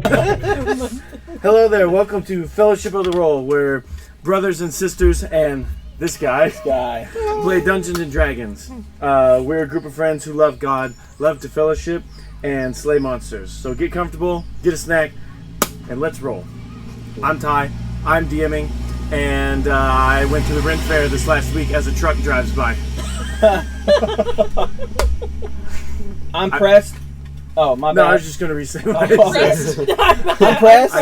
Hello there, welcome to Fellowship of the Roll, where brothers and sisters and this guy play Dungeons and Dragons. We're a group of friends who love God, love to fellowship, and slay monsters. So get comfortable, get a snack, and let's roll. I'm Ty, I'm DMing, and I went to the Ren Fair this last week as a truck drives by. I'm pressed. Oh, my bad. No, I was just going to re-say what I said. I'm pressed.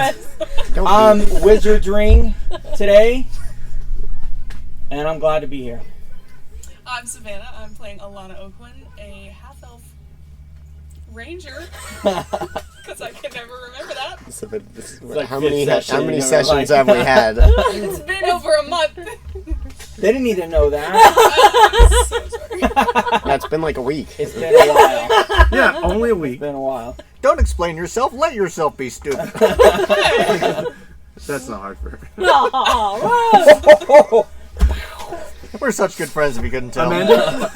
I'm wizarding today, and I'm glad to be here. I'm Savannah. I'm playing Alana Oakland, a half-elf ranger, because I can never remember that. So, like how many session, sessions have we had? It's been over a month. They didn't need to know that. I'm so sorry. That's been like a week. It's been a while. Yeah, only a week. It's been a while. Don't explain yourself. Let yourself be stupid. That's not hard for her. Oh, We're such good friends if you couldn't tell. Amanda?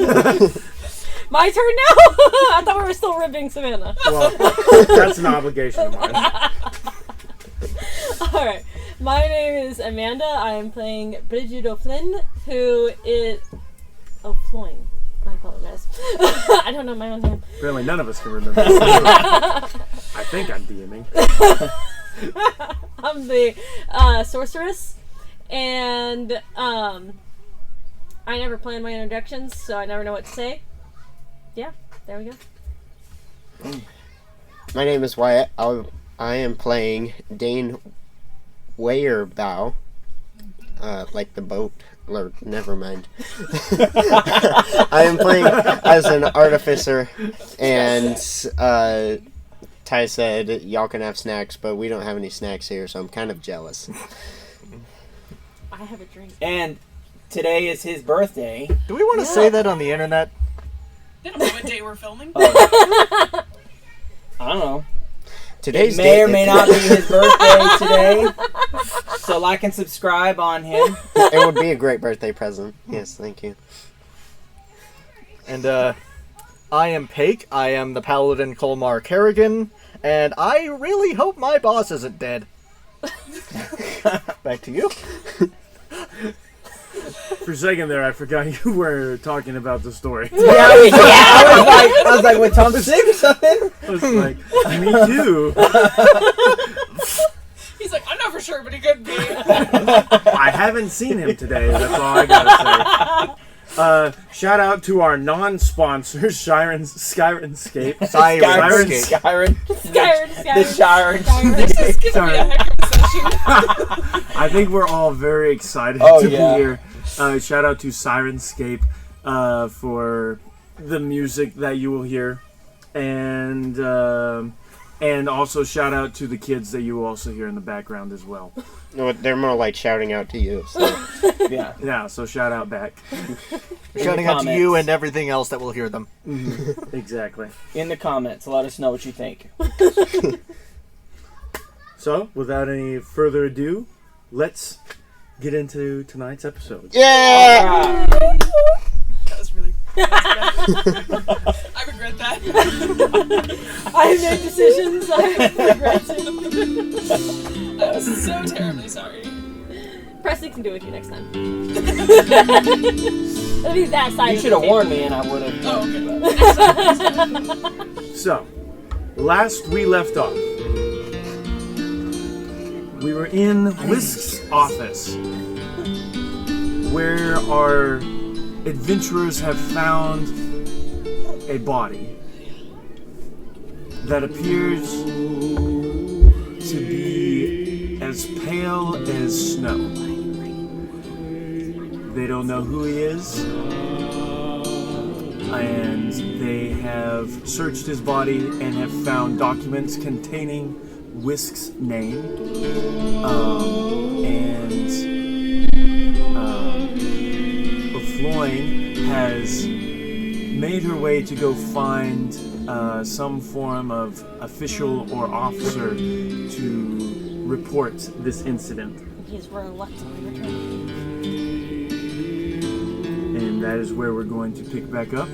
my turn now? I thought we were still ribbing Savannah. Well, that's an obligation of mine. Alright. My name is Amanda. I am playing Bridget O'Flynn, who is... O'Floyne. I apologize. I don't know my own name. Apparently none of us can remember. I think I'm DMing. I'm the sorceress, and I never plan my introductions, so I never know what to say. Yeah, there we go. My name is Wyatt. I am playing Dane Weyerbow, like the boat. Or, never mind. I am playing as an artificer, and Ty said y'all can have snacks, but we don't have any snacks here, so I'm kind of jealous. I have a drink. And today is his birthday. Do we want to say that on the internet? They don't know what day we're filming. I don't know. Today's It may or date- may not be his birthday today. So like and subscribe on him. It would be a great birthday present. Yes, thank you. And I am Paik. I am the Paladin Colmar Kerrigan, and I really hope my boss isn't dead. Back to you. For a second there, I forgot you were talking about the story. I was like, what, Tom sick or something? I was like, me too. He's like, I'm not for sure, but he could be. I haven't seen him today, that's all I gotta say. Shout out to our non-sponsors, Syrinscape. Skyrim. The Shire. This is gonna be a heck of a session. I think we're all very excited Oh, to yeah. be here. Shout out to Syrinscape for the music that you will hear, and also shout out to the kids that you will also hear in the background as well. No, they're more like shouting out to you. So. Yeah. Yeah, so shout out back. Shouting out to you and everything else that will hear them. Mm-hmm. Exactly. In the comments, let us know what you think. So, without any further ado, let's get into tonight's episode. Yeah! That was really. I regret that. I have made decisions. I have regrets. I'm so terribly sorry. Preston can do it with you next time. It'll be that side. You should have warned me and I would have. Oh, okay. So, last we left off, we were in Whisk's office, where our adventurers have found a body that appears to be as pale as snow. They don't know who he is, and they have searched his body and have found documents containing Whisk's name, and O'Floyne has made her way to go find some form of official or officer to report this incident. He's reluctantly returning. And that is where we're going to pick back up.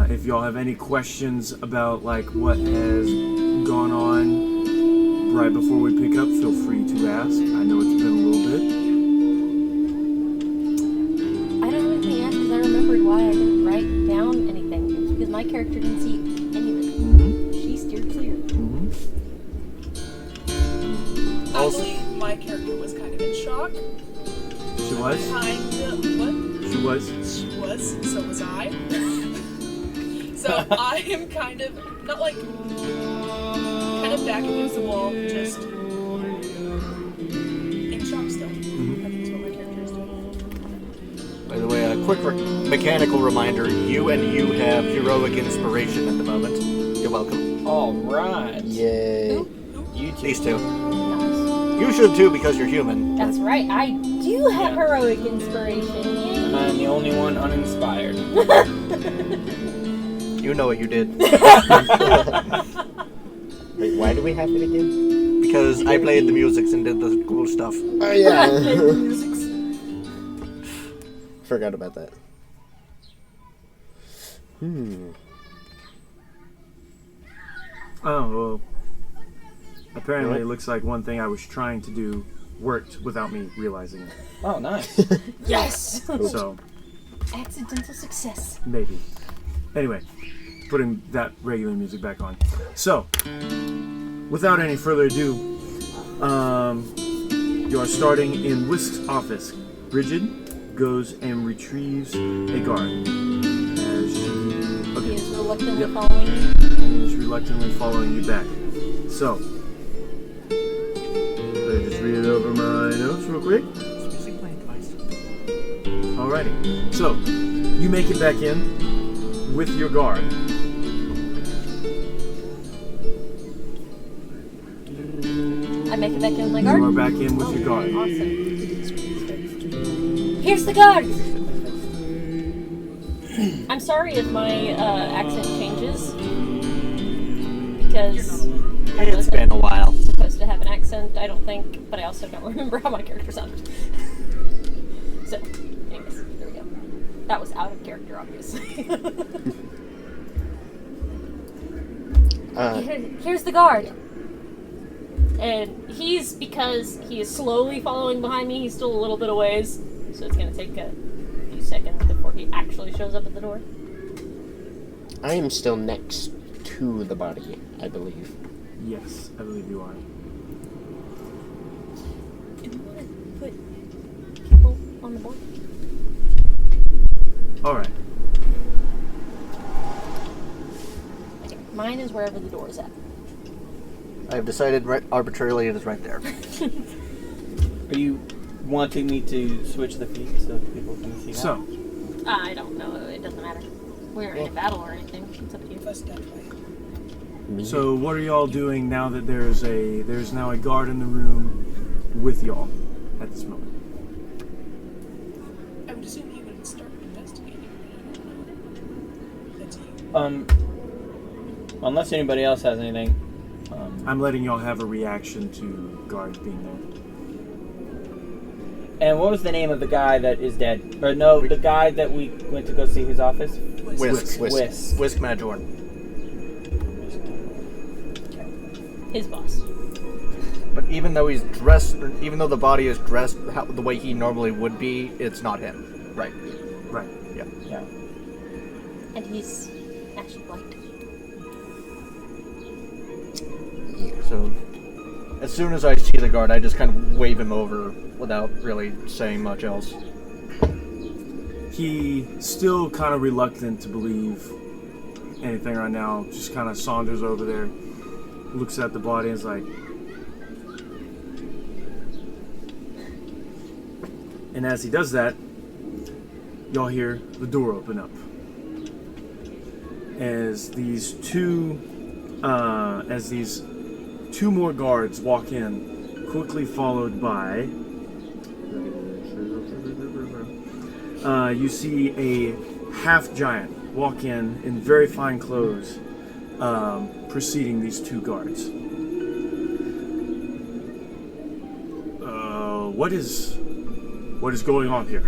If y'all have any questions about like what has gone on right before we pick up, feel free to ask. I know it's been a little bit. I don't have anything to ask because I remembered why I didn't write down anything. It was because my character didn't see any of it. Mm-hmm. She steered clear. Mm-hmm. I believe my character was kind of in shock. She was? What? She was? She was. So was I. So I am kind of, not like, kind of back against the wall, just in shock still. Mm-hmm. I think that's what my character is doing. By the way, a quick mechanical reminder, you have heroic inspiration at the moment. You're welcome. All right. Yay. You two. These two. Nice. You should too because you're human. That's right. I do have heroic inspiration. Yay. I'm the only one uninspired. You know what you did. Wait, why do we have it again? Because I played the musics and did the cool stuff. Oh, yeah. Forgot about that. Oh, well. Apparently, it looks like one thing I was trying to do worked without me realizing it. Oh, nice. Yes. So, Accidental success. maybe. Anyway, putting that regular music back on. So, without any further ado, you are starting in Whisk's office. Bridget goes and retrieves a guard. As she... He Okay. is reluctantly Yep. following you. And is reluctantly following you back. So, let me just read it over my notes real quick. Alrighty. So, you make it back in with your guard. I make it back in with my You guard. are back in with your guard. Awesome. Here's the guard. I'm sorry if my accent changes because I It's been a while. wasn't supposed to have an accent. I don't think, but I also don't remember how my character sounded. So, anyways, there we go. That was out of character, obviously. Here's the guard. And because he is slowly following behind me, he's still a little bit of ways, so it's going to take a few seconds before he actually shows up at the door. I am still next to the body, I believe. Yes, I believe you are. Do you want to put people on the board? Alright. Okay, mine is wherever the door is at. I have decided arbitrarily it is right there. Are you wanting me to switch the feet so people can see that? So, I don't know. It doesn't matter. We're in a battle or anything. It's up to you. First step, right? so what are y'all doing now that there's now a guard in the room with y'all at this moment? I would assume he would start investigating. That's you. Unless anybody else has anything. I'm letting y'all have a reaction to guards being there. And what was the name of the guy that is dead? Or no, the guy that we went to go see his office? Whisk. Whisk. Whisk Majorn. His boss. But even though he's dressed, even though the body is dressed the way he normally would be, it's not him. Right. Right. Yeah. Yeah. And he's actually white. So, as soon as I see the guard, I just kind of wave him over without really saying much else. He still kind of reluctant to believe anything right now. Just kind of saunters over there, looks at the body, and is like. And as he does that, y'all hear the door open up. As these two more guards walk in, quickly followed by. You see a half giant walk in very fine clothes, preceding these two guards. What is going on here?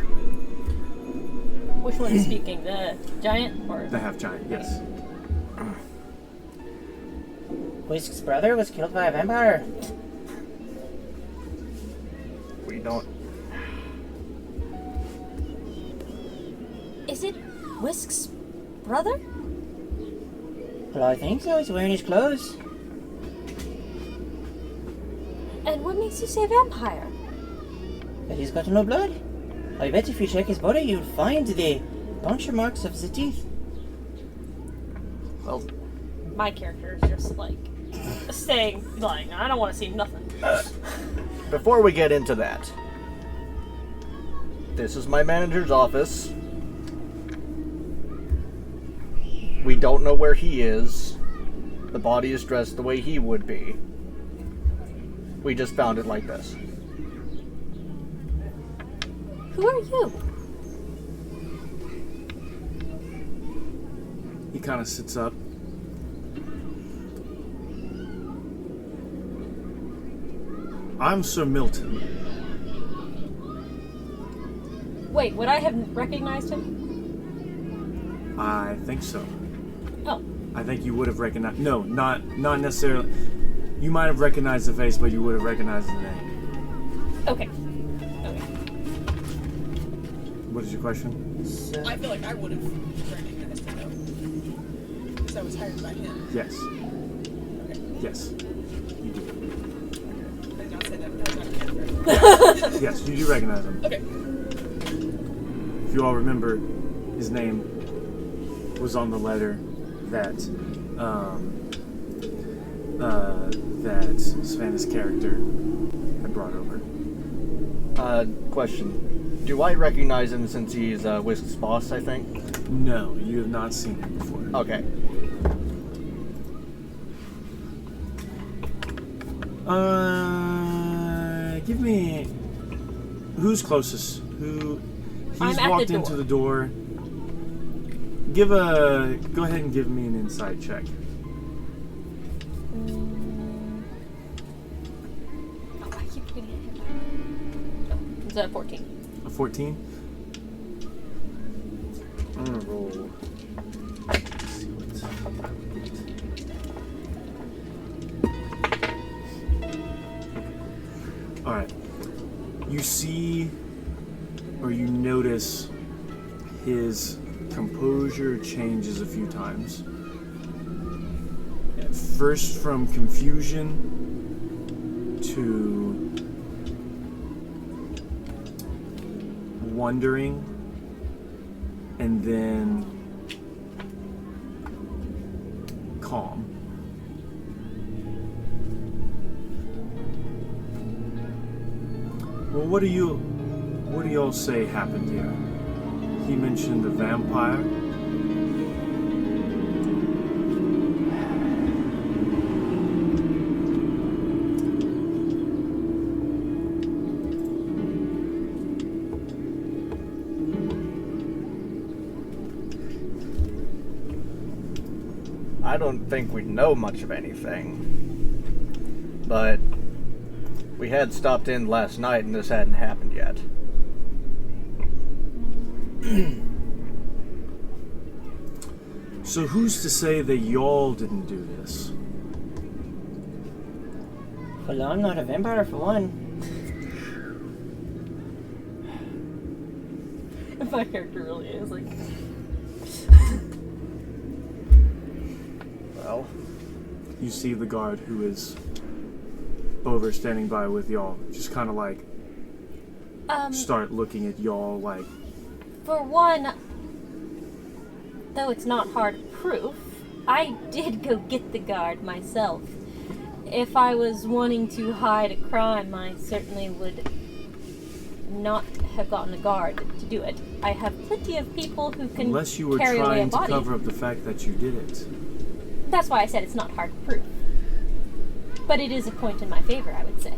Which one is speaking? The giant or The half giant, yes. Whisk's brother was killed by a vampire. We don't. Is it Whisk's brother? Well, I think so. He's wearing his clothes. And what makes you say vampire? But he's got no blood. I bet if you check his body, you'll find the puncture marks of the teeth. Well, My character is just like staying, like, I don't want to see nothing. before we get into that, this is my manager's office. We don't know where he is. The body is dressed the way he would be. We just found it like this. Who are you? He kind of sits up. I'm Sir Milton. Wait, would I have recognized him? I think so. Oh. I think you would have recognized. No, not necessarily. You might have recognized the face, but you would have recognized the name. Okay. What is your question? So, I feel like I would have recognized him though. Because I was hired by him. Yes. Okay. Yes. You do. I did not say that. That was not a character. Yes, you do recognize him. Okay. If you all remember, his name was on the letter that that Savannah's character had brought over. Question. Do I recognize him since he's Whisk's boss, I think? No, you have not seen him before. Okay. Give me who's closest. Who? He's I'm at walked the into door. the door. Go ahead and give me an insight check. Oh, I keep forgetting to hit that. Oh, it's a 14. A 14. I'm gonna roll. Let's see what. All right. You see, or you notice, his composure changes a few times. At first from confusion to wondering, and then calm. Well, what do y'all say happened here? He mentioned a vampire. I don't think we know much of anything. But we had stopped in last night and this hadn't happened yet. So who's to say that y'all didn't do this? well, I'm not a vampire for one. My character really is like. Well, You see the guard who is over standing by with y'all, just kind of like start looking at y'all like, For one, though it's not hard proof, I did go get the guard myself. If I was wanting to hide a crime, I certainly would not have gotten a guard to do it. I have plenty of people who can unless you were carry away a trying to body. cover up the fact that you did it. That's why I said it's not hard proof. But it is a point in my favor, I would say.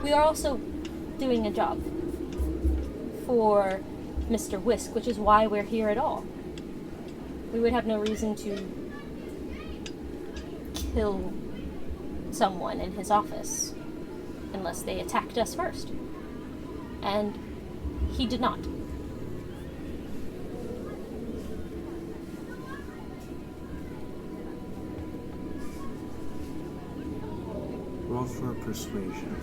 We are also doing a job for Mr. Whisk, which is why we're here at all. We would have no reason to kill someone in his office unless they attacked us first. And he did not. roll for persuasion.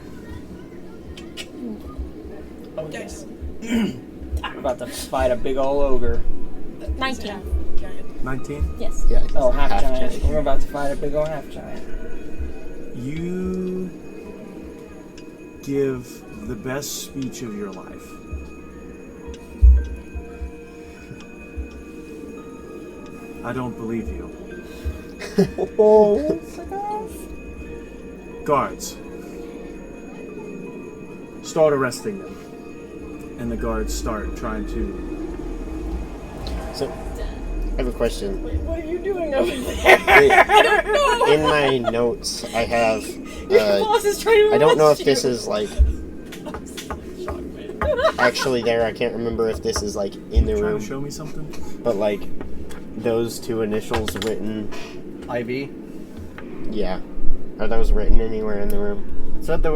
Oh, Dice. We're about to fight a big old ogre. 19. Giant. 19. Yes. Yeah. Oh, half giant. We're about to fight a big old half giant. You give the best speech of your life. I don't believe you. Guards. Start arresting them. And the guards start trying to... So, I have a question. What are you doing over there? In my notes, I have. Your boss is trying to I don't know if arrest this you. is like actually there. I can't remember if this is like in the Trying room, to show me something? but like those two initials written. Ivy. Yeah, are those written anywhere in the room? Said it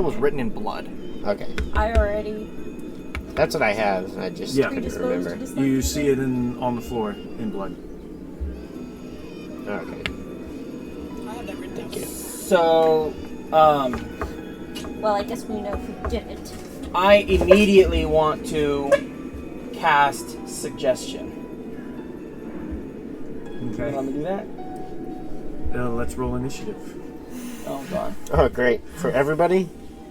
was written in blood. Okay, I already that's what I have. I just Yeah. couldn't predisposed to remember. dislike You see it on the floor in blood. Okay, I have that written down. thank you. So, Well, I guess we know who did it. I immediately want to cast suggestion. You Okay. want me to do that? Let's roll initiative. Oh, God. Oh, great for everybody.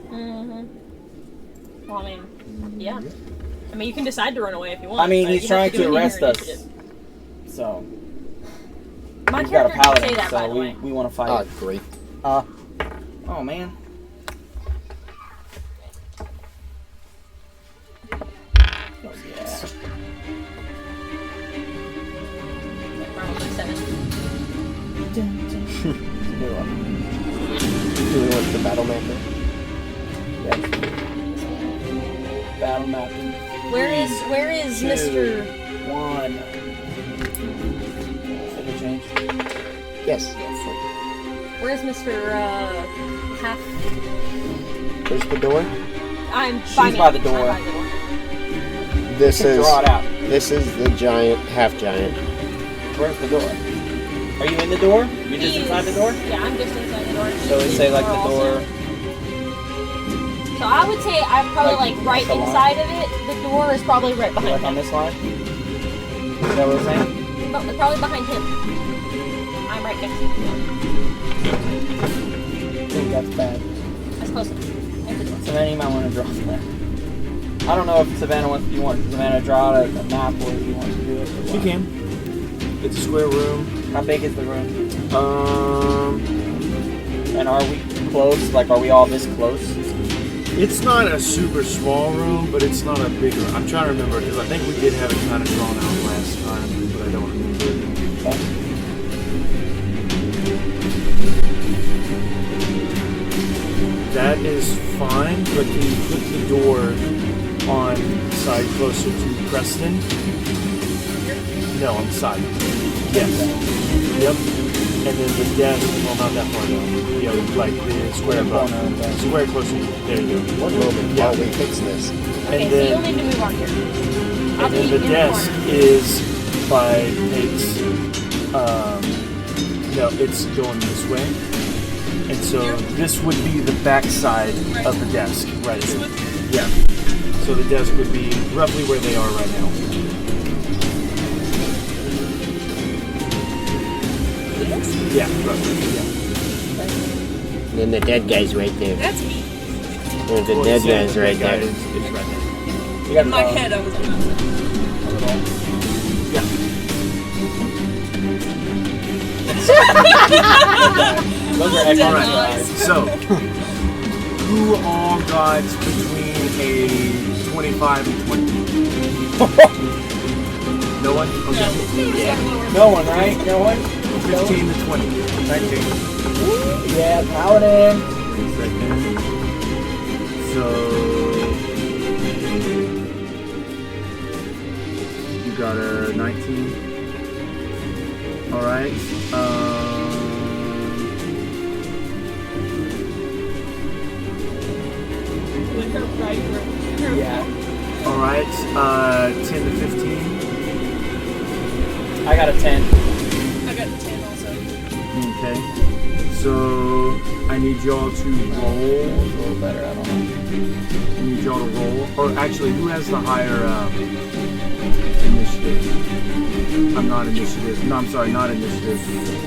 Mm-hmm. Well, I mean, yeah. I mean, you can decide to run away if you want. I mean, but he's you have trying do to it in your arrest us. initiative. So, My we've got a character didn't say paladin, that, by so the we way. want to fight. Oh, great. Oh, man. Oh, yeah. Round like 7. Do we want the battle mapper? Battle mapping. Where is Mr. 1. Should we change? Yes. Where's Mr. Half? Where's the door? I'm She's by me. by the door. I'm by the door. This is Draw it out. this is the giant, half giant. Where's the door? Are you in the door? You're just He inside the is- door? Yeah, I'm just inside the door. So we He's say in like the also. door. So I would say I'm probably Like, like right the line? inside of it. The door is probably right behind Like on him. this line? Is that what we're saying? Probably behind him. I'm right next to him. Ooh, that's bad. That's close enough. That's the door. Savannah, you might want to draw that. I don't know if Savannah wants. You want Savannah to draw out a map, or if you want to do it. or You what. can. It's a square room. How big is the room? Um, And are we close? Like, are we all this close? it's not a super small room, but it's not a big room. I'm trying to remember because I think we did have it kind of drawn out last time, but I don't remember. Okay. That is fine, but can you put the door on side closer to Preston? No, on the side. Yes. Yep. And then the desk, well, not that far down. Yeah, like the square above. Corner of the- Square closer. There you go. One moment Yeah. while we fix this. Okay, And so you'll then, need to move on here. I'll and then be the in the desk corner. is by Pate's. No, it's going this way. And so this would be the back side of the desk, right This here. one? Yeah. So the desk would be roughly where they are right now. Yeah, roughly. Yeah. Then the dead guy's right there. That's me. And the Well, dead yeah, guy's the right guy there. is right there. You got In my head, I was like, a little. Yeah. Those are Dead extra eyes. eyes. So, who all got between a 25 and 20? No one? Okay. No one, right? No one? 15 to 20. 19. Yeah, paladin. So, you got a 19. Alright. with her right room. Yeah. Alright. 10 to 15. I got a 10. I got 10 also. Okay. So I need y'all to roll. A little better, I don't know. I need y'all to roll. Or actually, who has the higher initiative? I'm not initiative. No, I'm sorry, not initiative.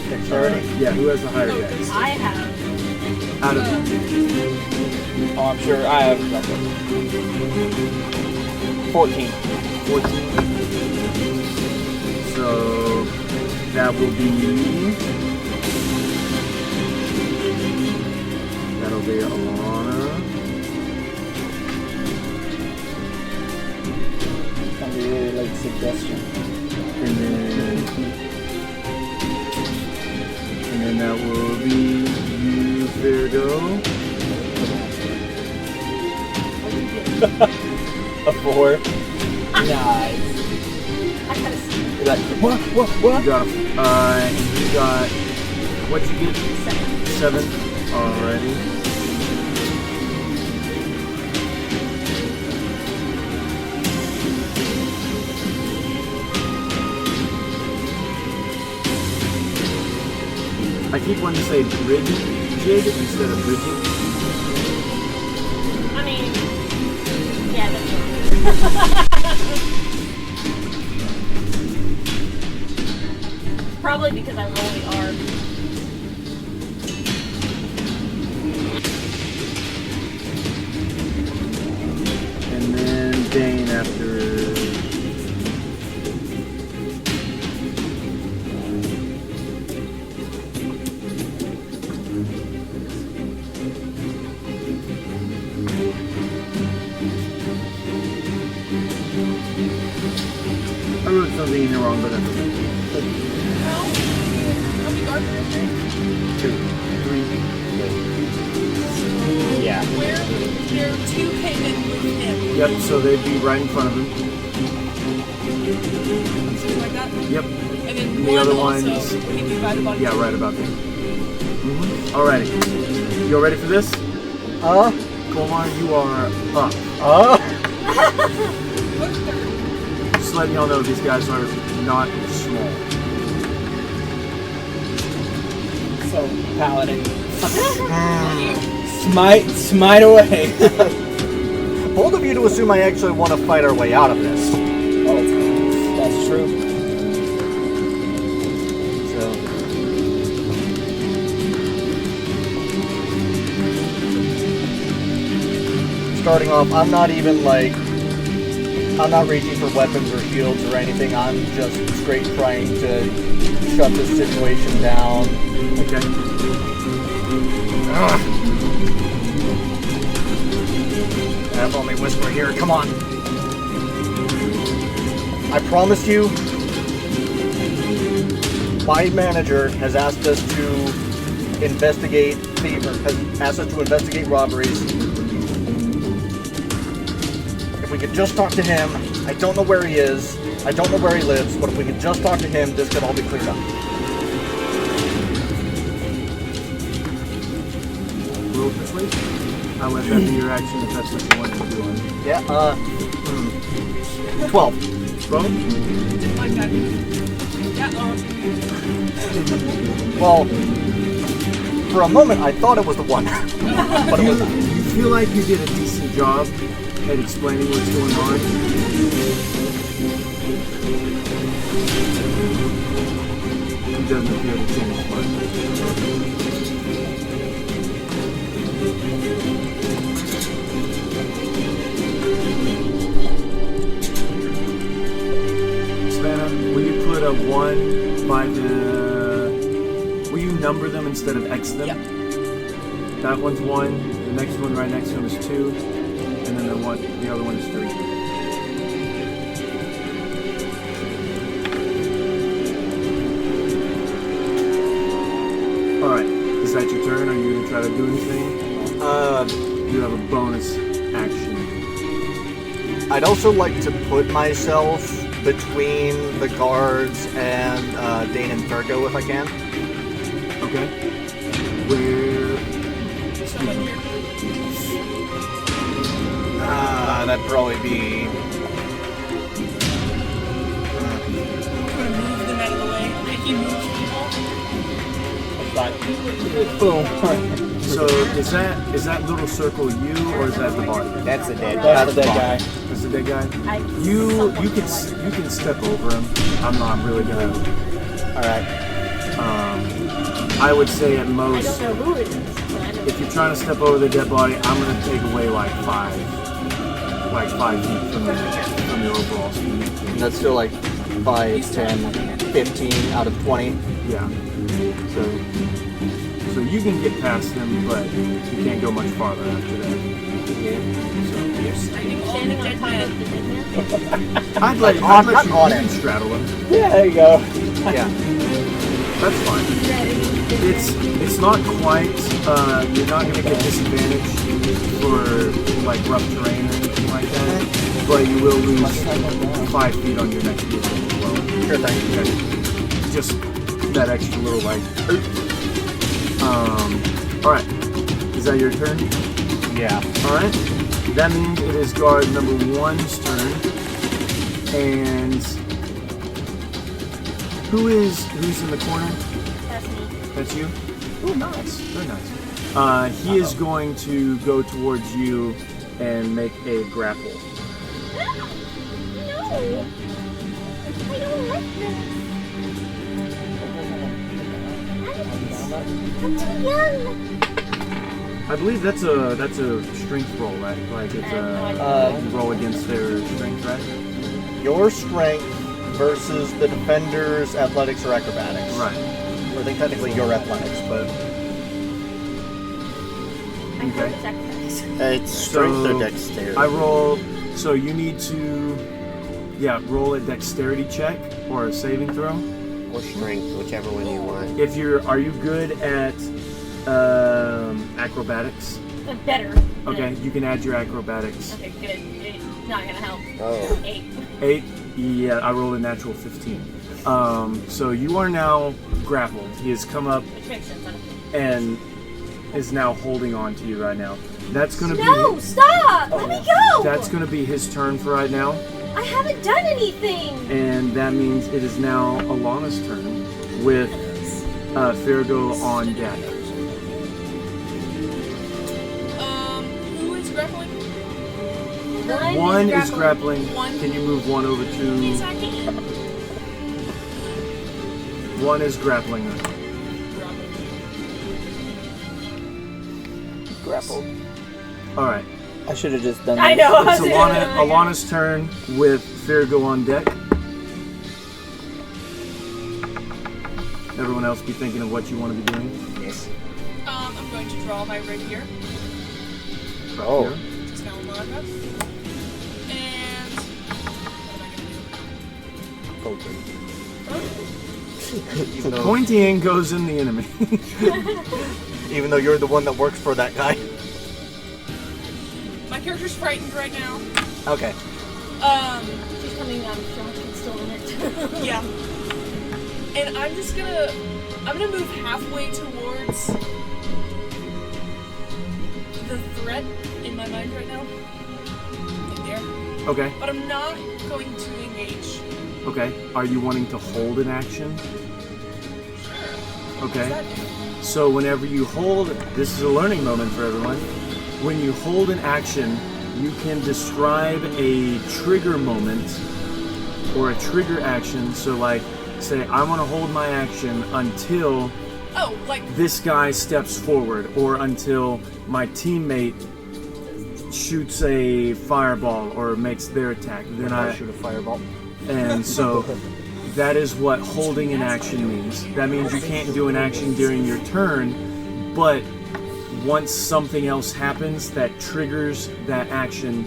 Dexterity? Yeah, who has the higher dex? I have. Out of Oh, I'm sure I have 14. 14. So that will be. That'll be Alana. That'd be a really late suggestion. And then that will be you, Ferdo. A 4. Nice. I gotta see. You're like, what? You got you got, what'd you get? 7. 7? Alrighty. I keep wanting to say Bridget instead of Bridget. I mean, yeah, that's right. Probably because I roll the R. And then Dane after. I wrote something in here wrong, but that's okay. How many guards are there? 2, 3. Yeah. Where there 2 came in with him. Yep, so they'd be right in front of him. Something like that. Yep. And then The one other also ones- would he be right about Yeah, right about there. Alrighty. You all ready for this? Colmar, you are up. What's third? Just letting y'all know these guys are not small. So, paladin. Smite away. Bold of you to assume I actually want to fight our way out of this. Oh, that's true. So Starting off, I'm not reaching for weapons or shields or anything. I'm just straight trying to shut this situation down. okay. Have only whisper here. Come on. I promise you, my manager has asked us to investigate robberies. If we could just talk to him, I don't know where he is, I don't know where he lives, but if we could just talk to him, this could all be cleared up. Roll persuasion. I'll let that be your action if that's what you want to do. Yeah, 12. 12? Like that. Yeah, Well, for a moment I thought it was the 1, but it was not. You feel like you did a decent job at explaining what's going on. He doesn't appear to change much. Savannah, will you put a 1 by the... Will you number them instead of X them? Yep. That one's 1, the next one right next to him is 2, and then the other one is 3. Alright, is that your turn? Are you going to try to do anything? You have a bonus action. I'd also like to put myself between the guards and Dane and Virgo if I can. Okay. Where... someone here. That'd probably be... I'm gonna move them out of the way. Make you move people. Boom. So is that little circle you, or is that the body? That's the dead. That's the dead guy. That's the dead guy. You can step over him. I'm not really gonna. All right. I would say at I most, don't know who it is, but I know. if you're trying to step over the dead body, I'm gonna take away like 5 feet from your overall speed. And that's still like 5, 10, 15 out of 20. Yeah. So you can get past them, but you can't go much farther after that. You're standing on the Standing on dead top man. of the dead man? I'd let on you it. can straddle him. Yeah, there you go. Yeah. That's fine. It's not quite. You're not gonna get disadvantage for like rough terrain or anything like that, but you will lose 5 feet on your next vehicle as well. Sure thing. Okay. Just that extra little like. All right. Is that your turn? Yeah. All right. That means it is guard number 1's turn, and who's in the corner? That's me. That's you? Oh, nice. Very nice. He is going to go towards you and make a grapple. No! I don't like this. I'm too young. I believe that's a strength roll, right? Like it's you roll against their strength, right? Your strength versus the defender's athletics or acrobatics. Right. Or I think technically your athletics, but I heard it's acrobatics. It's strength So, or dexterity. I roll. So you need to, roll a dexterity check or a saving throw. Or strength, whichever one you want. Are you good at acrobatics? Better. Okay, you can add your acrobatics. Okay, good. It's not gonna help. Oh. 8. 8. Yeah, I rolled a natural 15. So you are now grappled. He has come up Which makes sense. and is now holding on to you right now. That's gonna No! Stop! Let me go! That's gonna be his turn for right now, I haven't done anything! and that means it is now Alana's turn with Fargo on deck. Who is grappling? One is grappling. One. Can you move one over to? Yes, I can. One is grappling her. Grappled. All right. I should have just done I this. know. It's Alana's turn with Fargo on deck. Everyone else be thinking of what you want to be doing. Yes. I'm going to draw my rapier. Oh. Here. Just now Monica. And what am I gonna do? even though Pointy end goes in the enemy. even though you're the one that works for that guy. My character's frightened right now. Okay. She's coming out of shock and still in it. Yeah. And I'm gonna move halfway towards the threat in my mind right now. Like there. Okay. But I'm not going to engage. Okay. Are you wanting to hold an action? Sure. Okay. What's that do? So whenever you hold, this is a learning moment for everyone. When you hold an action, you can describe a trigger moment or a trigger action. So like, say, I want to hold my action until Oh, like this guy steps forward or until my teammate shoots a fireball or makes their attack. Then I shoot a fireball. And so that is what holding an action means. That means you can't do an action during your turn, but once something else happens that triggers that action,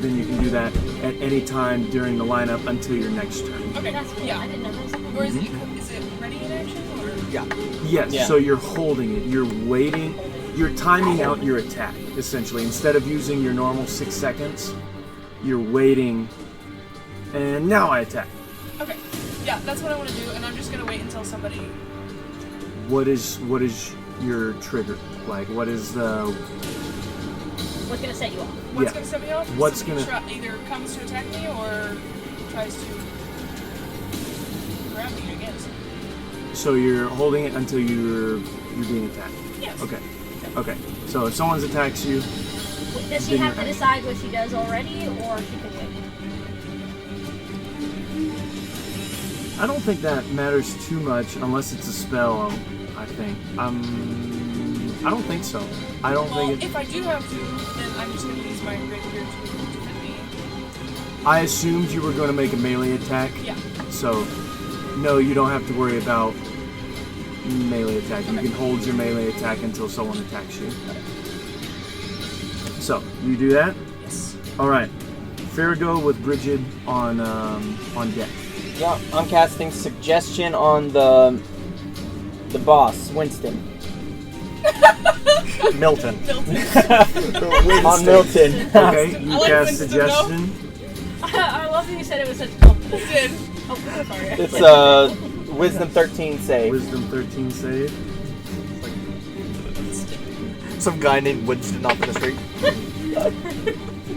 then you can do that at any time during the lineup until your next turn. okay, That's cool. I yeah. didn't know that was a Or is it ready in action or? Yeah. Yes, Yeah. so you're holding it. You're waiting. You're timing out your attack, essentially. Instead of using your normal 6 seconds, you're waiting. And now I attack. Okay. Yeah, that's what I want to do, and I'm just gonna wait until somebody. What is your trigger? Like, what is the... What's gonna set you off? What's Yeah. gonna set me off? What's Somebody gonna- either comes to attack me or tries to grab me, I guess. So you're holding it until you're being attacked. Yes. Okay. Okay, so if someone attacks you, Does she have to decide what she does already, or she can wait? I don't think that matters too much unless it's a spell. I think. I don't think so. I don't Well, think. if I do have to, then I'm just going to use my rapier to defend me. I assumed you were going to make a melee attack. Yeah. So, no, you don't have to worry about melee attack. You can hold your melee attack until someone attacks you. So, you do that? Yes. Alright. Farrago with Bridget on deck. Yeah, I'm casting suggestion on the boss, Winston. Milton. On Milton. Okay, you I like cast Winston, suggestion. I love that you said it was such a compliment. I did. Oh, sorry. It's Wisdom 13 save. Wisdom 13 save. Some guy named Winston off in the street.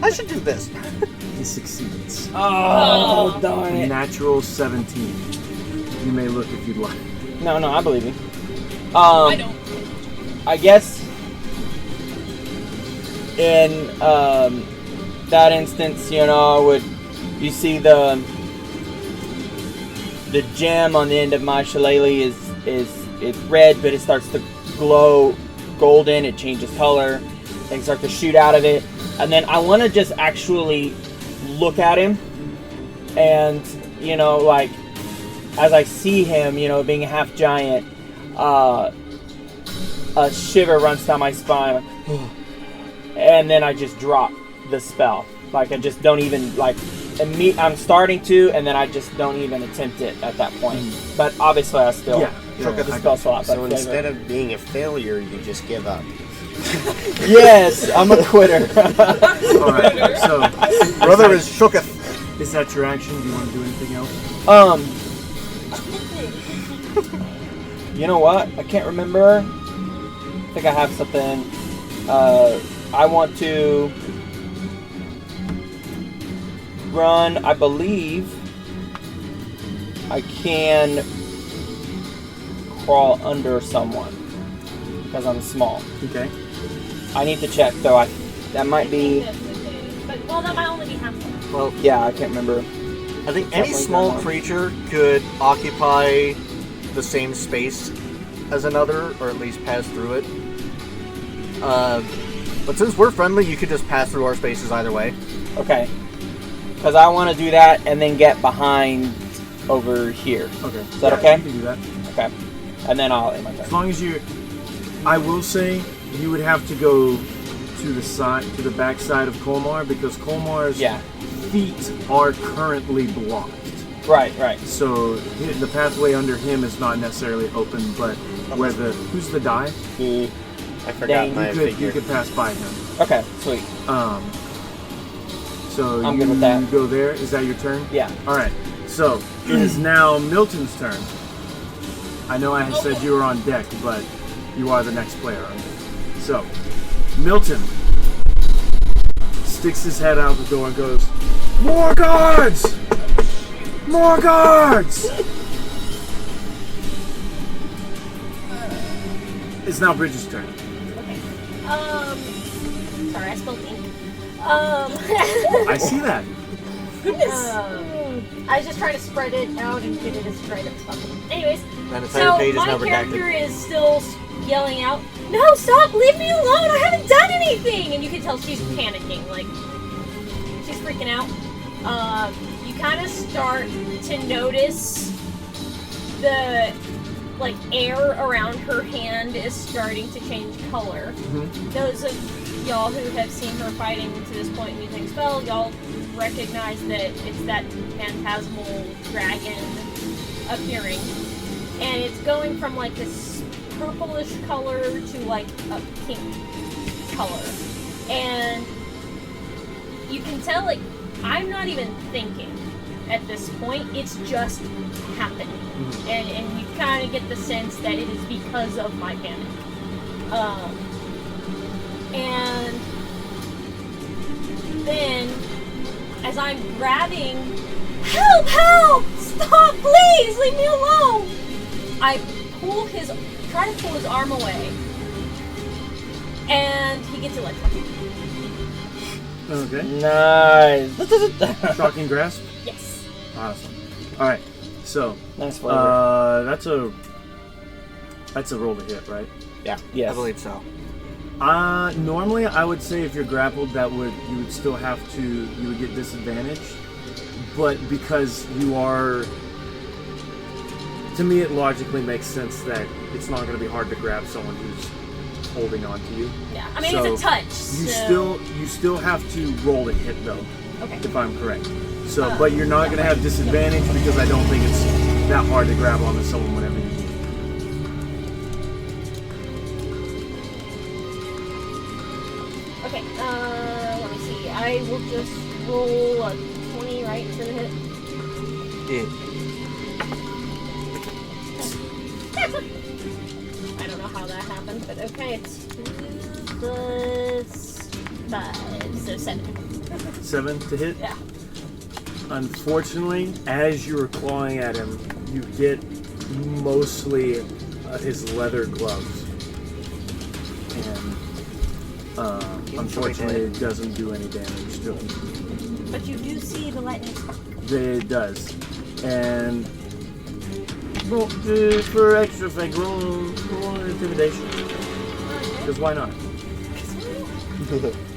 I should do this. He succeeds. Oh, darn it. Natural 17. You may look if you'd like. No, I believe you. I don't. I guess in that instance, you see the gem on the end of my shillelagh is red, but it starts to glow golden. It changes color. Things start to shoot out of it, and then I want to just actually look at him, and like as I see him, being a half giant, a shiver runs down my spine, and then I just drop the spell. Like I just don't even I'm starting to, and then I just don't even attempt it at that point. But obviously, I still the spell slot. So instead of being a failure, you just give up. Yes, I'm a quitter. Alright, so Brother is shooketh. is that your action? Do you want to do anything else? You know what? I can't remember. I think I have something. I want to run. I believe I can crawl under someone because I'm small. Okay. I need to check though. That might be. But, well, that might only be half one. Well, Yeah, I can't remember. I think any Definitely small not. creature could occupy the same space as another, or at least pass through it. But since we're friendly, you could just pass through our spaces either way. Okay. Because I want to do that and then get behind over here. Okay. Is that okay? You can do that. Okay. And then I'll end my As turn. long as you, I will say, you would have to go to the back side of Colmar because Colmar's feet are currently blocked. Right. So the pathway under him is not necessarily open, but who's the die? I forgot my You figure. could pass by him. Okay, sweet. So I'm you good with that. go there. Is that your turn? Yeah. All right. So it is now Milton's turn. I know I had said you were on deck, but you are the next player on deck. So Milton sticks his head out the door and goes, "More guards! More guards!" It's now Bridget's turn. Okay. Sorry, I spelled ink. I see that. I was just trying to spread it out and get it as straight as possible. Anyways, That entire so page is my now character redacted. is still yelling out, "No, stop! Leave me alone! I haven't done anything!" And you can tell she's panicking, like she's freaking out. You kind of start to notice the air around her hand is starting to change color. Those of y'all who have seen her fighting to this point using spell, y'all recognize that it's that phantasmal dragon appearing, and it's going from this purplish color to a pink color, and you can tell I'm not even thinking at this point, it's just happening. And you kind of get the sense that it is because of my panic. And then, as I'm grabbing, help! Stop, please! Leave me alone! I try to pull his arm away. And he gets electrocuted. Okay. Nice. Shocking grasp. Yes. Awesome. All right. So Nice flavor. that's a roll to hit, right? Yes. I believe so. Normally I would say if you're grappled, you would still have to, you would get disadvantage. But because you are, to me it logically makes sense that it's not going to be hard to grab someone who's holding on to you. Yeah. I mean, So, it's a touch. You still have to roll to hit though, Okay. if I'm correct. So, but you're not going to have disadvantage because I don't think it's that hard to grab onto someone whenever you need. Okay. Let me see. I will just roll a 20, right, for the hit. Yeah. I don't know how that happened, but okay. 2 plus 5, so 7. 7 to hit? Yeah. Unfortunately, as you're clawing at him, you get mostly his leather gloves. And unfortunately, it doesn't do any damage to him. But you do see the lightning spark. It does. And roll, for extra effect, roll intimidation. Because why not?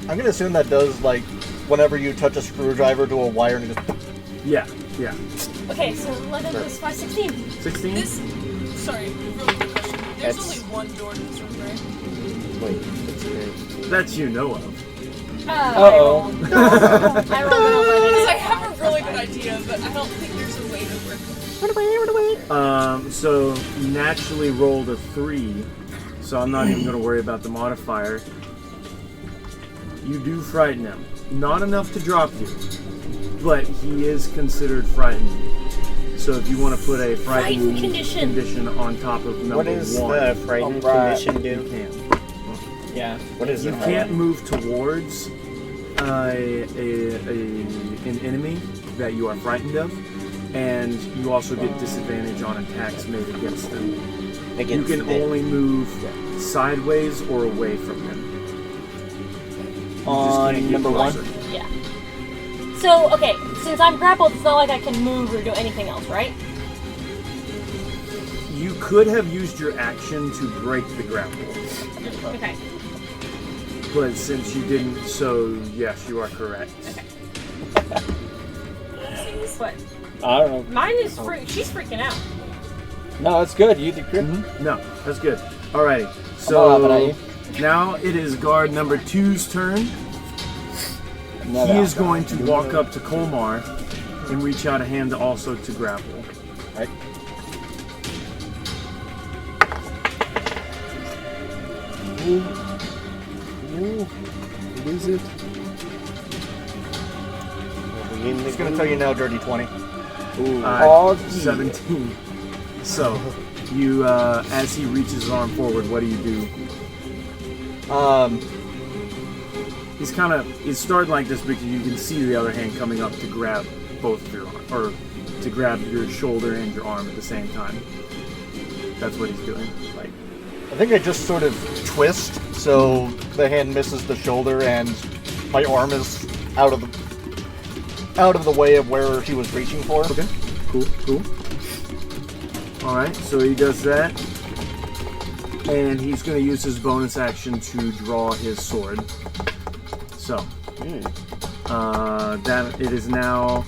I'm gonna assume that does, like, whenever you touch a screwdriver to a wire and it just... Yeah. Okay, so 11 plus 5, 16. 16? Sorry, really quick question. There's That's- only one door to this room, right? Wait, that's good. That you know of. Uh-oh. I rolled an 11. Because I have a really good idea, but I don't think there's a way to work. So naturally rolled a 3, so I'm not even going to worry about the modifier. You do frighten him. Not enough to drop you, but he is considered frightened. So if you want to put a frightened condition on top of number What does 1, the frightened Alright. condition you do? can. Yeah. What is You it? can't move towards an enemy that you are frightened of, and you also get disadvantage on attacks made against them. You can only move sideways or away from them. You just can't On get number 1. closer. Yeah. So, okay, since I'm grappled, it's not like I can move or do anything else, right? You could have used your action to break the grapple, Okay. but since you didn't, so yes, you are correct. What? I don't know. Mine is she's freaking out. No, it's good. You did good. No, that's good. Alrighty, I'm laughing at so you. now it is guard number 2's turn. Never He is outside. going to walk up to Colmar and reach out a hand also to grapple. Right. What is it? It's gonna tell you now, dirty 20. Oh, yeah. 17. So, you, as he reaches his arm forward, what do you do? He's starting like this because you can see the other hand coming up to grab both of your arm, or to grab your shoulder and your arm at the same time. That's what he's doing. Like, I think I just sort of twist so the hand misses the shoulder and my arm is out of the way of where he was reaching for. okay, cool. Alright, so he does that. And he's going to use his bonus action to draw his sword. So, that it is now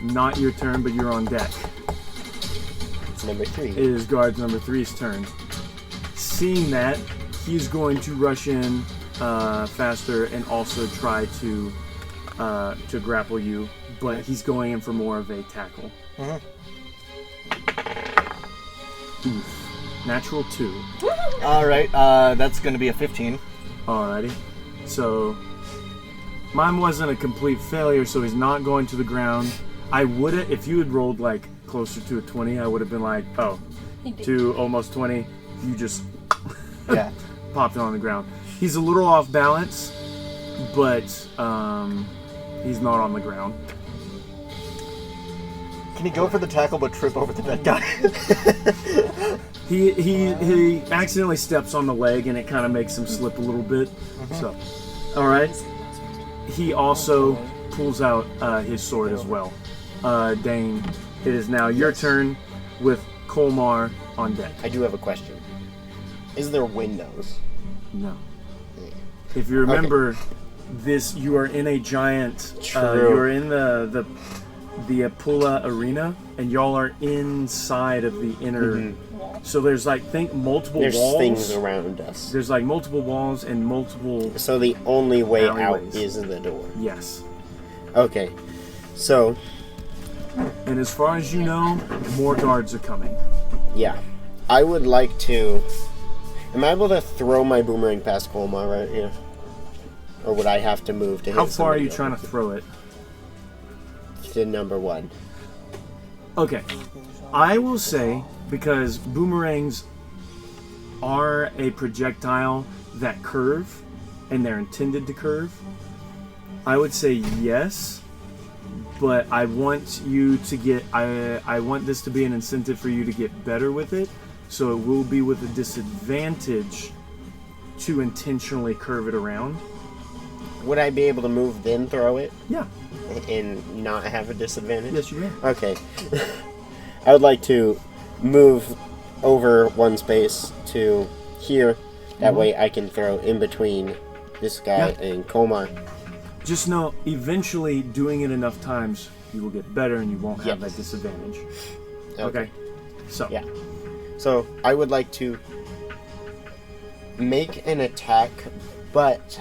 not your turn, but you're on deck. It's number 3. It is guard number 3's turn. Seeing that, he's going to rush in faster and also try to grapple you, but he's going in for more of a tackle. Oof. Natural 2. Alright, that's gonna be a 15. Alrighty. So, mine wasn't a complete failure, so he's not going to the ground. I would have, if you had rolled like closer to a 20, I would have been like, oh, to almost 20, you just Yeah. popped it on the ground. He's a little off balance, but he's not on the ground. Can he go for the tackle but trip over the dead guy? He accidentally steps on the leg and it kind of makes him slip a little bit. So, all right. He also pulls out his sword as well. Dane, it is now your turn with Kolmar on deck. I do have a question. Is there windows? No. If you remember, you are in a giant. True. You are in the Apula arena, and y'all are inside of the inner. So there's multiple There's walls. things around us. There's multiple walls and multiple. So the only way out alleyways. is the door. Yes. Okay. So, And as far as you know, more guards are coming. yeah. I would like to... Am I able to throw my boomerang past Kolmar right here? Or would I have to move to hit How far are you somebody trying to throw it? to number 1? Okay. I will say, because boomerangs are a projectile that curve, and they're intended to curve, I would say yes, but I want you to get, I want this to be an incentive for you to get better with it, so it will be with a disadvantage to intentionally curve it around. Would I be able to move then throw it Yeah. and not have a disadvantage? Yes, you may. Okay. I would like to move over one space to here. That way I can throw in between this guy and Kolmar. Just know, eventually, doing it enough times, you will get better and you won't have that disadvantage. Okay? So. Yeah. So, I would like to make an attack, but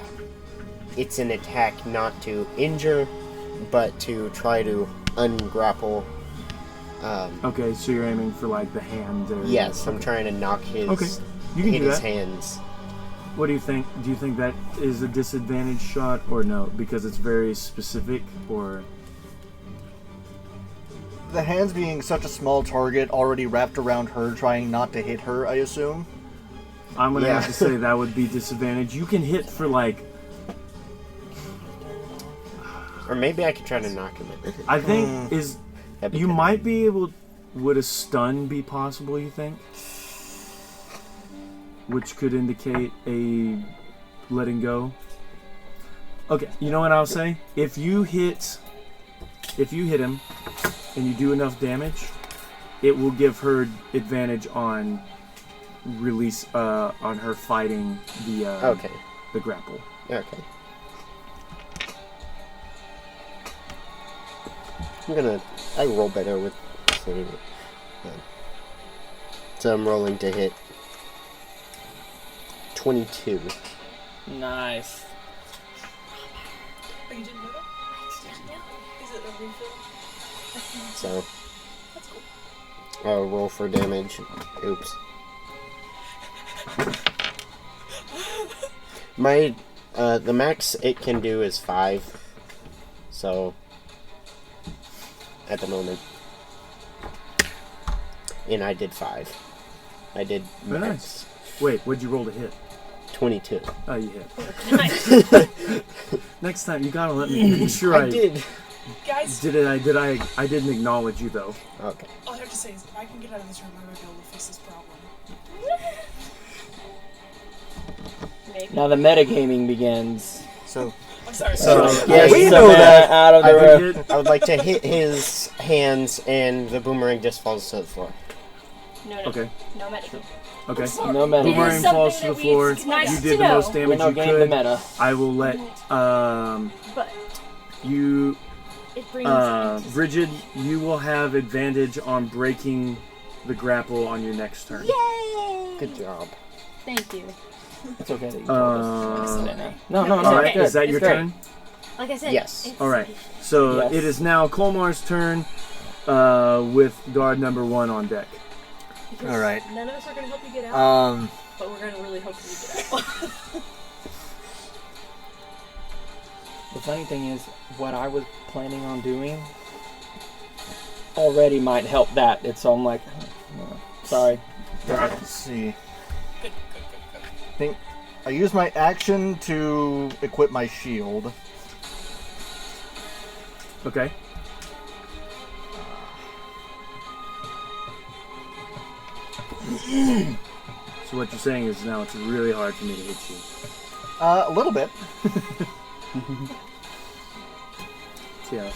it's an attack not to injure, but to try to ungrapple. Okay, so you're aiming for the hand area. Yes, I'm trying to knock his, You can hit do his that. hands. What do you think? Do you think that is a disadvantage shot or no? Because it's very specific, or The hands being such a small target already wrapped around her, trying not to hit her, I assume. I'm gonna have to say that would be disadvantage. You can hit for Or maybe I could try to knock him in. I think That'd be you kinda- might be able. Would a stun be possible? You think? Which could indicate a letting go. Okay, you know what I'll say? If you hit him and you do enough damage, it will give her advantage on release on her fighting the the grapple. Okay. I roll better with so I'm rolling to hit 22. Nice. Oh, you didn't know that? Is it a refill? So That's cool. I'll roll for damage. Oops. My the max it can do is 5. So at the moment. And I did 5. I did Very max. nice. Wait, what'd you roll to hit? 22. Oh, you hit. Nice. Next time, you gotta let me make sure I did. Guys, did it. I didn't acknowledge you though. Okay. all I have to say is if I can get out of this room, I might be able to fix this problem. Maybe. Now the metagaming begins. So I'm sorry. yeah, Get we Savannah know that. out of the I room. would hit. I would like to hit his hands and the boomerang just falls to the floor. No. Okay. No medical. Okay. No meta. It is Boomerang something falls to that the floor. it's nice You to did the know. most We're damage not you getting the could. meta. I will let But you it brings Bridget, you will have advantage on breaking the grapple on your next turn. Yay! Good job. Thank you. It's okay that you told us. No, No, no, All no. right, okay. It's is that good. your It's great. turn? Like I said. Yes. it's- All right. So Yes. it is now Kolmar's turn with guard number 1 on deck. because All right. None of us are gonna help you get out, but we're gonna really hope you get out. The funny thing is, what I was planning on doing already might help that. It's so I'm like, no, sorry. let's see. I think I use my action to equip my shield. Okay. So what you're saying is now it's really hard for me to hit you. A little bit. Yeah,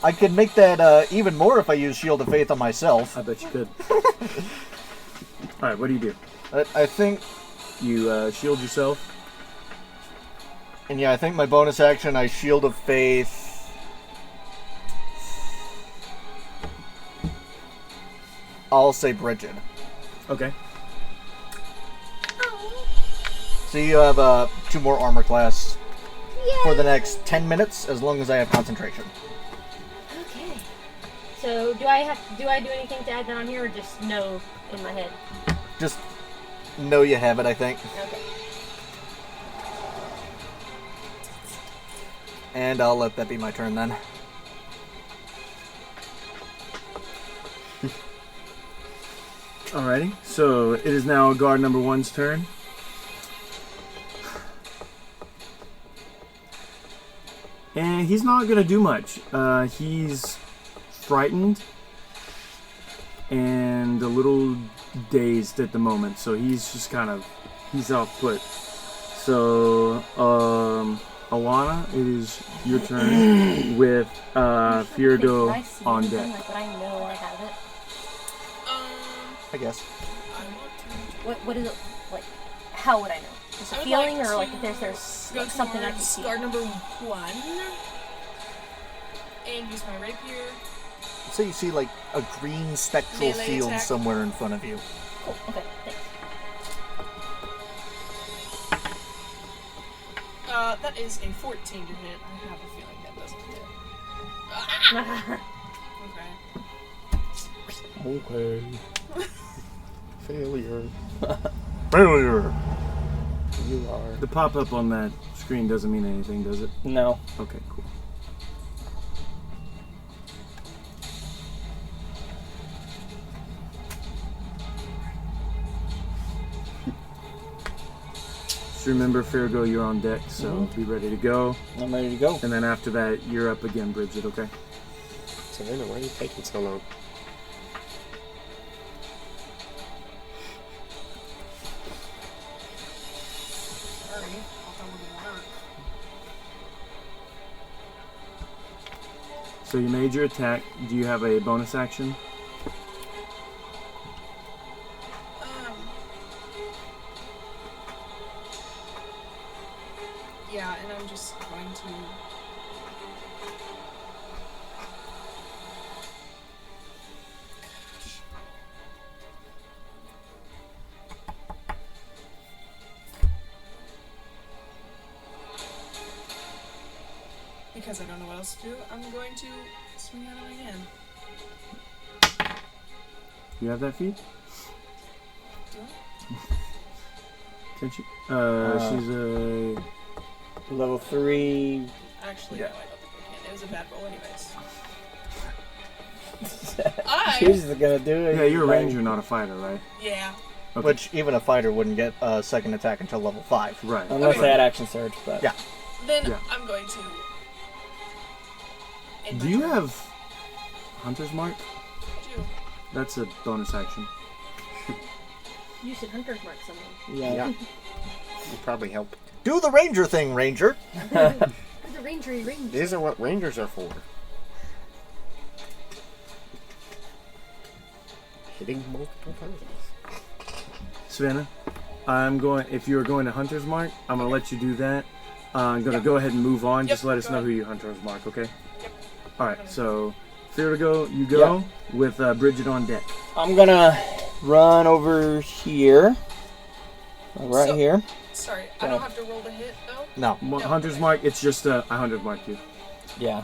I could make that even more if I use Shield of Faith on myself. I bet you could. Alright, what do you do? I think, You shield yourself. and yeah, I think my bonus action, I Shield of Faith. I'll say Bridget. Okay. So you have 2 more armor class for the next 10 minutes, as long as I have concentration. Okay. So do I do anything to add that on here, or just know in my head? Just know you have it, I think. Okay. And I'll let that be my turn then. Alrighty, so it is now guard number 1's turn. And he's not going to do much. He's frightened and a little dazed at the moment, so he's just kind of, he's off put. So, Alana, it is your turn with Fierdo on deck. Like, but I know I have it. I guess. I want What is it like? How would I know? Just a I would feeling, like or like to if there's go like, something I can towards see? guard number 1 and use my rapier. So you see like a green spectral Melee field attack. somewhere in front of you. Cool. Okay. Thanks. That is a 14 to hit. I have a feeling that doesn't hit. Ah! Okay. Okay. Failure. Failure. You are. The pop-up on that screen doesn't mean anything, does it? No. Okay, cool. Just remember, Farrago, you're on deck, so be ready to go. I'm ready to go. And then after that, you're up again, Bridget, okay? Savannah, why are you taking so long? Sorry. Thought that would work. So you made your attack. Do you have a bonus action? Yeah, and I'm just going to. Because I don't know what else to do, I'm going to swing at him again. You have that feat? Do I? Can't you? She's a... Level 3. Actually, Yeah. no, I don't think I can. It was a bad roll, anyways. She's gonna do it. Yeah, you're a ranger, not a fighter, right? Yeah. Okay. Which even a fighter wouldn't get a second attack until level 5. Right. Unless Okay. they had action surge, but Yeah. Then Yeah. I'm going to. end Do my you turn. have Hunter's Mark? I do. That's a bonus action. You should hunter's mark someone. yeah. Would probably help. Do the ranger thing, ranger. The rangery range. These are what rangers are for. Hitting multiple times. Savannah, I'm going. If you're going to Hunter's Mark, I'm gonna let you do that. I'm gonna go ahead and move on. Yep, Just let us go know ahead. who you Hunter's Mark, okay? Yep. All right. So, Fear to go. You go with Bridget on deck. I'm gonna run over here. Right So- here. Sorry, I don't have to roll the hit, though? No. No, Hunter's okay. Mark. It's just I Hunter's Mark you. Yeah.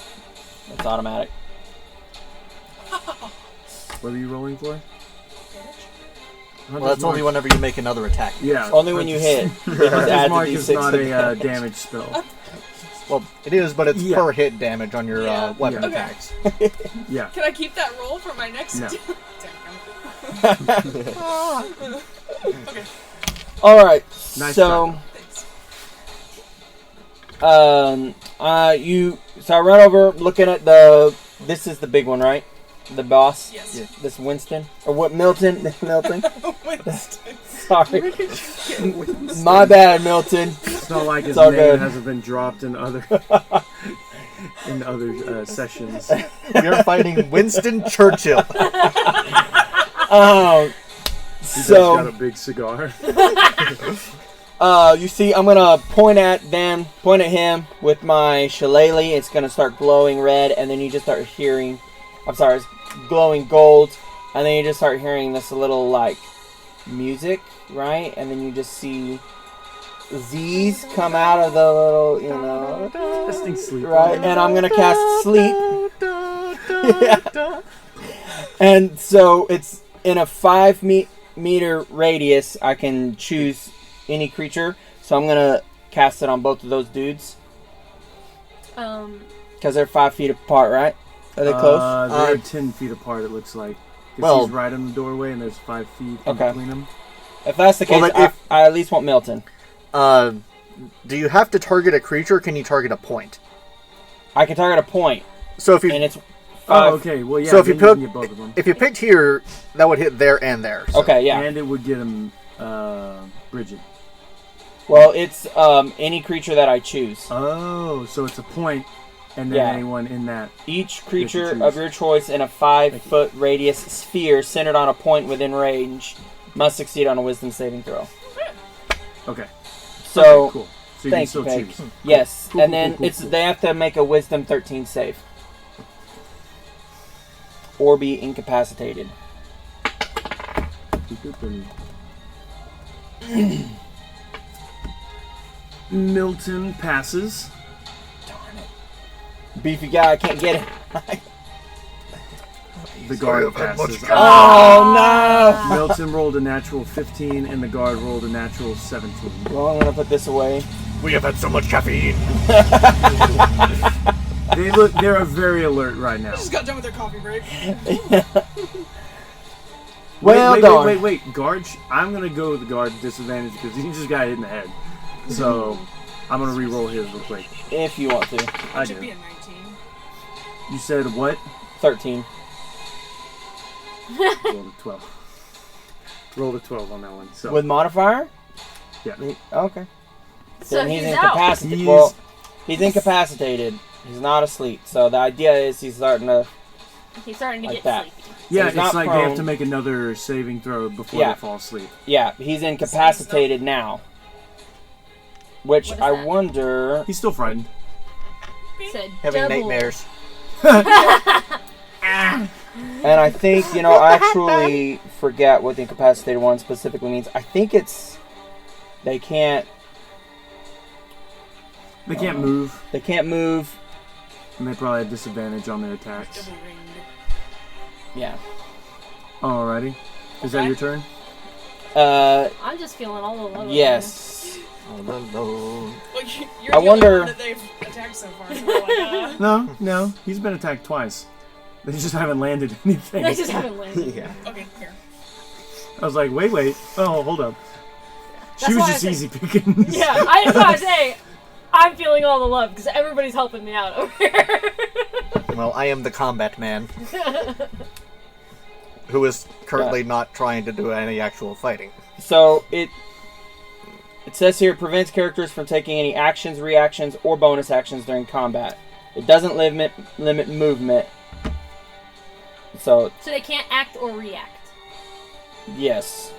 It's automatic. What are you rolling for? Well, that's only whenever you make another attack. Yeah. Only when you hit. It just Hunter's adds a Mark is D6 not of a damage. damage spell. Well, it is, but it's Yeah. per hit damage on your Yeah. weapon Yeah. Okay. attacks. Yeah. Can I keep that roll for my next? No. Okay, All right. Nice so, thanks. so I run over looking at the. This is the big one, right? the boss. Yes. Yeah. This Winston or what? Milton. Milton. Winston. Sorry. My bad, Milton. It's not like his It's all name good. hasn't been dropped in other sessions. We are fighting Winston Churchill. He just got a big cigar. You see, I'm gonna point at him with my shillelagh. It's gonna start glowing red, and then you just start hearing. I'm sorry, it's glowing gold, and then you just start hearing this little like music, right? And then you just see Z's come out of the little, Testing sleep. right? And I'm gonna cast sleep. Yeah. And so it's in a 5-meter radius. I can choose any creature, so I'm gonna cast it on both of those dudes because they're 5 feet apart, right? Are they close? They're 10 feet apart, it looks like. 'Cause Well- he's right in the doorway and there's 5 feet in Okay. between them. If that's the case, Well, then I at least want Milton. Do you have to target a creature? Or can you target a point? I can target a point, So if you and it's 5. Oh, okay. Well, yeah. So if you then put- get both of them. if you picked here, that would hit there and there. So. Okay, yeah. And it would get him Bridget. Well, it's any creature that I choose. Oh, so it's a point, and then Yeah. anyone in that. Each creature choose. of your choice in a 5-foot radius sphere centered on a point within range must succeed on a Wisdom saving throw. Okay. So, Okay, cool. So you can thank still you, Peg. choose. Yes, Cool, and cool, then cool, it's cool. they have to make a Wisdom 13 save or be incapacitated. Milton passes. Darn it! Beefy guy, I can't get it. The guard passes. Oh no! Milton rolled a natural 15, and the guard rolled a natural 17. Well, I'm gonna put this away. We have had so much caffeine. They're very alert right now. Just got done with their coffee break. Well done. Wait. Guard, I'm going to go with the guard disadvantage because he just got hit in the head. So, I'm going to re-roll his real quick. If you want to. I Should do. be a 19. You said what? 13. Rolled a 12. Rolled a 12 on that one. So, With modifier? yeah. Okay. So Then he's he's out. incapacitated. He's- Well, he's incapacitated. He's not asleep. So the idea is he's starting to. He's starting to Like get that. sleepy. Yeah, he's it's not like they have prone. to make another saving throw before Yeah. they fall asleep. Yeah, he's incapacitated now. Which What is I that? wonder. He's still frightened. Said Having double. nightmares. And I think, I actually forget what the incapacitated one specifically means. I think it's. They can't move, They can't move. and they probably have disadvantage on their attacks. Double ringed. Yeah. Alrighty. Is that Okay. your turn? I'm just feeling all the love. Yes. Well, you're I the wonder- only one that they've attacked so far. So we're like, No. He's been attacked twice. They just haven't landed anything. They just haven't landed. Yeah. okay, here. I was like, wait. Oh, hold up. She That's was why I just said- easy picking. Yeah, I just want to say, I'm feeling all the love because everybody's helping me out over here. Well, I am the combat man, who is currently not trying to do any actual fighting. So it says here, prevents characters from taking any actions, reactions, or bonus actions during combat. It doesn't limit movement. So So they can't act or react. yes,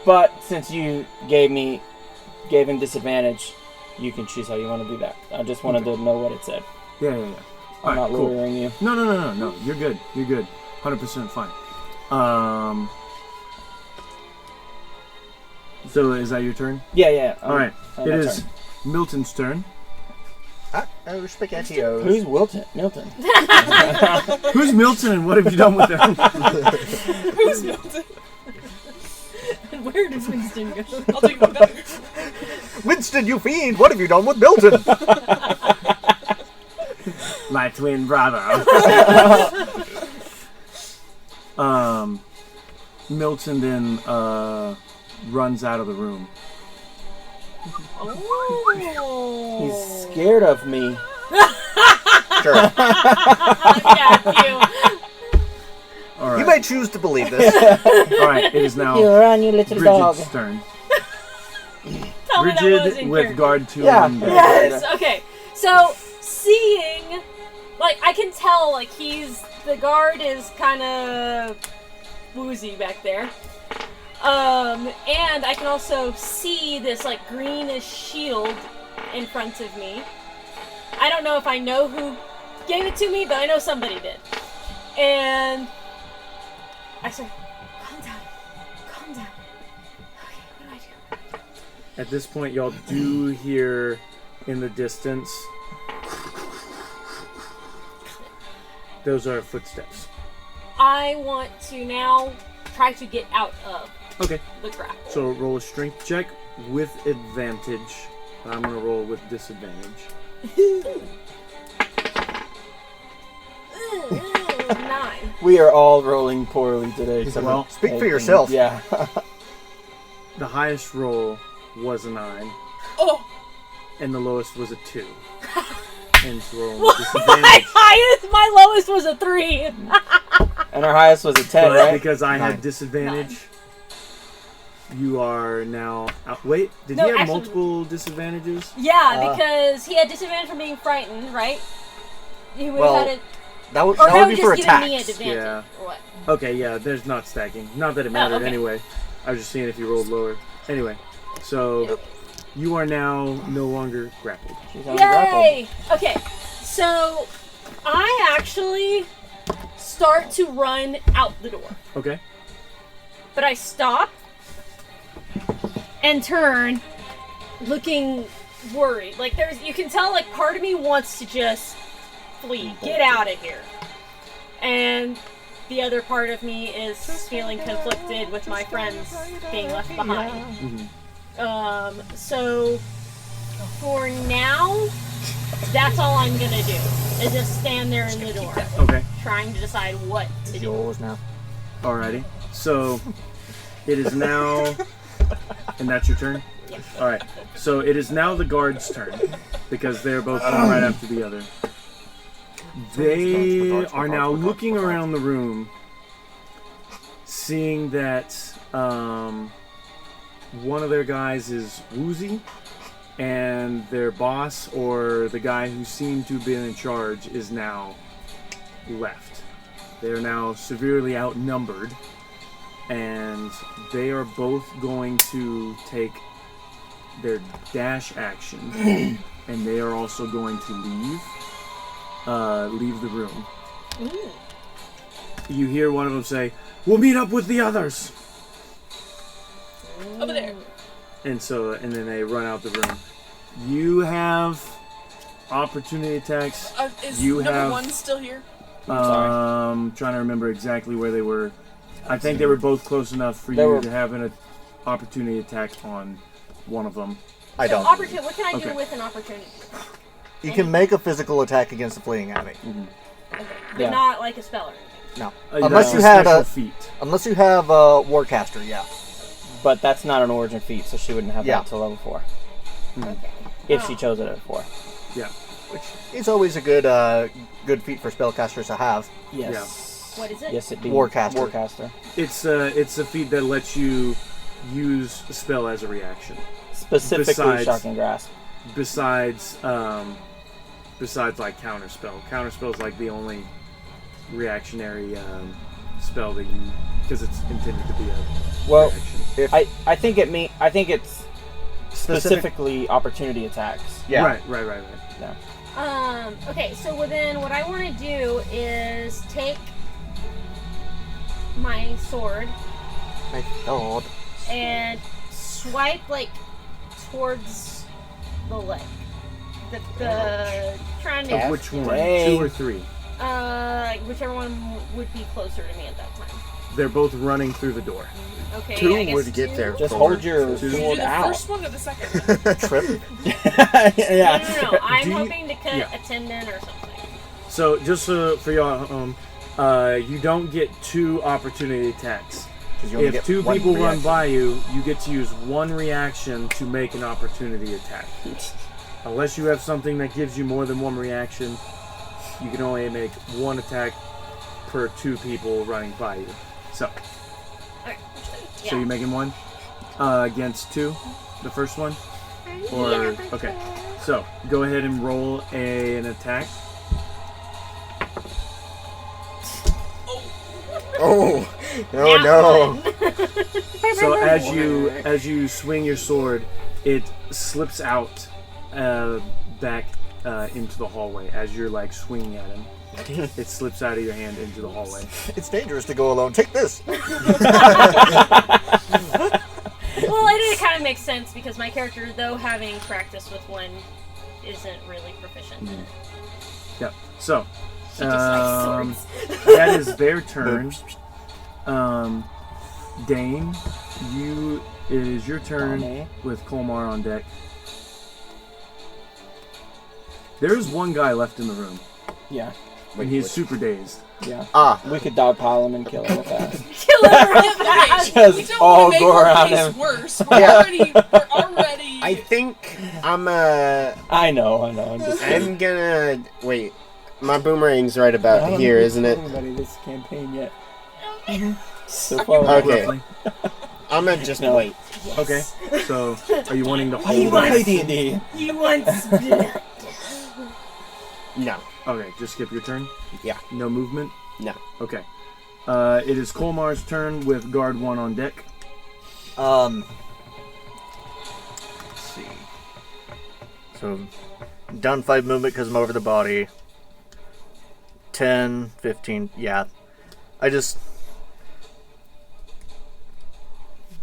but since you gave him disadvantage, you can choose how you want to do that. I just wanted to know what it said. Yeah. I'm Alright, not cool. luring you. No. You're good. 100% fine. So is that your turn? Yeah. Alright. It my is turn. Milton's turn. Oh, SpaghettiOs. Who's Milton? Who's Milton and what have you done with him? Who's Milton? And where does Winston go? I'll take one better. Winston, you fiend! What have you done with Milton? My twin brother. Milton then runs out of the room. Oh. He's scared of me. Sure. Yeah, cute. right. You may choose to believe this. All right, it is now You're on your little dog. Bridget's turn. Tell me that was Bridget in with character. guard 2 Yeah. and Yes. Okay. So seeing, like, I can tell, like, the guard is kind of woozy back there. And I can also see this, like, greenish shield in front of me. I don't know if I know who gave it to me, but I know somebody did. And I said, calm down. Calm down. Okay, what do I do? At this point, y'all do hear in the distance. Those are footsteps. I want to now try to get out of Okay. the grapple. So roll a strength check with advantage. I'm gonna roll with disadvantage. 9. We are all rolling poorly today. So Well, Speak for yourself. Yeah. The highest roll was a 9, Oh, and the lowest was a 2. And so roll with My disadvantage. highest, my lowest was a 3. And our highest was a 10, But right? because I had 9. disadvantage, you are now out. Wait, did No, he have actually- multiple disadvantages? Yeah, because he had disadvantage from being frightened, right? He would Well, have had it, That would, or that that would would be for just give me an attacks. advantage, Yeah. or what? Okay, yeah, there's not stacking. Not that it mattered okay. anyway. I was just seeing if you rolled lower. Anyway, so you are now no longer grappled. She's on grapple. Yay! Okay, so I actually start to run out the door, Okay. but I stop and turn, looking worried. Like you can tell, like part of me wants to just flee, get out of here, and the other part of me is feeling conflicted with my friends being left behind. So for now, that's all I'm gonna do, is just stand there in the door, Okay. trying to decide what to do. Yours now. Alrighty. So it is now, and that's your turn. Yeah. All right. So it is now the guard's turn because they're both one right after the other. They are now looking around the room, seeing that one of their guys is woozy, and their boss, or the guy who seemed to have been in charge, is now left. They are now severely outnumbered, and they are both going to take their dash action, and they are also going to leave the room. Ooh. You hear one of them say, "We'll meet up with the others," over there. and then they run out the room. You have opportunity attacks. Is You number have- 1 still here? Trying to remember exactly where they were. I think they were both close enough for They you were- to have an opportunity attack on one of them. I So don't. opportunity. What can I Okay. do with an opportunity? You can make a physical attack against a fleeing enemy. Okay. But Yeah. not like a spell or anything. No. That's Unless you a had special a, feat. unless you have a Warcaster, yeah. But that's not an origin feat, so she wouldn't have Yeah. that till level 4. Okay. If she chose it at 4. Yeah. Which is always a good good feat for spellcasters to have. Yes. What is it? Yes, it be. Warcaster. Warcaster. It's a feat that lets you use a spell as a reaction. Specifically Besides- Shocking Grasp. Besides like counterspell. Counterspell is like the only reactionary spell that you, because it's intended to be a Well, reaction. I think it's specifically opportunity attacks. Yeah. Right. Yeah. Okay, so then what I want to do is take my sword My God. and swipe like towards the leg. The trying to Which one? Dang. 2 or 3? whichever one would be closer to me at that time. They're both running through the door. Okay, Two I guess would get 2. there. Just Four. hold your Did you do sword the out. first one or the second one? Trip. Yeah. No. I'm Do you- hoping to cut yeah. a tendon or something. So just for y'all, you don't get 2 opportunity attacks. 'Cause you only If get 2 one people run reaction. by you, you get to use 1 reaction to make an opportunity attack. Unless you have something that gives you more than 1 reaction, you can only make 1 attack per 2 people running by you. So, Alright. so you're making 1 against 2, the first one? Or okay. So, go ahead and roll an attack. Oh, no. So as you swing your sword, it slips out back into the hallway as you're like swinging at him. It slips out of your hand into the hallway. It's dangerous to go alone. Take this. Well, it kind of makes sense because my character, though having practice with one, isn't really proficient. Yep. So She just likes swords. that is their turn. Dane, it is your turn with Colmar on deck. There is one guy left in the room, Yeah. and he's super dazed. Yeah. Ah, We could dogpile him and kill him with that. Kill him real fast. We Just don't all want to make go our around case him. worse. We're already. I think I'm I know. I'm just I'm gonna wait. My boomerang's right about here, isn't it? Anybody this campaign yet? So far, Okay. Roughly. I'm gonna just No. wait. Okay. So, are you wanting to Why do you hold want to back? play D&D? He wants blood. No. Okay, just skip your turn? Yeah. No movement? No. Okay. It is Colmar's turn with guard 1 on deck. Let's see. So, done 5 movement because I'm over the body. 10, 15, yeah. I just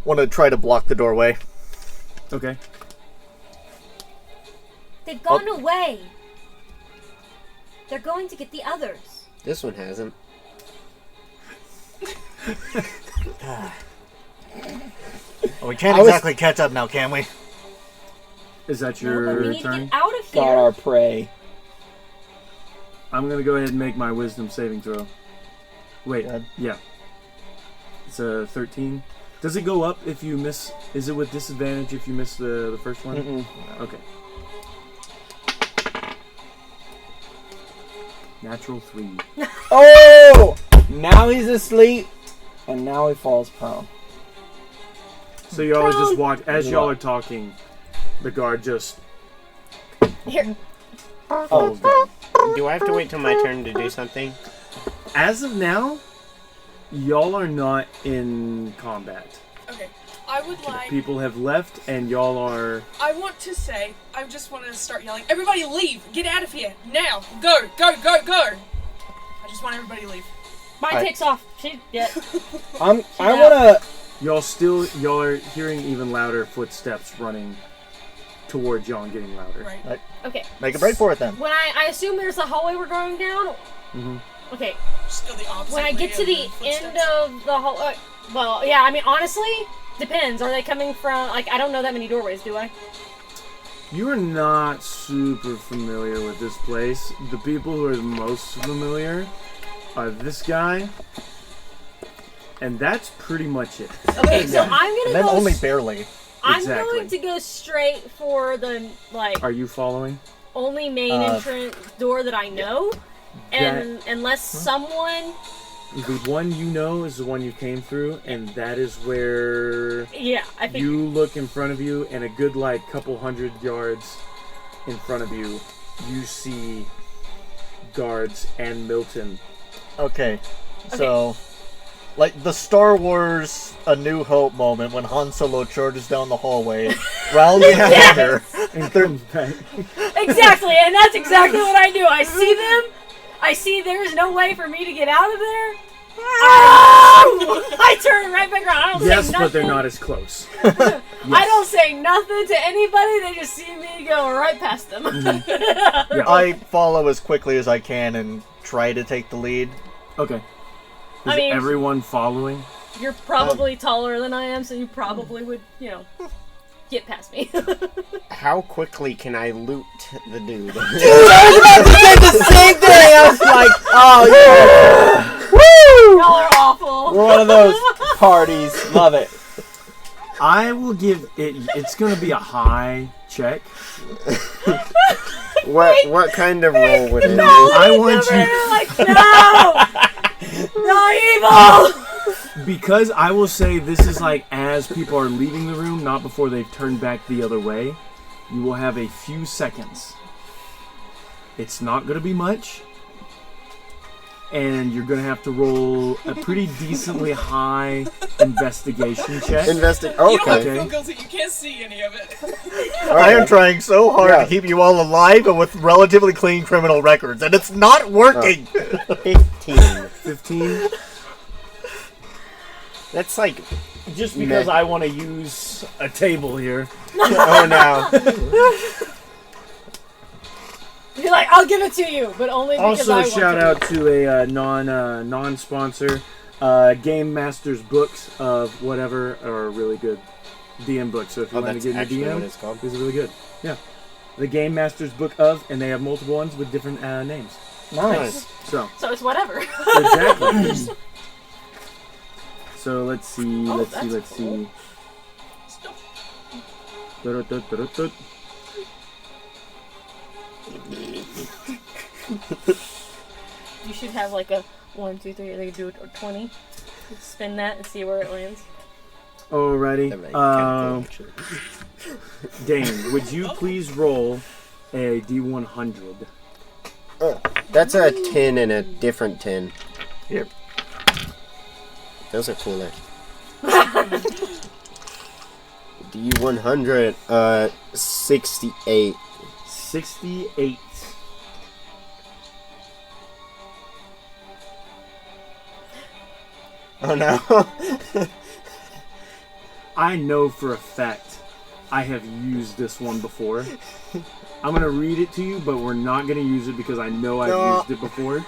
want to try to block the doorway. Okay. They've gone away. They're going to get the others. This one hasn't. Well, we can't exactly catch up now, can we? Is that No, but we your need to turn? get out of Got here. our prey. I'm going to go ahead and make my wisdom saving throw. Wait, Good. yeah. It's a 13. Does it go up if you miss? Is it with disadvantage if you miss the first one? Mm-mm. Okay. Natural 3. Oh! Now he's asleep, and now he falls prone. So y'all are just watch as y'all are talking. The guard just Here. falls down. Do I have to wait till my turn to do something? As of now, y'all are not in combat. Okay. I would like. People have left, and y'all are. I want to say. I just want to start yelling. Everybody leave! Get out of here now! Go! Go! Go! Go! I just want everybody to leave. Mine Alright. takes off. Yeah. I wanna. Y'all are hearing even louder footsteps running towards y'all and getting louder. Right. Okay. Make a break for it then. When I assume there's a hallway we're going down. Mm-hmm. Okay. Just go the opposite. When I get to the end of the hall, well, yeah. I mean, honestly, depends. Are they coming from? Like, I don't know that many doorways, do I? You are not super familiar with this place. The people who are the most familiar are this guy, and that's pretty much it. Okay, so I'm And gonna then go. only barely. I'm Exactly. going to go straight for the Are you following? only main entrance door that I know, and unless someone, The one you know is the one you came through, and that is where yeah, I think you look in front of you, and a good like couple hundred yards in front of you, you see guards and Milton. Okay. So, like the Star Wars A New Hope moment when Han Solo charges down the hallway, rounds the corner. And comes back. exactly, and that's exactly what I do. I see them. I see there's no way for me to get out of there. I turn right back around. I don't Yes, say nothing. but they're not as close. I don't say nothing to anybody. They just see me go right past them. Yeah. I follow as quickly as I can and try to take the lead. Okay. Is I mean- everyone following? You're probably taller than I am, so you probably would, get past me. How quickly can I loot the dude? Dude, I was about to say the same thing. I was like, oh, woo! Y'all are awful. We're one of those parties. Love it. I will give it. It's going to be a high check. What kind of roll would it be? I want you. Like, no! Not evil! Because I will say this is like as people are leaving the room, not before they've turned back the other way. You will have a few seconds. It's not going to be much. And you're going to have to roll a pretty decently high investigation check. You don't have to Okay. feel guilty. You can't see any of it. I am trying so hard to keep you all alive and with relatively clean criminal records, and it's not working! 15. 15. That's like... Just because I want to use a table here. Oh, no. You're like, I'll give it to you, but only because Also, I want shout to. out to a non-sponsor. Game Master's books of whatever are really good. DM books. So if you want to that's get in the actually DM, what it's called? these are really good. Yeah. The Game Master's book of, and they have multiple ones with different names. Nice. So, So it's whatever. exactly. So let's see, Oh, let's that's see. Stop. Dut-dut-dut-dut-dut. You should have like a 1, 2, 3, they do it or 20. Spin that and see where it lands. Alrighty. That'd be kinda cool, actually. Dane, would you please roll a D100? That's a tin and a different tin. Yep. Those are cooler. D100, 68. 68. Oh no. I know for a fact I have used this one before. I'm going to read it to you, but we're not going to use it because I know I've used it before.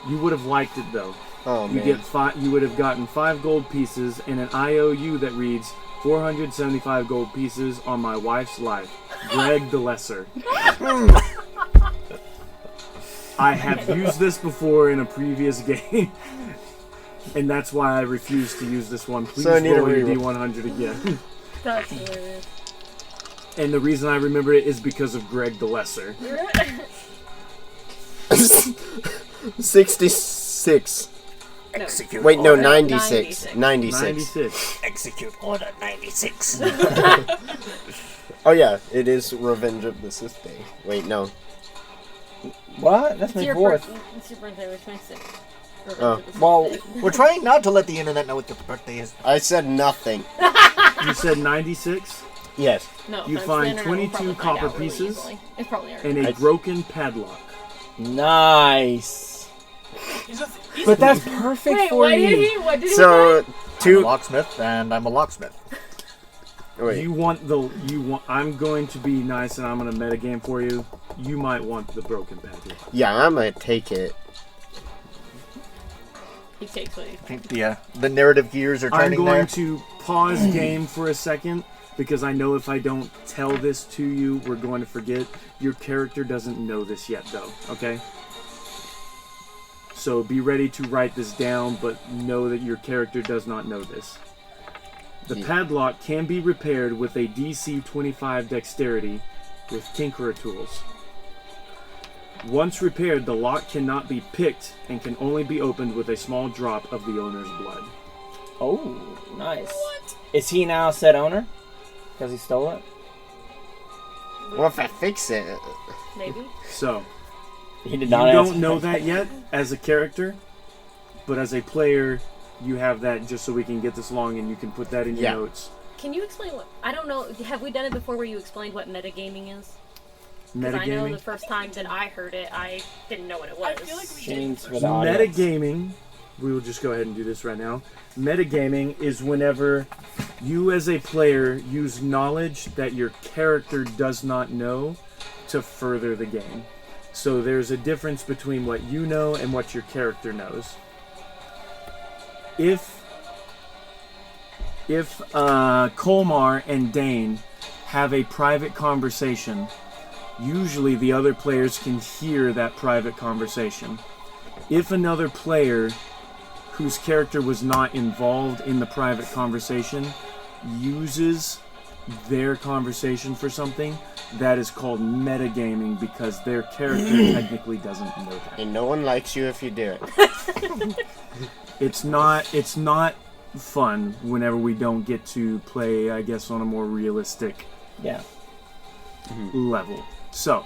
You would have liked it though. Oh You man. get you would have gotten 5 gold pieces and an IOU that reads 475 gold pieces on my wife's life. Greg the Lesser. I have used this before in a previous game. And that's why I refuse to use this one. Please So I need roll to your reroll. D100 again. That's hilarious. And the reason I remember it is because of Greg the Lesser. 66. No. Wait, no, 96. 96. 96. 96. Execute Order 96. Oh yeah, it is Revenge of the Sith Day. Wait, no. What? That's It's my your fourth. It's your birthday, which makes it. Oh. Well, We're trying not to let the internet know what your birthday is. I said nothing. You said 96 Yes. No, You offense, find the internet will 22 probably copper find out really pieces easily. It's probably already. and a I- broken padlock. nice. He's a But that's perfect Wait, for what did you. he? What did So, I'm a two. locksmith, and I'm a locksmith. Wait. I'm going to be nice and I'm going to metagame for you. You might want the broken padlock. Yeah, I'm gonna take it. He takes what he I think the narrative gears are I'm turning going there. to pause game for a second because I know if I don't tell this to you, we're going to forget. Your character doesn't know this yet, though, okay? So be ready to write this down, but know that your character does not know this. The Yeah. padlock can be repaired with a DC 25 dexterity with Tinkerer tools. Once repaired, the lock cannot be picked and can only be opened with a small drop of the owner's blood. Oh, nice. What? Is he now said owner? Because he stole it? What if I fix it? maybe. So, He did you not don't answer. know that yet as a character, but as a player, you have that just so we can get this along and you can put that in your Yeah. notes. Can you explain what? I don't know. Have we done it before where you explained what metagaming is? Because I know Metagaming. the first time that I heard it, I didn't know what it was. I feel like we did Seems first. for the audience. Metagaming, we will just go ahead and do this right now. Metagaming is whenever you as a player use knowledge that your character does not know to further the game. So there's a difference between what you know and what your character knows. If Colmar and Dane have a private conversation, usually the other players can hear that private conversation. If another player whose character was not involved in the private conversation uses their conversation for something, that is called metagaming because their character technically doesn't know that. And no one likes you if you do it. It's not fun whenever we don't get to play, I guess, on a more realistic level. So,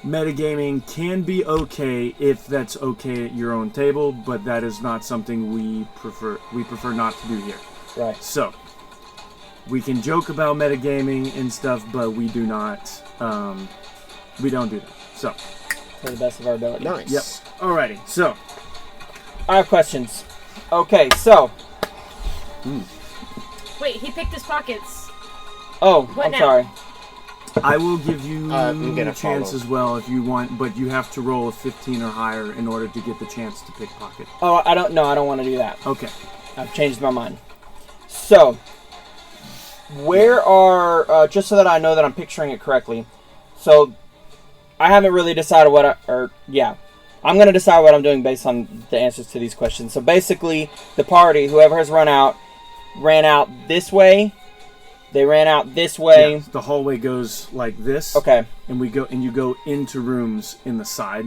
metagaming can be okay if that's okay at your own table, but that is not something we prefer. We prefer not to do here. Right. So, we can joke about metagaming and stuff, but we do not. We don't do that. So, To the best of our ability. Nice. yep. Alrighty. So, I have questions. Okay, so. Wait, he picked his pockets. Oh, What I'm now? sorry. I will give you I'm gonna a chance follow. as well if you want, but you have to roll a 15 or higher in order to get the chance to pickpocket. Oh, I don't want to do that. Okay. I've changed my mind. So, where are, just so that I know that I'm picturing it correctly, so I haven't really decided I'm going to decide what I'm doing based on the answers to these questions. So basically, the party, whoever has ran out this way, they ran out this way. Yeah, the hallway goes like this. Okay. And you go into rooms in the side,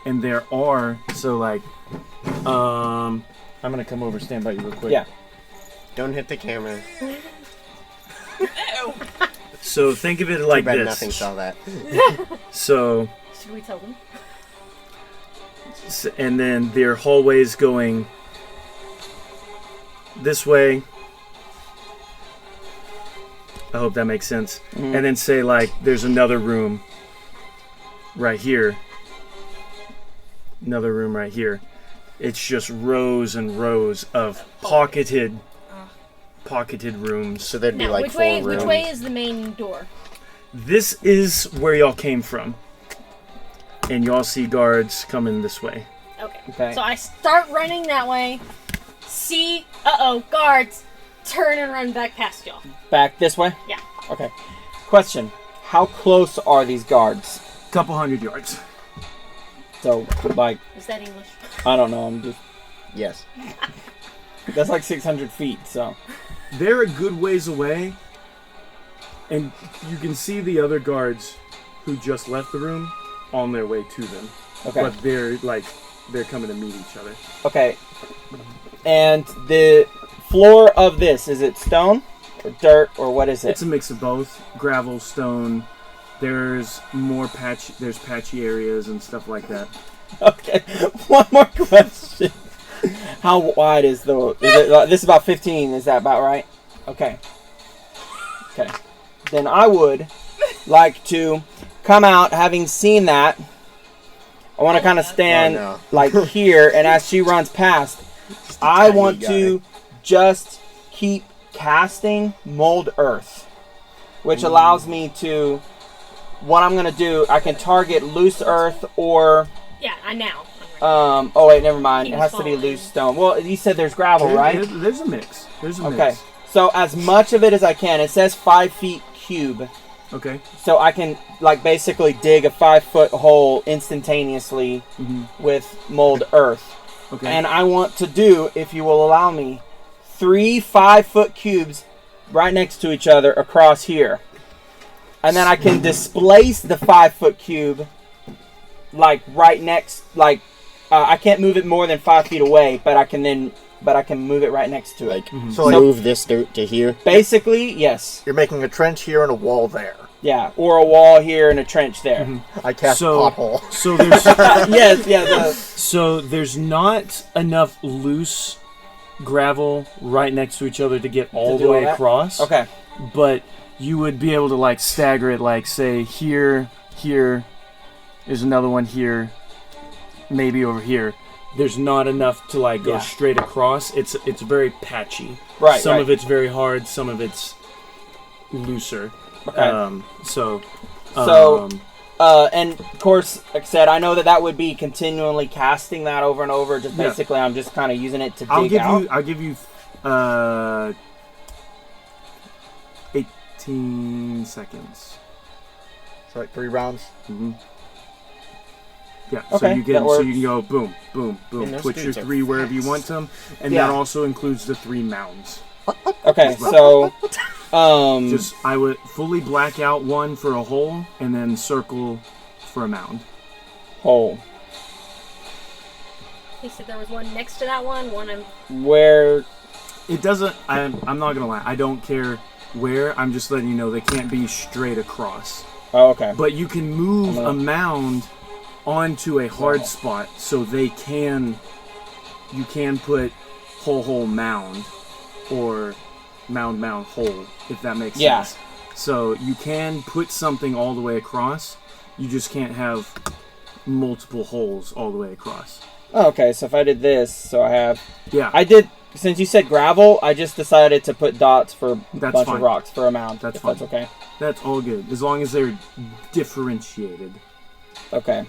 and there are I'm gonna come over, stand by you real quick. Yeah. Don't hit the camera. Ew. So think of it like Bet this. nothing saw that. So, Should we tell them? and then there are hallways going this way. I hope that makes sense. Mhm. And then say there's another room right here. Another room right here. It's just rows and rows of pocketed rooms. So there'd be Now, like which 4 way? rooms. Which way is the main door? This is where y'all came from. And y'all see guards coming this way. Okay. Okay. So I start running that way. See, guards. Turn and run back past y'all. Back this way? Yeah. Okay. Question. How close are these guards? Couple hundred yards. So, Is that English? I don't know. I'm just... Yes. That's 600 feet, so... They're a good ways away. And you can see the other guards who just left the room on their way to them. Okay. But they're coming to meet each other. Okay. And the floor of this, is it stone or dirt or what is it? It's a mix of both. Gravel, stone. There's patchy areas and stuff like that. Okay. One more question. How wide is this is about 15, is that about right? Okay. Okay. Then I would like to come out, having seen that. I want to kind of stand Oh, no. here, and as she runs past, I want to just keep casting Mold Earth, which allows me to, what I'm going to do, I can target Loose Earth or, Yeah, I now. oh wait, never mind. It Keep has to be falling. loose stone. Well, you said there's gravel, right? There's a mix. Okay. So as much of it as I can, it says 5 feet cube. Okay. So I can basically dig a 5-foot hole instantaneously with Mold Earth. Okay. And I want to do, if you will allow me, 3 5-foot cubes right next to each other across here. And then I can displace the 5-foot cube right next, I can't move it more than 5 feet away, but I can move it right next to it. So move this dirt to here. Basically, yes. You're making a trench here and a wall there. Yeah, or a wall here and a trench there. I cast pothole. So there's Yes, yeah. so there's not enough loose gravel right next to each other to get all To the do way all that? across. Okay. But you would be able to stagger it, say here, there's another one here, maybe over here. There's not enough to go straight across. It's very patchy. Right. Some right. of it's very hard. Some of it's looser. Okay. And of course, like I said, I know that would be continually casting that over and over. Just Yeah. basically, I'm just kind of using it to dig out. I'll give you 18 seconds. So 3 rounds. Mm-hmm. Yeah, Okay, so you that works. can go boom, boom, boom. And those Put your dudes are 3 wherever you want them, and Yeah. that also includes the 3 mounds. Okay, so I would fully black out one for a hole, and then circle for a mound. Hole. He said there was one next to that one. Where? It doesn't. I'm not gonna lie. I don't care where. I'm just letting you know they can't be straight across. Oh, okay. But you can move a mound onto a hard spot, so they can. You can put hole mound, or mound hole, if that makes sense. So you can put something all the way across. You just can't have multiple holes all the way across. Oh, okay, so if I did this, so I have... Yeah. I did, since you said gravel, I just decided to put dots for a bunch of rocks for a mound. That's fine. That's okay. That's all good, as long as they're differentiated. Okay.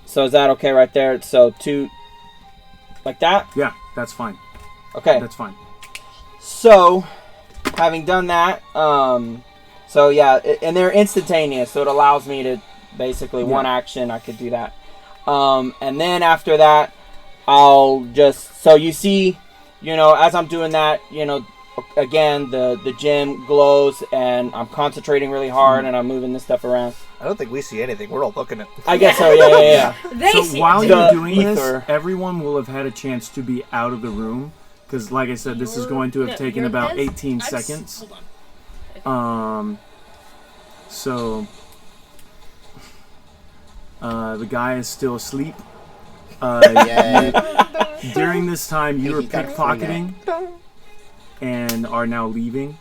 So is that okay right there? So 2... Like that? Yeah, that's fine. Okay. That's fine. So, having done that, so yeah, and they're instantaneous, so it allows me to basically one action, I could do that. And then after that, I'll just, so you see, as I'm doing that, again, the gem glows and I'm concentrating really hard and I'm moving this stuff around. I don't think we see anything. We're all looking at. I guess so, yeah. So while you're doing this, everyone will have had a chance to be out of the room. Because, like I said, this is going to have taken about 18 seconds. So, the guy is still asleep. During this time, you were pickpocketing and are now leaving.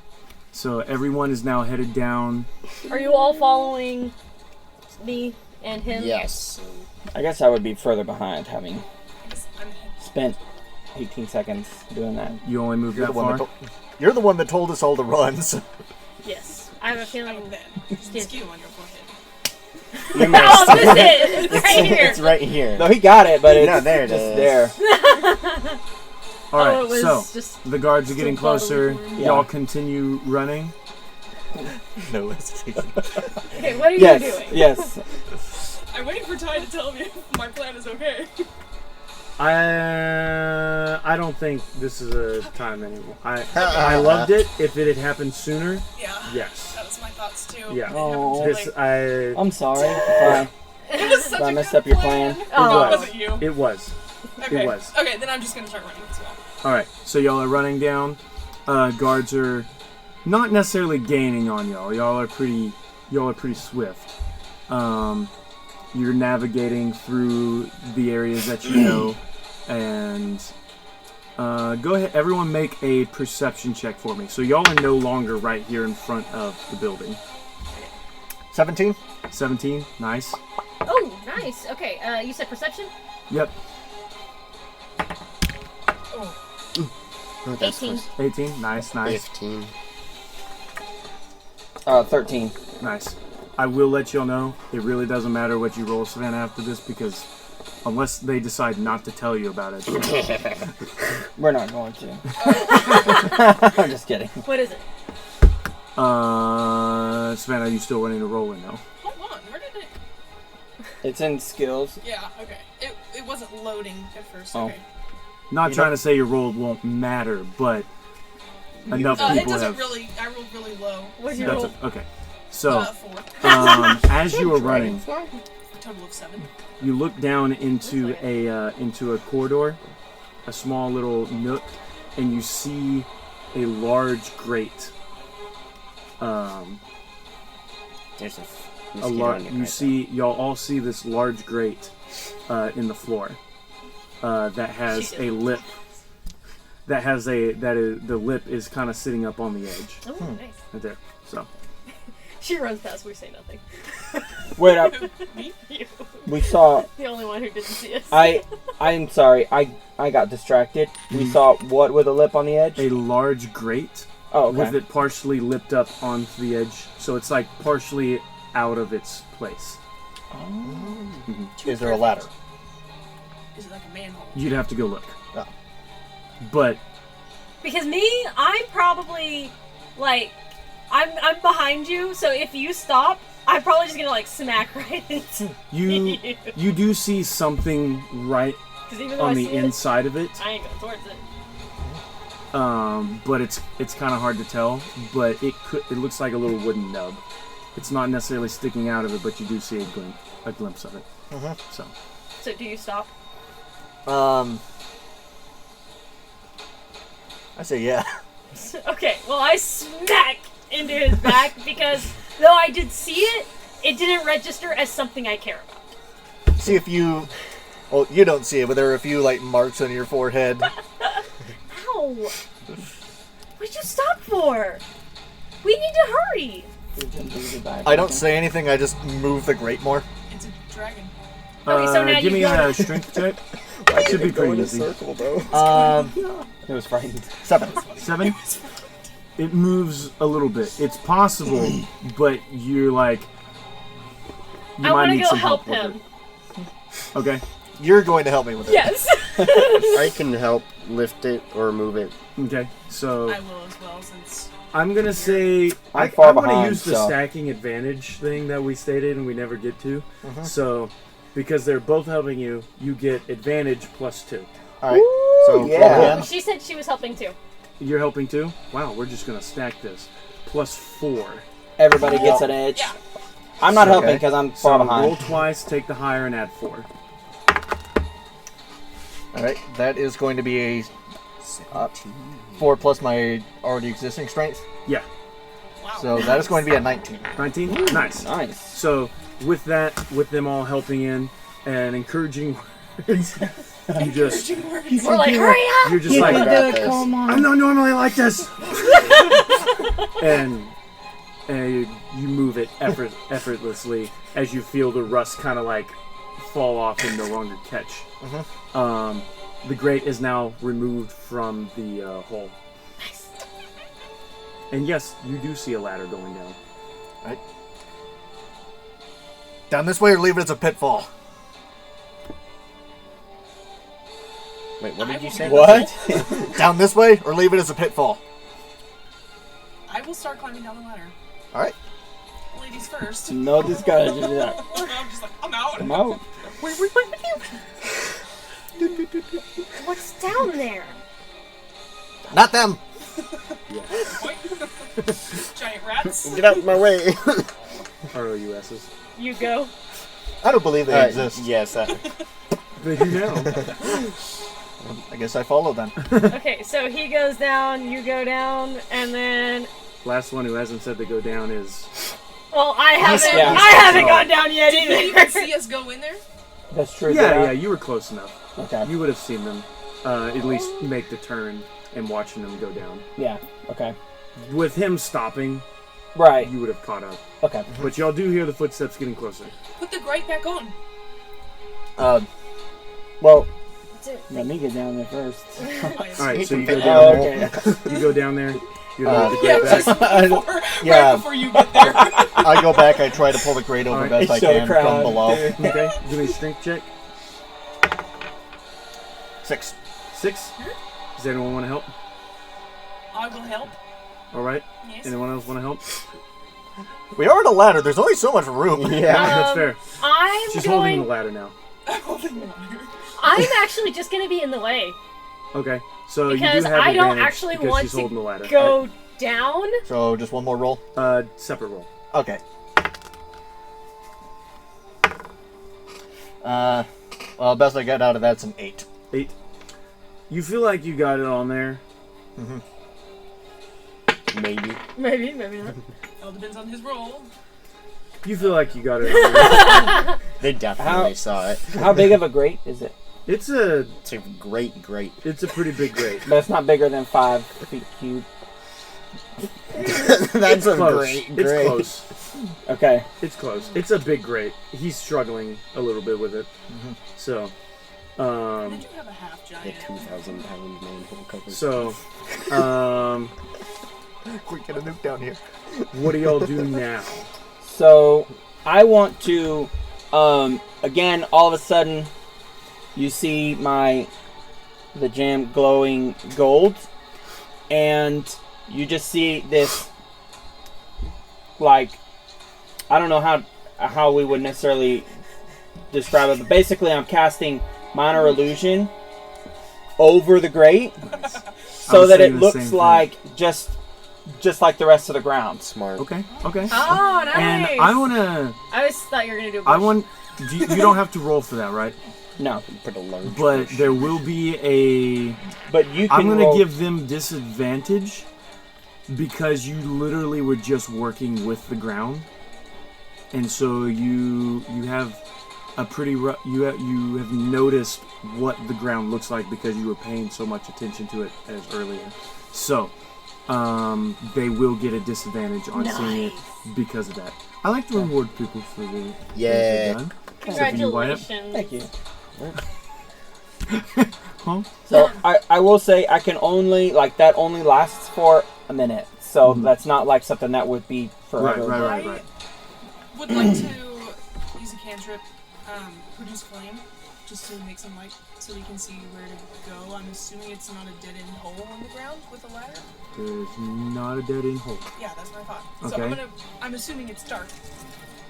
So everyone is now headed down. Are you all following me and him? Yes. I guess I would be further behind, having spent 18 seconds doing that. You only moved that far? You're the one that told us all the runs. Yes. I have a feeling that. Skew on your forehead. You missed. Oh, this is! It's right here! It's right here. No, he got it, but it's No, there it just is. there. Alright, it was so just the guards are getting closer. bothering Yeah. Y'all continue running. No hesitation. Okay, what are you Yes, doing? yes. I'm waiting for Ty to tell me if my plan is okay. I don't think this is a time anymore. I loved it. If it had happened sooner, Yeah. yes. That was my thoughts too. Yeah. Oh. This I'm sorry if It was such I a messed good up your plan. plan. Oh, was. was it you? it was. Okay. It was. Okay, then I'm just gonna start running as well. All right. So y'all are running down. Guards are not necessarily gaining on y'all. Y'all are pretty swift. You're navigating through the areas that you know, and go ahead. Everyone, make a perception check for me. So y'all are no longer right here in front of the building. 17? 17. Nice. Oh, nice. Okay, you said perception? Yep. Oh, that's 18. close. 18. Nice. 15. 13. Nice. I will let y'all know, it really doesn't matter what you roll, Savannah, after this, because unless they decide not to tell you about it. We're not going to. I'm just kidding. What is it? Savannah, are you still running to roll or no? Hold on, where did it? It's in skills. Yeah, okay. It wasn't loading at first. Oh. Okay. Not trying to say your roll won't matter, but enough It people doesn't have... really. I rolled really low. What's your roll? Okay. So, 4. as you are running, A total of 7. you look down into a corridor, a small little nook, and you see a large grate. There's Y'all all see this large grate in the floor that has a lip. The lip is kind of sitting up on the edge. Oh, nice. Right there. So. She runs past, we say nothing. Wait up. Me? You. We saw. The only one who didn't see us. I'm sorry. I got distracted. We saw what with a lip on the edge? A large grate Oh, okay. with it partially lipped up onto the edge, so it's like partially out of its place. Is there a ladder? Is it like a manhole? You'd have to go look. Oh. But Because I'm probably, like, I'm behind you, so if you stop, I'm probably just gonna, like, smack right into you do see something right 'Cause even though on I the see it, inside of it. I ain't going towards it. but it's kind of hard to tell. But it looks like a little wooden nub. It's not necessarily sticking out of it, but you do see a glimpse of it. So do you stop? I say yeah. Okay, well I smack into his back because though I did see it, it didn't register as something I care about. See if you... Well, you don't see it, but there are a few, like, marks on your forehead. Ow! What'd you stop for? We need to hurry! I don't say anything, I just move the grate more. It's a dragon. Okay, so now give you me go a strength check. It should be pretty easy. It was frightened. 7. 7. It moves a little bit. It's possible, but you're like. You I might want to need go some help with him. it. Okay. You're going to help me with it. Yes! I can help lift it or move it. Okay. So I will as well, since I'm gonna say I'm far I'm gonna behind, use the so- stacking advantage thing that we stated and we never get to. So because they're both helping you, you get advantage +2. Alright, so yeah. roll again. She said she was helping too. You're helping too? Wow, we're just gonna stack this. +4. Everybody gets an edge. Yeah. I'm not helping Okay. because I'm So far roll behind. twice, take the higher, and add 4. Alright, that is going to be a 4 plus my already existing strength. Yeah. wow. So that is going to be a 19. 19? Nice. Nice. So with that, with them all helping in and encouraging words, you just We're like, hurry up! you're just I like, got this. I'm not normally like this. and you move it effortlessly as you feel the rust kind of like fall off and no longer catch. The grate is now removed from the hole. Nice. And yes, you do see a ladder going down. Right. Down this way or leave it as a pitfall? Wait, what did you say? What? Down this way or leave it as a pitfall? I will start climbing down the ladder. Alright. Ladies first. No discouraging that. I'm just like, I'm out. I'm out. Wait. What's down there? Not them! Giant rats. Get out of my way. ROUSs. You go. I don't believe they exist. Yes. They do now. I guess I follow them. Okay, so he goes down, you go down, and then... Last one who hasn't said to go down is. Well, I haven't yeah. gone down yet Did you either. even see us go in there? That's true. Yeah, you were close enough. Okay. You would have seen them at least make the turn and watching them go down. Yeah. Okay. With him stopping, Right. you would have caught up. Okay. But y'all do hear the footsteps getting closer. Put the grate back on. Well, let me get down there first. All right, so you can go fit down Oh, there. okay. You go down there. You lower the Yeah, grate just back. before, Yeah. right before you get there. I go back, I try to pull the grate over Alright. best I Show the can crowd, from below. dude. Okay, give me a strength check. 6. 6. Does anyone want to help? I will help. All right. Yes. Anyone else want to help? We are in a ladder, there's only so much room. Yeah. That's fair. I'm She's holding the going... ladder now. I'm actually just going to be in the way. Okay, so Because you do have I don't advantage actually because want she's to holding the ladder. go down. So just one more roll? Separate roll. Okay. Well, best I get out of that's an 8. 8. You feel like you got it on there. Maybe. Maybe, maybe not. All depends on his roll. You feel like you got it on there. They definitely saw it. How big of a grate is it? It's a It's a great. it's a pretty big grate. But it's not bigger than 5 feet cubed. That's a Close. great. It's close. Okay. It's close. It's a big grate. He's struggling a little bit with it. So, Did you have a half The giant? 2,000-pound manhole cover. so, Quick, get a nuke down here. what do y'all do now? So I want to, again, all of a sudden, you see the gem glowing gold, and you just see this, like, I don't know how we would necessarily describe it, but basically I'm casting minor illusion over the grate. so was that saying it the looks same thing. like just like the rest of the ground. Smart. Okay. Oh, nice. And I wanna. I always thought you were gonna do. I want. You don't have to roll for that, right? No, Put a large But bush. there will be a. but you can I'm gonna roll. give them disadvantage because you literally were just working with the ground, and so you have a pretty you have noticed what the ground looks like because you were paying so much attention to it as earlier. So they will get a disadvantage on seeing it because of that. I like to reward people for the Yeah. things they've done. Except for you, Wyatt. Congratulations. Thank you. Huh? So I will say I can only that only lasts for a minute. So that's not like something that would be forever. Right. I would like to use a cantrip, produce flame, just to make some light, so we can see where to go. I'm assuming it's not a dead-end hole on the ground with a ladder. There's not a dead end hole. Yeah, that's what I thought. Okay. So I'm assuming it's dark.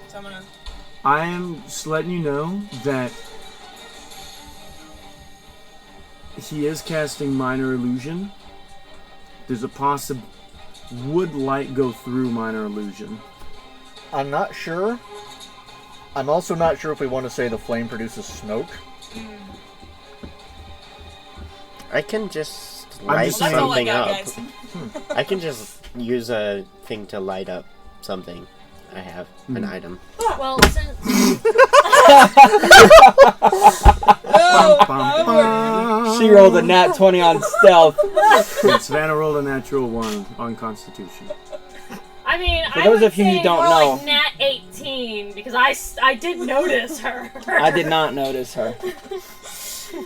So I'm gonna. I am just letting you know that he is casting minor illusion. There's a would light go through minor illusion? I'm not sure. I'm also not sure if we want to say the flame produces smoke. I can just I'm light just Well, that's all I something got, up. guys. I can just use a thing to light up something. I have an item. Well, since Bum, bum, bum. She rolled a nat 20 on stealth. And Savannah rolled a natural 1 on Constitution. I mean, For I those would of you who say don't more know- like nat 18 because I did notice her. I did not notice her.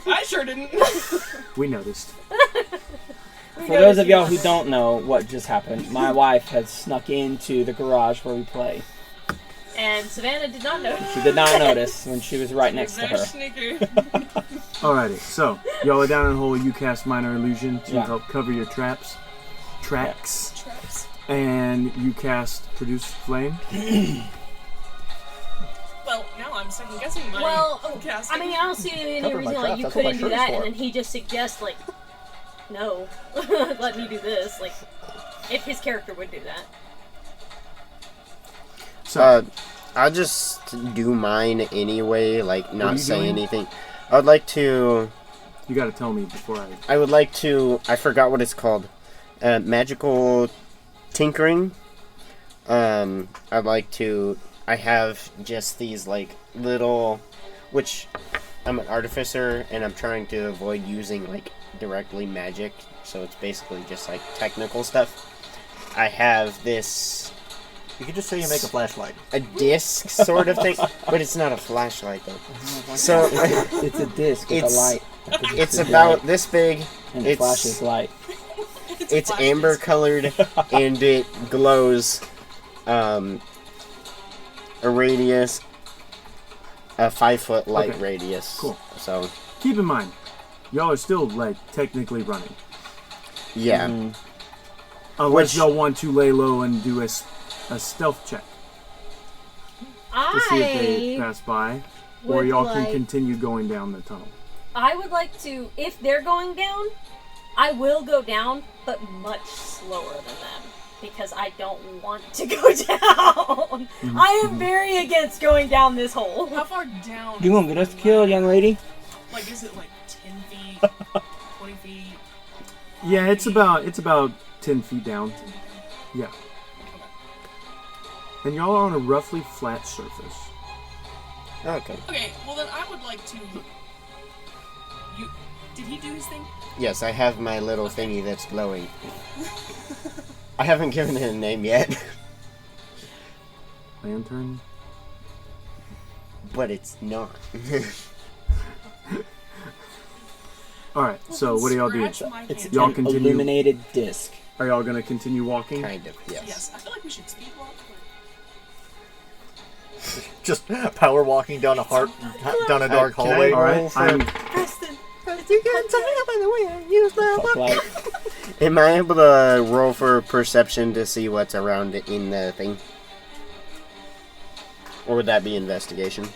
I sure didn't. We noticed. For those of y'all who don't know what just happened, my wife has snuck into the garage where we play. And Savannah did not notice. She did not notice when she was right next to Very her. sneaky. Alrighty, so y'all are down in the hole. You cast minor illusion to Yeah. help cover your tracks, Traps. and you cast produce flame. Well, now I'm second guessing my Well, casting. I mean, I don't see any Cover my reason trap, like you that's what my couldn't do shirt is that, for. and then he just suggests like, no, let me do this. Like, if his character would do that. So I'll just do mine anyway, like are not you say doing? anything. I would like to. you got to tell me before I. I would like to. I forgot what it's called. Magical tinkering. I'd like to. I have just these like little, which I'm an artificer and I'm trying to avoid using like directly magic. So it's basically just like technical stuff. I have this. You could just say you make a flashlight. A disc sort of thing, but it's not a flashlight though. So It's a disc with It's- a light. it's about this big. And it it's- flashes light. It's flash amber disc. colored and it glows a radius, a 5-foot light Okay, radius. cool. So Keep in mind, y'all are still like technically running, yeah, unless Which- y'all want to lay low and do a stealth check to see if they pass by, or would y'all like- can continue going down the tunnel. I would like to, if they're going down, I will go down, but much slower than them. Because I don't want to go down. I am very against going down this hole. How far down? You won't get us killed, young lady. Like, is it like 10 feet, 20 feet? Yeah, it's about 10 feet down. Yeah. And y'all are on a roughly flat surface. okay. Okay, well then I would like to. Did he do his thing? Yes, I have my little thingy that's glowing. I haven't given it a name yet, Lantern. but it's not. Alright, so what do y'all do? Scratch my It's hand. Y'all an continue. illuminated disc. Are y'all gonna continue walking? Kind of, yes. Yes, I feel like we should speed walk. Just power walking down a down a dark Can I hallway. Alright, I'm Fuck light. Am I able to roll for perception to see what's around it in the thing? Or would that be investigation?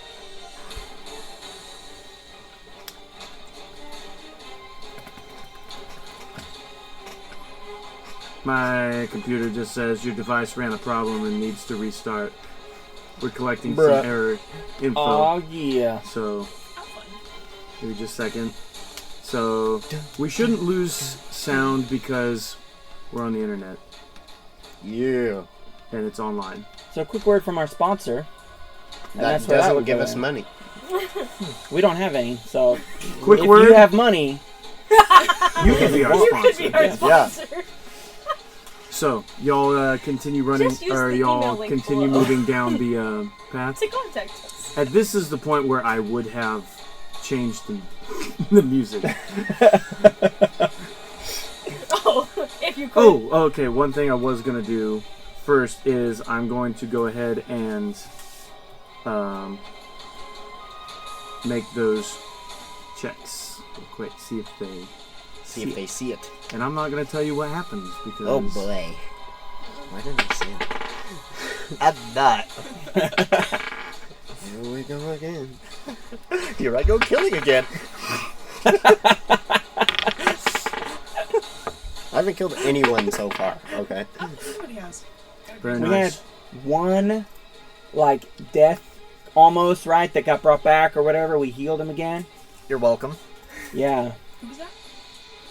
My computer just says your device ran a problem and needs to restart. We're collecting Bruh. some error info. Oh yeah. So, give me just a second. So, we shouldn't lose sound because we're on the internet Yeah. and it's online. So a quick word from our sponsor. And That that's where that doesn't would give go us in. money. We don't have any, so Quick if word. you have money, You can be our You could sponsor. be our Yeah. sponsor. So, y'all continue running, Just use or the y'all email link continue below. moving down the path. To contact us. And this is the point where I would have changed the music. Oh, if you could. Oh, okay. One thing I was gonna do first is I'm going to go ahead and make those checks real quick. See if they See if they see it. And I'm not gonna tell you what happens because Oh boy. Why didn't I see it? I'm not. Here we go again. Here I go killing again. I haven't killed anyone so far. Okay. Everybody has. very we nice. had one like death almost, right, that got brought back or whatever. We healed him again. You're welcome. Yeah. Who was that?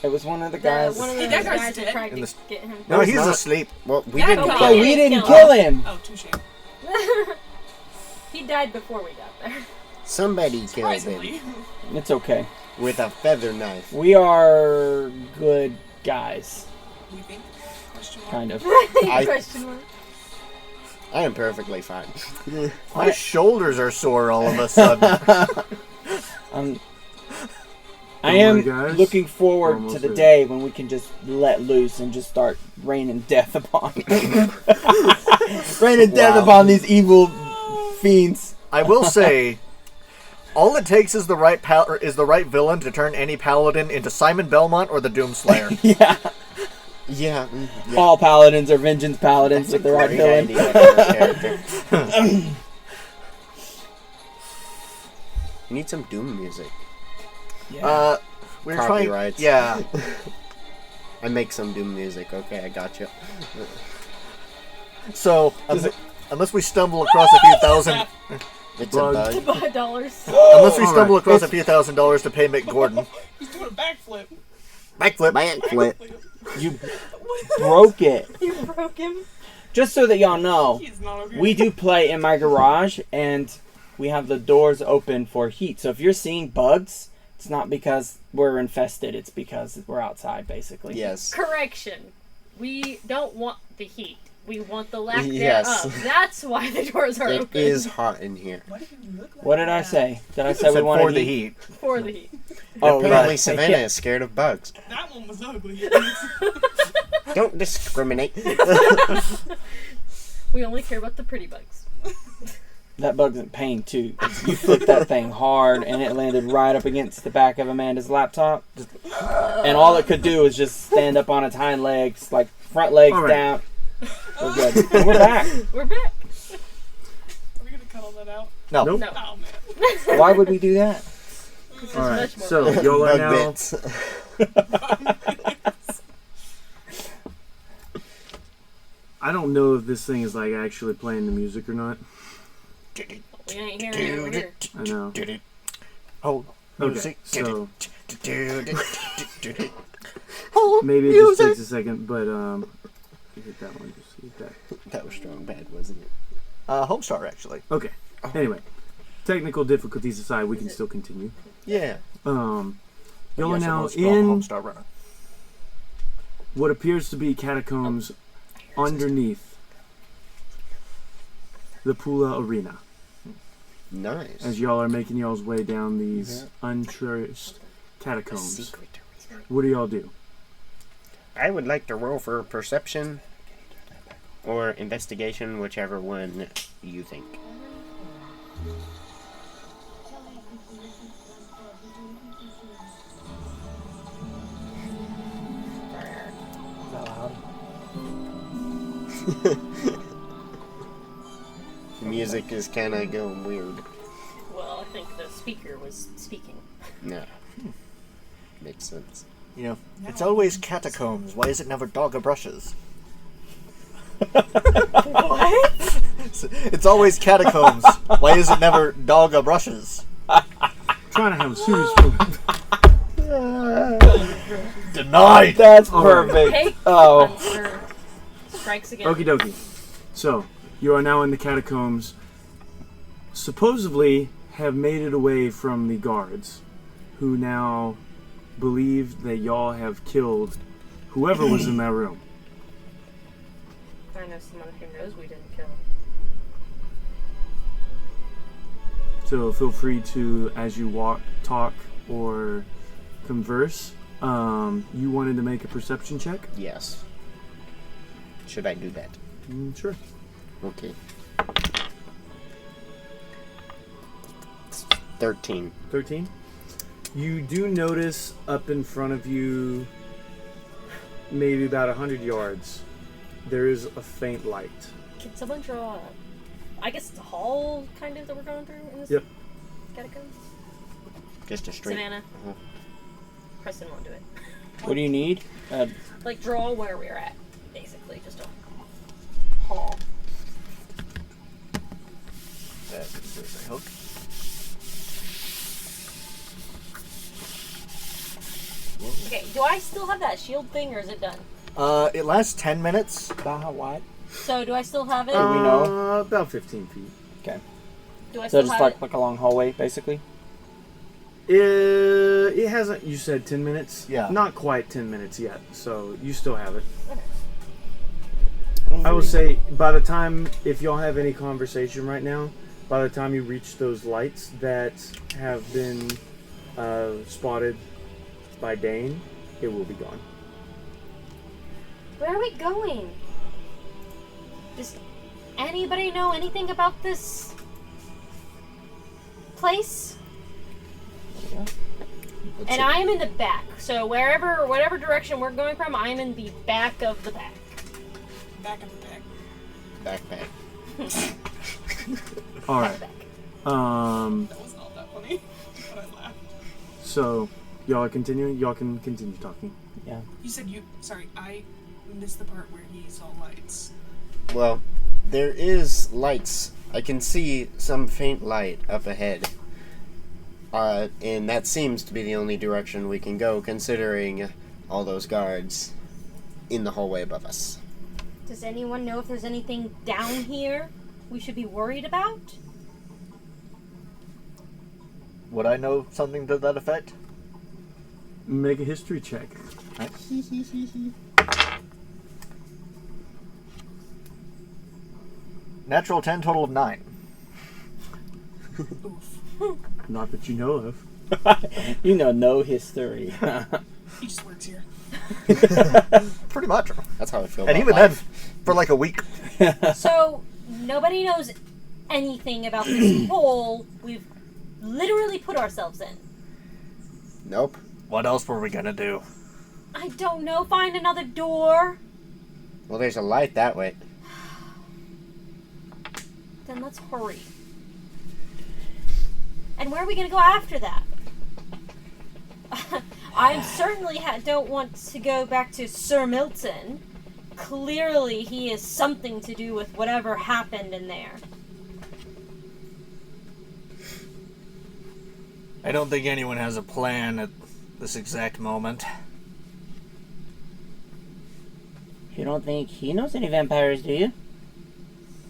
It was one of the guys. One of Hey, the that guy's guys dead. that tried In to the s- get him. No, he's he's not. asleep. Well, we That didn't guy. kill But him. we didn't Kill kill him. Oh, touche. He died before we got there. Somebody killed Surprisingly. him It's okay. with a feather knife. We are good guys, We think? Question mark. kind of. Question mark. I am perfectly fine. My shoulders are sore all of a sudden. I Don't am worry, guys. looking forward Almost to the there. day when we can just let loose and just start raining death upon raining death Wow. upon these evil fiends. I will say, all it takes is the right villain to turn any paladin into Simon Belmont or the Doomslayer. Yeah. Yeah. yeah. All paladins are vengeance paladins That's with the a right great villain. idea for a character. You need some Doom music. Yeah. We're trying. Copyrights. Yeah. I make some Doom music. Okay, I got you. So unless we stumble across a few thousand, It's Bug. a bug. $5. unless we stumble Alright, across a few $1,000s to pay Mick Gordon, He's doing a backflip. backflip. Backflip. You broke it. You broke him. Just so that y'all know, He's not okay. we do play in my garage and we have the doors open for heat. So if you're seeing bugs, it's not because we're infested, it's because we're outside basically. Yes. Correction. We don't want the heat. We want the lack Yes. thereof. That's why the doors are It open. is hot in here. Why do you look like What did I that? say? Did I say we Said wanted for the heat? heat. For the heat. Oh, Apparently right. Savannah Yeah. is scared of bugs. That one was ugly. Don't discriminate. We only care about the pretty bugs. That bug's in pain too. You flipped that thing hard and it landed right up against the back of Amanda's laptop. And all it could do was just stand up on its hind legs, like front legs All right. down. We're good. And we're back. We're back. Are we gonna cut all that out? No. Nope. No. Oh man. Why would we do that? This is All right. much more So fun. y'all are Bug now. bits. I don't know if this thing is like actually playing the music or not. We ain't hearing it over here. I know. Oh, Okay, music. so Oh, maybe it just takes a second, but hit that one. Just hit that. That was strong bad, wasn't it? Homestar actually. Okay. Anyway, technical difficulties aside, we can still continue. Yeah. Y'all are Yes, the now most strong in Homestar runner. what appears to be catacombs underneath the Pula Arena. Nice. As y'all are making y'all's way down these untraced catacombs, Secret. what do y'all do? I would like to roll for perception or investigation, whichever one you think. Is that loud? The music is kind of going weird. Well, I think the speaker was speaking. No. Makes sense. You know, it's always catacombs. Why is it never dog or brushes? What? It's always catacombs. Why is it never dogga brushes? Trying to have a serious Denied. That's All right. perfect. Hey, Oh. Hunter strikes again. Okie dokie. So, you are now in the catacombs. Supposedly have made it away from the guards, who now believe that y'all have killed whoever was in that room. I know someone who knows we didn't kill. So feel free to, as you walk, talk, or converse. You wanted to make a perception check? Yes. Should I do that? Sure. Okay. 13. 13. You do notice up in front of you, maybe about 100 yards, there is a faint light. Can someone draw, I guess, the hall kind of that we're going through in this Yep. catacomb? Just a straight. Savannah. Uh-huh. Preston won't do it. What do you need? Like, draw where we're at, basically. Just a hall. There's a hook. Okay, do I still have that shield thing, or is it done? It lasts 10 minutes. About how wide? So, do I still have it? Do we know? About 15 feet. Okay. Do I So still just have like a long hallway, basically? It hasn't, you said 10 minutes? Yeah. Not quite 10 minutes yet, so you still have it. Okay. I will say, by the time, if y'all have any conversation right now, by the time you reach those lights that have been spotted by Dane, it will be gone. Where are we going? Does anybody know anything about this place? And I am in the back, so whatever direction we're going from, I am in the back of the back. Back of the back. Backpack. Alright. Back. That wasn't all that funny, but I laughed. So, y'all are continuing? Y'all can continue talking. Yeah. You said sorry, I missed the part where he saw lights. Well, there is lights. I can see some faint light up ahead. And that seems to be the only direction we can go, considering all those guards in the hallway above us. Does anyone know if there's anything down here we should be worried about? Would I know something to that effect? Make a history check. Natural 10, total of 9. Not that you know of. You know, no history. He just works here. Pretty much. That's how I feel. And about even life. then, for like a week. So, nobody knows anything about this hole we've literally put ourselves in. Nope. What else were we gonna do? I don't know. Find another door. Well, there's a light that way. Then let's hurry. And where are we going to go after that? I certainly don't want to go back to Sir Milton. Clearly, he has something to do with whatever happened in there. I don't think anyone has a plan at this exact moment. You don't think he knows any vampires, do you?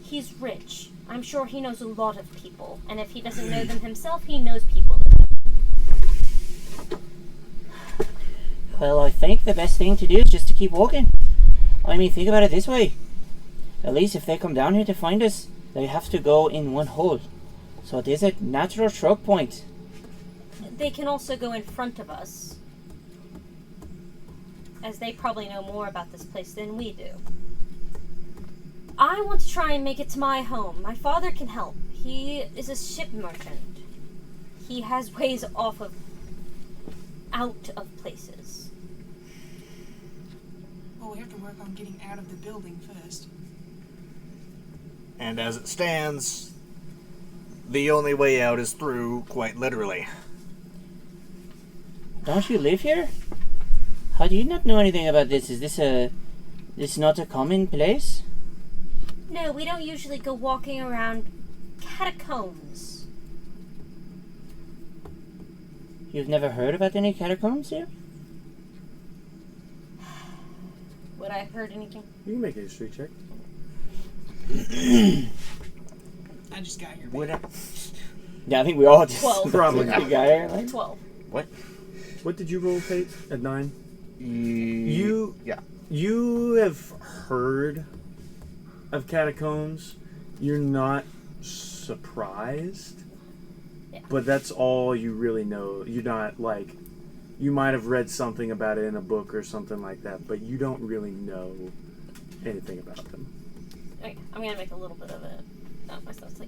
He's rich. I'm sure he knows a lot of people. And if he doesn't know them himself, he knows people. Well, I think the best thing to do is just to keep walking. I mean, think about it this way. At least if they come down here to find us, they have to go in one hole. So it is a natural choke point. They can also go in front of us, as they probably know more about this place than we do. I want to try and make it to my home. My father can help. He is a ship merchant. He has ways out of places. Well, we have to work on getting out of the building first. And as it stands, the only way out is through, quite literally. Don't you live here? How do you not know anything about this? Is this not a common place? No, we don't usually go walking around catacombs. You've never heard about any catacombs here? Would I have heard anything? You can make a history check. I just got here. Would I? Yeah, I think we all just 12. Probably. got here. Like, 12. What did you roll, Pate? At 9? Yeah. You have heard of catacombs. You're not surprised. Yeah. But that's all you really know. You're not like... You might have read something about it in a book or something like that, but you don't really know anything about them. Okay, I'm gonna make a little bit of it about myself. It's like,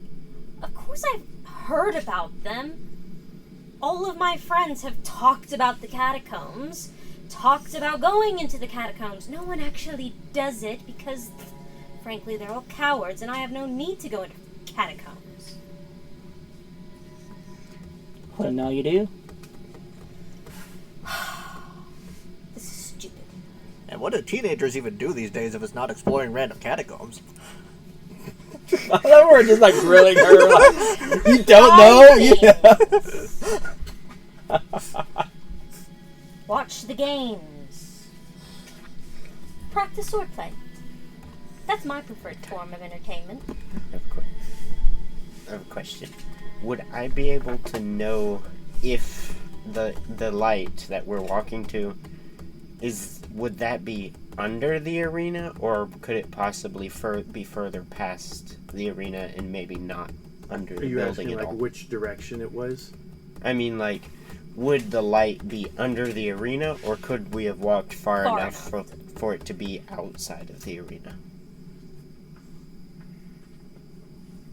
of course I've heard about them. All of my friends have talked about the catacombs, talked about going into the catacombs. No one actually does it because, frankly, they're all cowards, and I have no need to go into catacombs. well, now you do. This is stupid. And what do teenagers even do these days if it's not exploring random catacombs? I love we're just like grilling her. Like, you don't know? Yeah. Watch the games. Practice swordplay. That's my preferred form of entertainment. I have a question. Would I be able to know if the light that we're walking to would that be under the arena, or could it possibly be further past the arena and maybe not under Are the you building asking at like all? which direction it was? I mean, like, would the light be under the arena, or could we have walked far enough for it to be outside of the arena?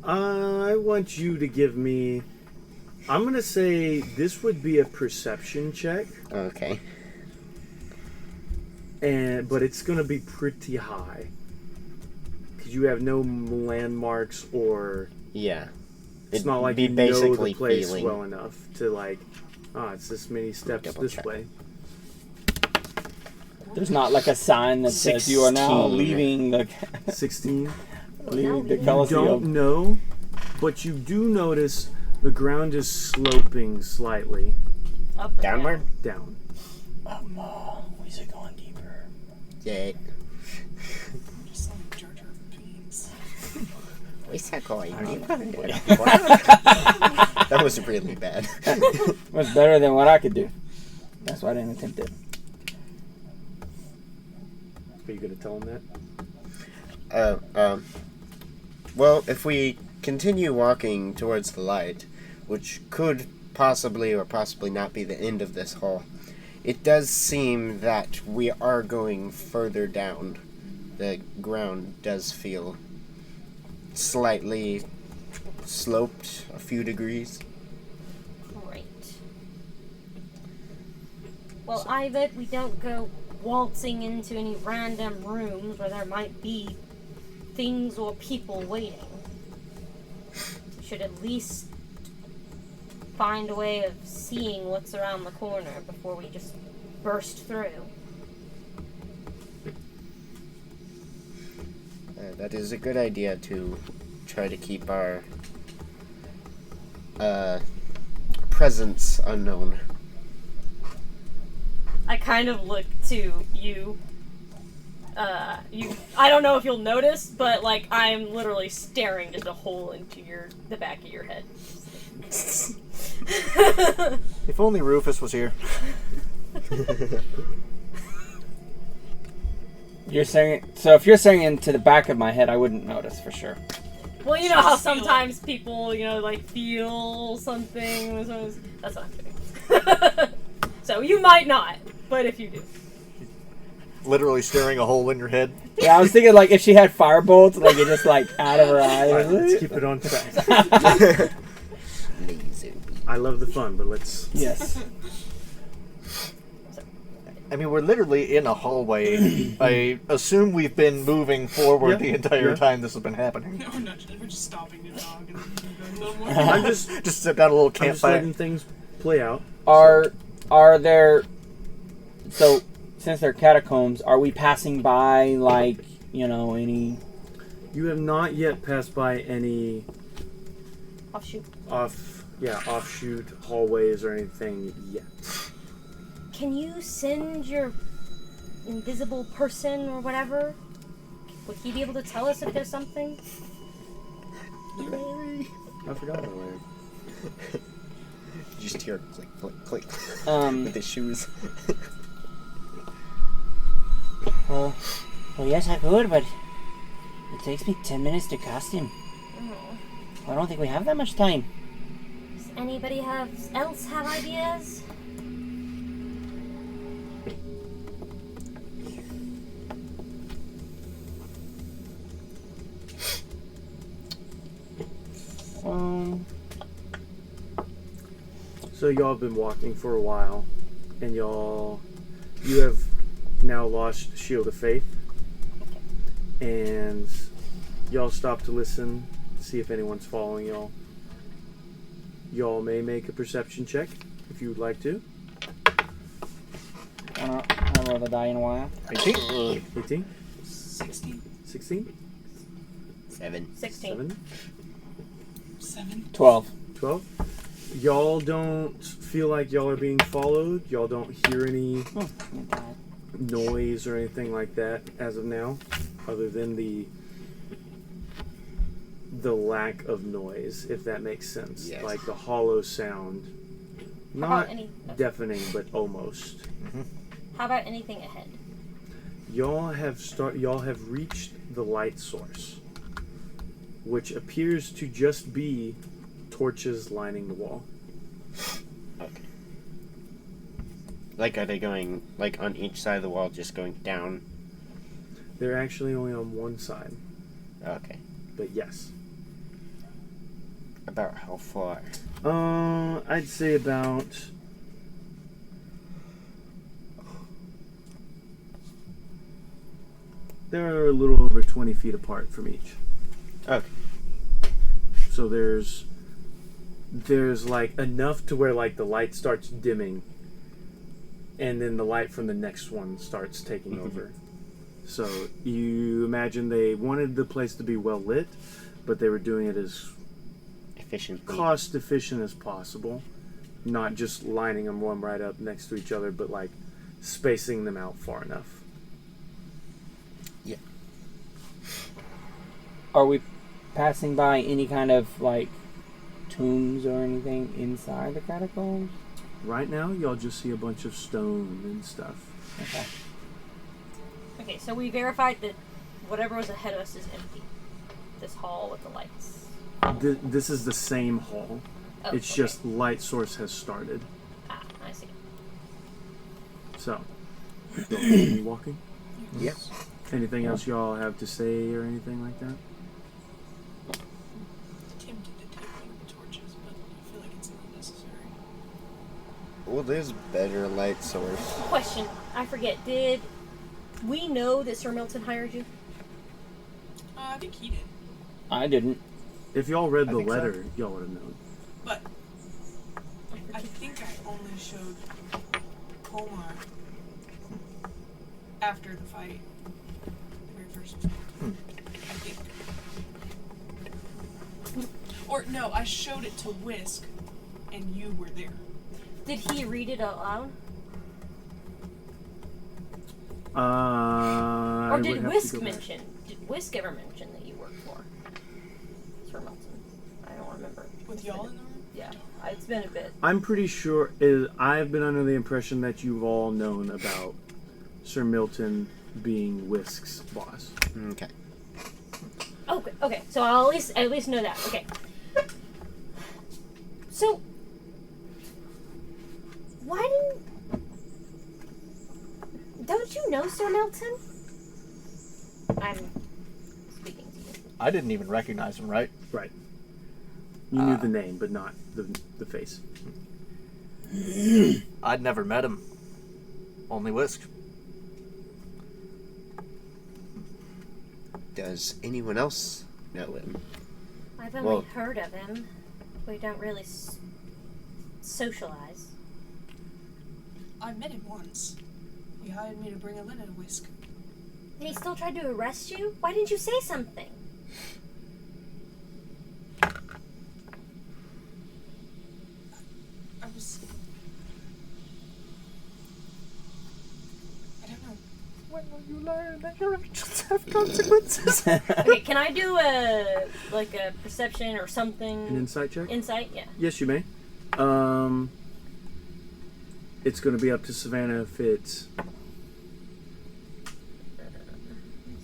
I want you to give me... I'm going to say this would be a perception check, Okay. but it's going to be pretty high. Because you have no landmarks or... Yeah. It's It'd not like be you know basically the place feeling. well enough to like, it's this many steps Double this check. way. There's not like a sign that says you are now 16. leaving the 16. leaving the You don't Colosseum. know, but you do notice the ground is sloping slightly Up or Downward? down. Is it going deeper? Yeah. Just like Jar Jar Binks. Where's that going? That was really bad. It was better than what I could do. That's why I didn't attempt it. Are you going to tell him that? Well, if we continue walking towards the light, which could possibly or possibly not be the end of this hall, it does seem that we are going further down. The ground does feel slightly sloped a few degrees. Great. Well, I bet we don't go waltzing into any random rooms where there might be things or people waiting. We should at least find a way of seeing what's around the corner before we just burst through. That is a good idea to try to keep our presence unknown. I kind of look to you. I don't know if you'll notice, but like I'm literally staring just a hole into the back of your head. If only Rufus was here. You're saying so? If you're saying into the back of my head, I wouldn't notice for sure. Well, you know how sometimes people, like feel something. That's what I'm doing. So you might not, but if you do. Literally staring a hole in your head. Yeah, I was thinking like if she had fire bolts, like it just like out of her eyes. Alright, let's keep it on track. Laser beam. I love the fun, but let's... Yes. I mean, we're literally in a hallway. I assume we've been moving forward Yeah, the entire yeah. time this has been happening. No, we're just stopping the dog and then going no more. I'm just Just set down a little I'm just campfire. letting things play out. Are there? So since they're catacombs, are we passing by like any? You have not yet passed by any Offshoot. offshoot hallways or anything yet. Can you send your invisible person or whatever? Would he be able to tell us if there's something? Larry. I forgot about Larry. You just hear click, click, click with his shoes. Well, yes, I could, but it takes me 10 minutes to cast him. Oh. I don't think we have that much time. Does anybody else have ideas? So y'all have been walking for a while, and you have now lost Shield of Faith, and y'all stop to listen, see if anyone's following y'all. Y'all may make a perception check if you would like to. I'll roll the die in a while. 18? 18? 16. 16? 7. 16. 7. 12. 12? Y'all don't feel like y'all are being followed. Y'all don't hear any noise or anything like that as of now, other than the lack of noise, if that makes sense. Yes. Like the hollow sound. How Not about any? deafening, but almost. How about anything ahead? Y'all have reached the light source, which appears to just be torches lining the wall. Okay. Like, are they going, like, on each side of the wall, just going down? They're actually only on one side, Okay. but yes. About how far? I'd say about... They're a little over 20 feet apart from each. Okay. So there's like enough to where like the light starts dimming, and then the light from the next one starts taking over. So you imagine they wanted the place to be well lit, but they were doing it as Efficiently. cost efficient as possible, not just lining them one right up next to each other, but like spacing them out far enough. Yeah. Are we passing by any kind of, like, tombs or anything inside the catacombs? Right now, y'all just see a bunch of stone and stuff. Okay. Okay, so we verified that whatever was ahead of us is empty. This hall with the lights. This is the same hall. Oh, It's okay. just light source has started. Ah, I see. So, y'all continue walking. Yeah. Anything else y'all have to say or anything like that? Tempted to take one of the torches, but I feel like it's not necessary. Well, there's better light source. Question. I forget. Did we know that Sir Milton hired you? I think he did, I didn't. If y'all read I the think so. letter, y'all would have known. but I think I only showed Omar after the fight. The very first. I think. Or no, I showed it to Whisk, and you were there. Did he read it out loud? I Or would did have to Whisk go back. mention? Did Whisk ever mention that you worked for Sir Milton? I don't remember. With y'all in the room? Yeah, it's been a bit. I'm pretty sure I've been under the impression that you've all known about Sir Milton being Whisk's boss. Okay. Okay, okay. So I'll at least know that. Okay. So why don't you know Sir Milton? I'm speaking to you. I didn't even recognize him, right? Right. You knew the name, but not the face. I'd never met him. Only Whisk. Does anyone else know him? I've only Well- heard of him. We don't really socialize. I met him once. He hired me to bring a letter to Whisk. And he still tried to arrest you? Why didn't you say something? I don't know. When will you learn that your actions have consequences? Okay, can I do a perception or An something? insight check? Insight, yeah. Yes, you may. It's going to be up to Savannah if it's...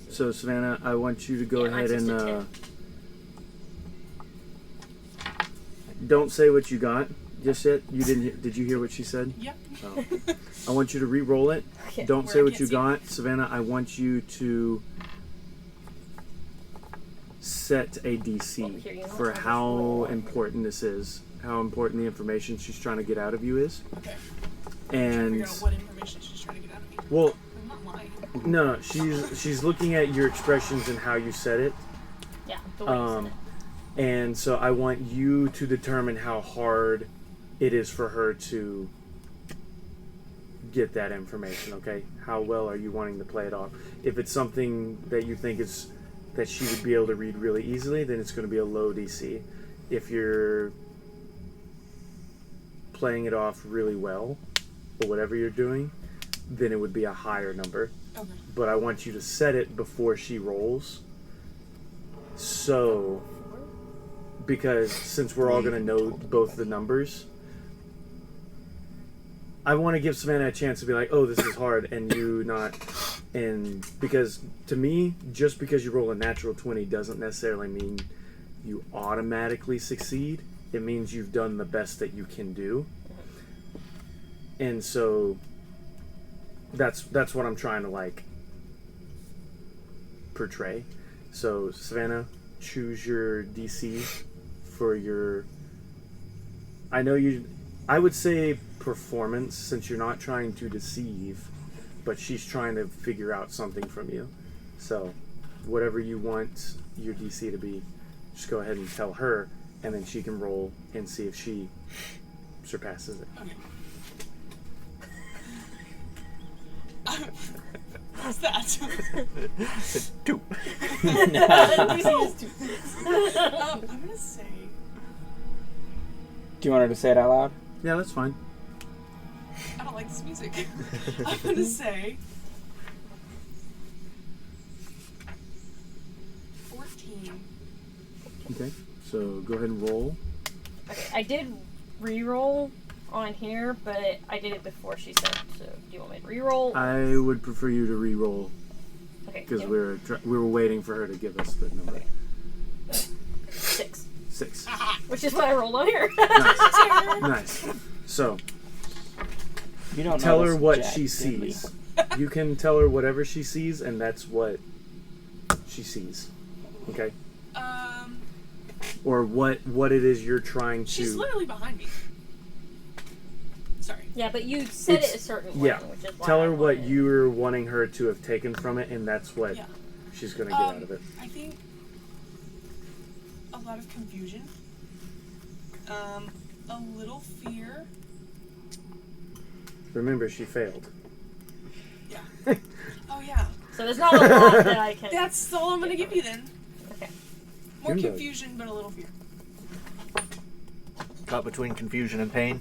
So, Savannah, I want you to go Yeah, ahead mine's and... just a 10. Don't say what you got just yet. You didn't. Did you hear what she said? Yep. Oh. I want you to re-roll it. Okay. Don't Where say I what can't you see got, Savannah. I want you to set a DC Oh, here, you know what? for I'll just how roll. important this is, how important the information she's trying to get out of you is, Okay. and Figure out what information she's trying to get out of me. well, I'm not lying. no, she's looking at your expressions and how you said it. Yeah, the way you said it. And so I want you to determine how hard it is for her to get that information, okay? How well are you wanting to play it off? If it's something that you think is that she would be able to read really easily, then it's going to be a low DC. If you're playing it off really well, or whatever you're doing, then it would be a higher number. Okay. But I want you to set it before she rolls. So, because since we're all going to know both the numbers, I want to give Savannah a chance to be like, oh, this is hard, and you not. And because to me, just because you roll a natural 20 doesn't necessarily mean you automatically succeed. It means you've done the best that you can do. And so that's what I'm trying to like portray. So Savannah, choose your DC for your, I would say performance, since you're not trying to deceive, but she's trying to figure out something from you. So whatever you want your DC to be, just go ahead and tell her, and then she can roll and see if she surpasses it. Okay. What's that? 2. I'm gonna say. Do you want her to say it out loud? Yeah, that's fine. I don't like this music. I'm gonna say 14. Okay, so go ahead and roll. Okay, I did re-roll on here, but I did it before she said. So, do you want me to re-roll? I would prefer you to re-roll Okay. because yeah. we were waiting for her to give us the number. Okay. 6, 6. which is what I rolled on here. Nice. So You don't tell know her this what Jack she Diddley. sees. You can tell her whatever she sees, and that's what she sees. Okay? Or what it is you're trying to. She's literally behind me. Sorry. Yeah, but you said It's- it a certain way, Yeah. which is why Tell I her what wanted- you're wanting her to have taken from it, and that's what Yeah. she's going to get out of it. I think a lot of confusion. A little fear. Remember, she failed. Yeah. Oh yeah. So there's not a lot that I can. That's all I'm gonna give you then. Okay. More Good. confusion, but a little fear. Caught between confusion and pain.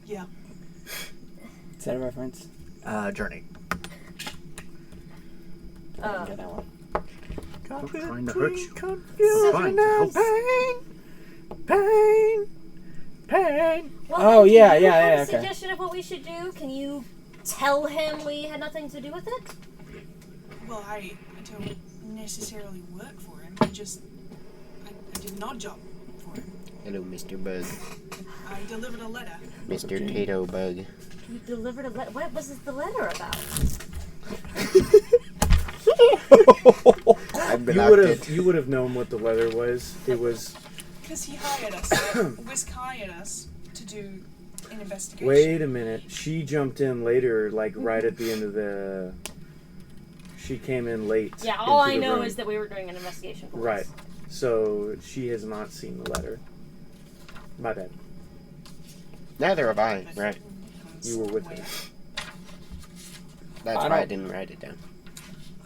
Yeah. Is that a reference? Journey. I didn't get that one. I'm trying to hurt you. Confusion Fine, to help. Pain. Well, Oh, then, yeah, do you yeah, have yeah, a okay. suggestion of what we should do? Can you tell him we had nothing to do with it? Well, I don't necessarily work for him. I did an odd job for him. Hello, Mr. Bug. I delivered a letter. Mr. Tato Bug. You delivered a letter. What was the letter about? I've been You would have known what the weather was. It was. Because he hired us. Whisk hired us to do an investigation. Wait a minute. She jumped in later, like right at the end of the. She came in late. Yeah, all into I the know room. is that we were doing an investigation. For Right. us. So she has not seen the letter. My bad. Neither have I. Right. You were with me. That's I why I don't- didn't write it down.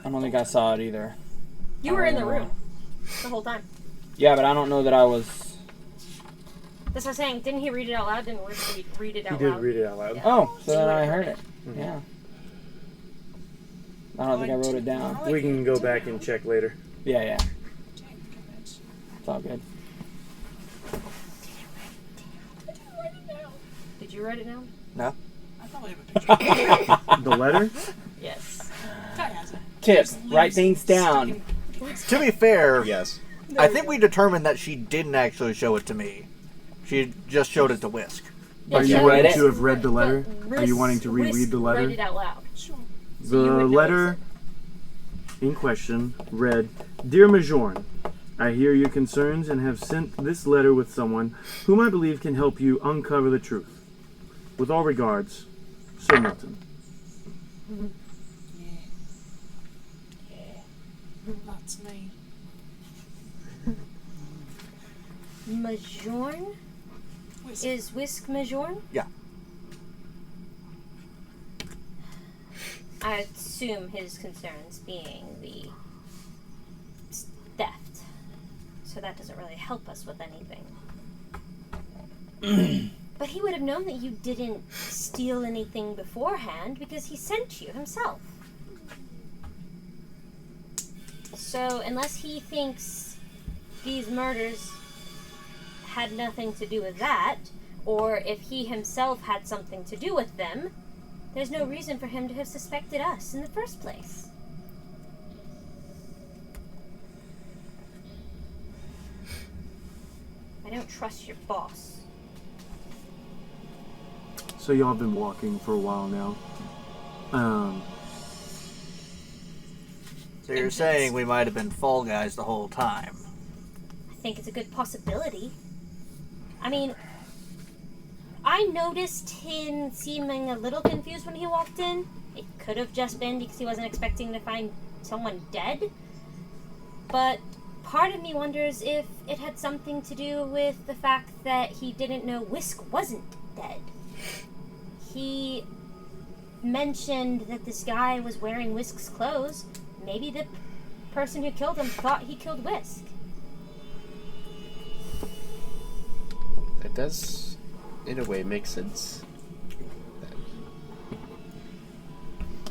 I don't think I saw it either. You were in the room the whole time. Yeah, but I don't know that I was. That's what I'm saying. Didn't he read it out loud? Didn't read it out He loud? did read it out loud. Yeah. Oh, so So then you I would've heard heard it. Yeah. I don't think I wrote it down. We can go back and check later. Yeah, yeah. Dang, damn it. It's all good. Did you write it down? No. I probably have a picture. The letter? Yes. Ty has it. Tip, There's write leaves things down. stuck To be fair, Yes. I think we determined that she didn't actually show it to me. She just showed it to Whisk. Are you you read wanting it? to have read the letter? But Are you wanting to reread Whisk the letter? Read it out loud. in. Sure. So you The would know letter in question read, Dear Majorn, I hear your concerns and have sent this letter with someone whom I believe can help you uncover the truth. With all regards, Sir Milton. Yeah. That's me. Majorn? Whisk. Is Whisk Majorn? Yeah. I assume his concerns being the theft. So that doesn't really help us with anything. But he would have known that you didn't steal anything beforehand because he sent you himself. So unless he thinks these murders had nothing to do with that, or if he himself had something to do with them, there's no reason for him to have suspected us in the first place. I don't trust your boss. So y'all have been walking for a while now. So you're saying we might have been fall guys the whole time. I think it's a good possibility. I mean, I noticed him seeming a little confused when he walked in. It could have just been because he wasn't expecting to find someone dead. But part of me wonders if it had something to do with the fact that he didn't know Whisk wasn't dead. He mentioned that this guy was wearing Whisk's clothes. Maybe the person who killed him thought he killed Whisk. That does, in a way, make sense.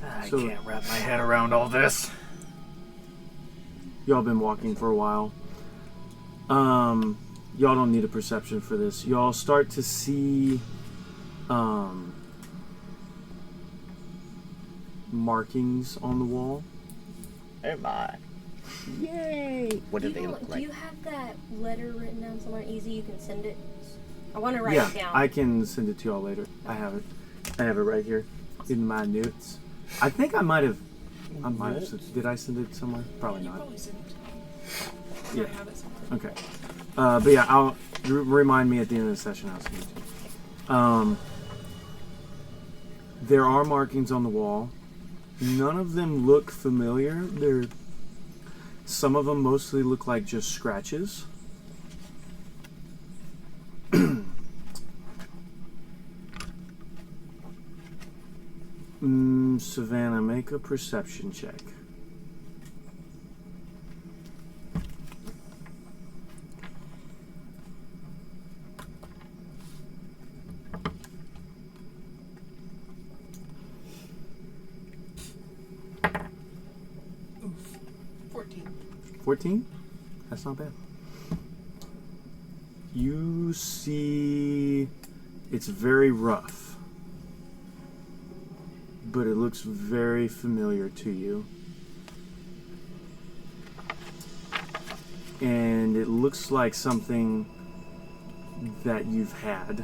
I So- can't wrap my head around all this. Y'all been walking for a while. Y'all don't need a perception for this. Y'all start to see markings on the wall. Oh my. Yay! What do they Do look like? you have that letter written down somewhere easy you can send it? I want to write Yeah, it down. I can send it to y'all later. I have it. I have it right here in my notes. I think I might have. Did I send it somewhere? Probably You not. probably sent it. Yeah. I have it somewhere. Okay. But yeah, I'll remind me at the end of the session. I'll send it to you. There are markings on the wall. None of them look familiar. Some of them mostly look like just scratches. Savannah, make a perception check. Oof. 14. 14? That's not bad. You see it's very rough, but it looks very familiar to you. And it looks like something that you've had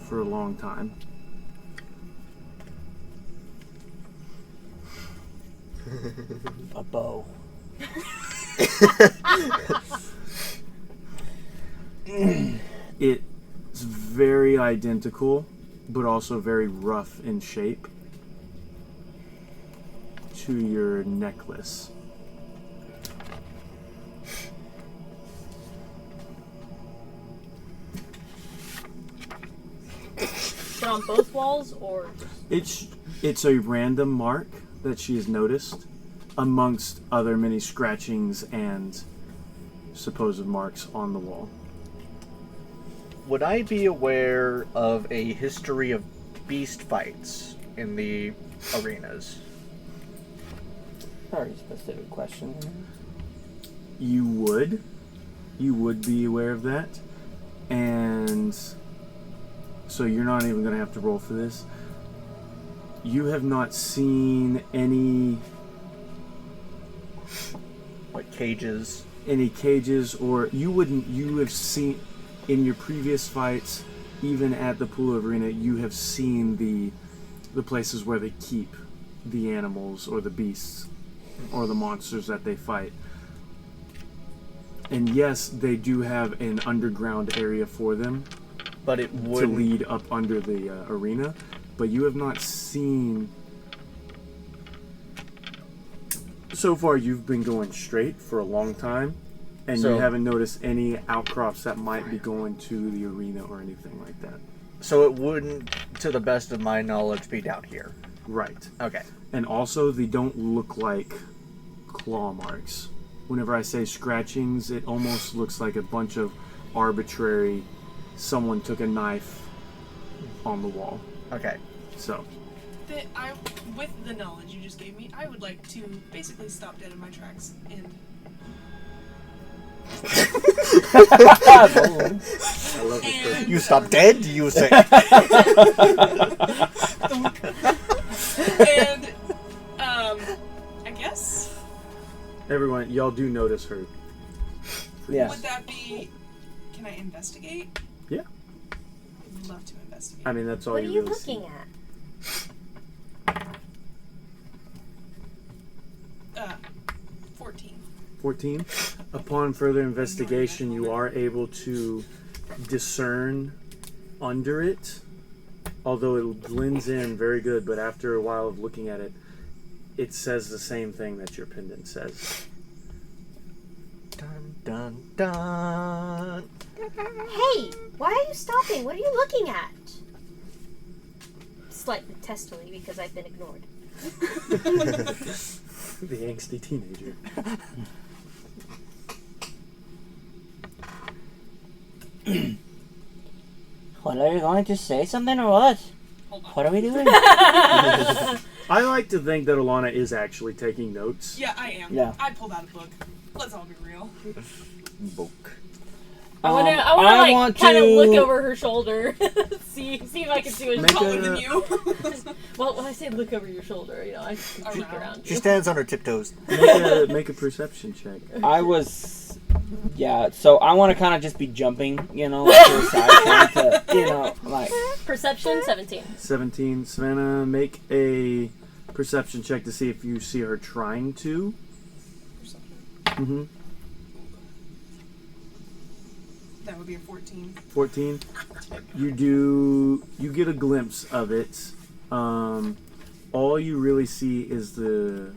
for a long time. A bow. It's very identical, but also very rough in shape to your necklace. Is it on both walls or? It's a random mark that she has noticed. amongst other many scratchings and supposed marks on the wall. Would I be aware of a history of beast fights in the arenas? Very specific question. You would be aware of that, and so you're not even going to have to roll for this. You have not seen any Cages? or you have seen in your previous fights, even at the pool arena, you have seen the places where they keep the animals or the beasts or the monsters that they fight. And yes, they do have an underground area for them, But it to would lead up under the arena, but you have not seen. So far, you've been going straight for a long time, and So- you haven't noticed any outcrops that might be going to the arena or anything like that. So it wouldn't, to the best of my knowledge, be down here. Right. Okay. And also, they don't look like claw marks. Whenever I say scratchings, it almost looks like a bunch of arbitrary. Someone took a knife on the wall. Okay. So. With the knowledge you just gave me, I would like to basically stop dead in my tracks and I love this person. You stop dead, you say. and I guess Everyone, y'all do notice her. Yeah. would that be? Can I investigate? Yeah. I would love to investigate. I mean, that's all What are you you really looking see. at? 14. 14. Upon further investigation, you are able to discern under it, although it blends in very good, but after a while of looking at it, it says the same thing that your pendant says. Dun dun dun. Hey, why are you stopping? What are you looking at? Slightly testily because I've been ignored. The angsty teenager. Well, are you going to say something or what? Hold on. What are we doing? I like to think that Alana is actually taking notes. Yeah, I am. Yeah. I pulled out a book. Let's all be real. Book. I want I to like want kind of to- look over her shoulder, see if I can see what Make she's a- Taller than you. Well, when I say look over your shoulder, you know, I just can peek Around. around She you. stands on her tiptoes. Make a perception check. I was, yeah. So I want to kind of just be jumping, you know, to the side, trying to, you know, like. Perception 17. 17. Savannah, make a perception check to see if you see her trying to. Mm-hmm. That would be a 14. 14. You get a glimpse of it. All you really see is the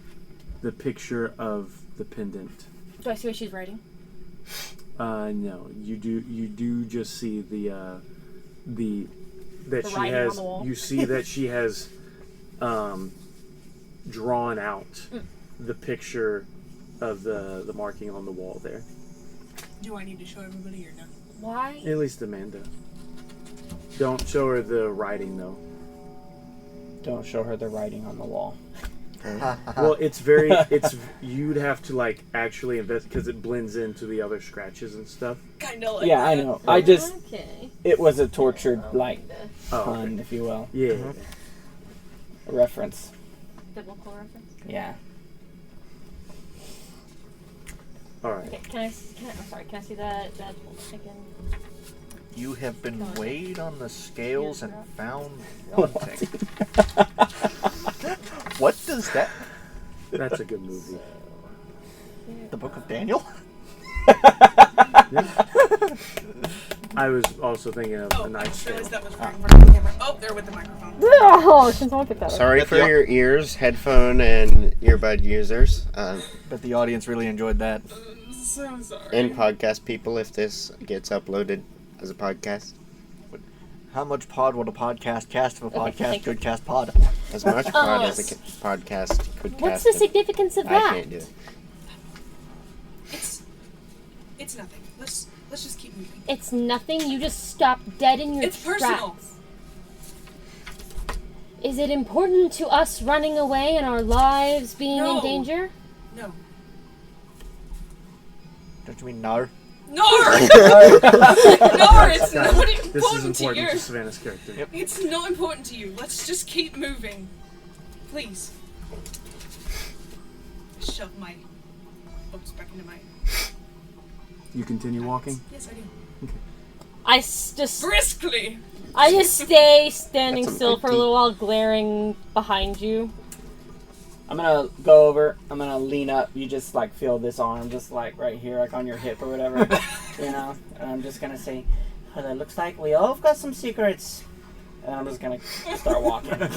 picture of the pendant. Do I see what she's writing? No, you do just see that The she writing has. on the wall. You see that she has drawn out the picture of the marking on the wall there. Do I need to show everybody or no? Why? At least Amanda. Don't show her the writing though. Don't show her the writing on the wall. Well, it's you'd have to like actually invest because it blends into the other scratches and stuff. Kind of like Yeah, I that. know. I just, Okay. it was a tortured, like, Oh, pun, if you will. yeah. A reference. Biblical reference. Yeah. All right. Okay, I'm sorry, can I see that again? You have been weighed on the scales and found wanting. What does that? That's a good movie. The Book of Daniel? I was also thinking of Oh, A I Knight's just Tale. realized that was right in front of the camera. Oh, they're with the microphone. Oh, since I picked that up. Sorry But for the- your ears, headphone, and earbud users, But the audience really enjoyed that. So sorry. and podcast people if this gets uploaded as a podcast. How much pod would a podcast cast if a Okay, podcast thank you. could cast pod? As much pod as a podcast could cast. What's the significance of I that? can't do it. It's nothing. Let's just keep moving. It's nothing. You just stopped dead in your It's tracks. personal. Is it important to us running away and our lives being No. in danger? No. Don't you mean no? No! It's not This is important to important you. to Savannah's character. Yep. It's not important to you. Let's just keep moving. Please. Shove my books back into my... You continue walking? Yes, I do. I just stay standing That's an still for a empty- little while, glaring behind you. I'm gonna go over. I'm gonna lean up. You just like feel this arm, just like right here, like on your hip or whatever, you know. And I'm just gonna say, "Well, it looks like we all have got some secrets." And I'm just gonna start walking. I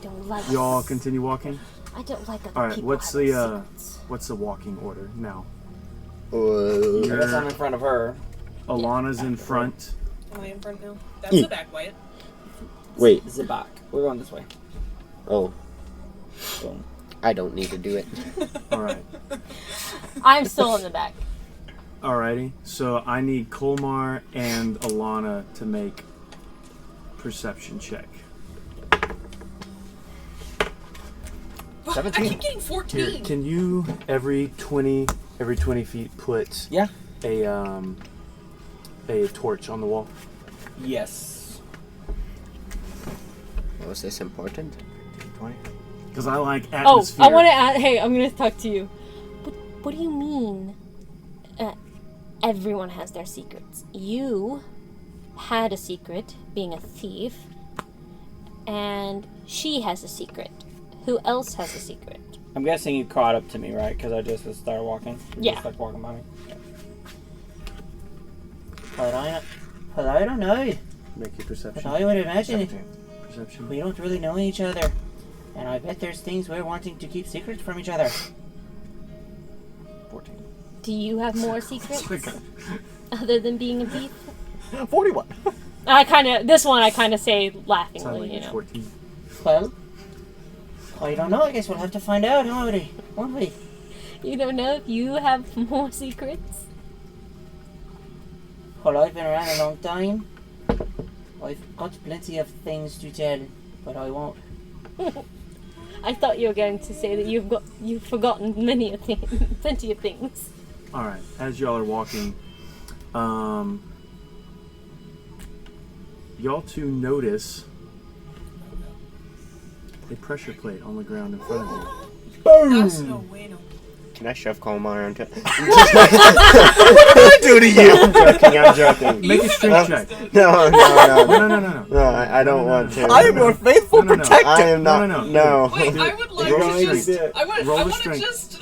don't like. You all continue walking? I don't like other All right, people what's having the secrets. what's the walking order now? I guess I'm in front of her. Alana's in front. Am I in front now? That's the back, Wyatt. Wait. Zabak. We're going this way. Oh, Boom. I don't need to do it. All right. I'm still in the back. Alrighty. So I need Kolmar and Alana to make perception check. I 17. keep getting 14. Here, can you every 20 feet put Yeah. a torch on the wall? Yes. Was this important? 20. Because I like Oh, atmosphere. I want to add. Hey, I'm going to talk to you. What do you mean? Everyone has their secrets. You had a secret, being a thief, and she has a secret. Who else has a secret? I'm guessing you caught up to me, right? Because I just started walking. You Yeah. Just like walking by me. Yeah. Well, I don't know. Make your perception. But I would imagine 17. Perception. we don't really know each other. And I bet there's things we're wanting to keep secrets from each other. 14. Do you have more secrets other than being a thief? 41. This one I kind of say Sound laughingly, like you it's know. 14. Well, I don't know. I guess we'll have to find out, won't we? You don't know if you have more secrets? Well, I've been around a long time. I've got plenty of things to tell, but I won't. I thought you were going to say that you've forgotten plenty of things. All right. As y'all are walking, y'all two notice a pressure plate on the ground in front of you. That's no way, no. Can I shove Kolmar onto it? What did I do to you? I'm joking. Make a strength check. No. No. No, I don't want to. I am your faithful No. protector. I am not. No. Wait, Do I it. would like Roll to the just... strength. I want Roll the to strength. just...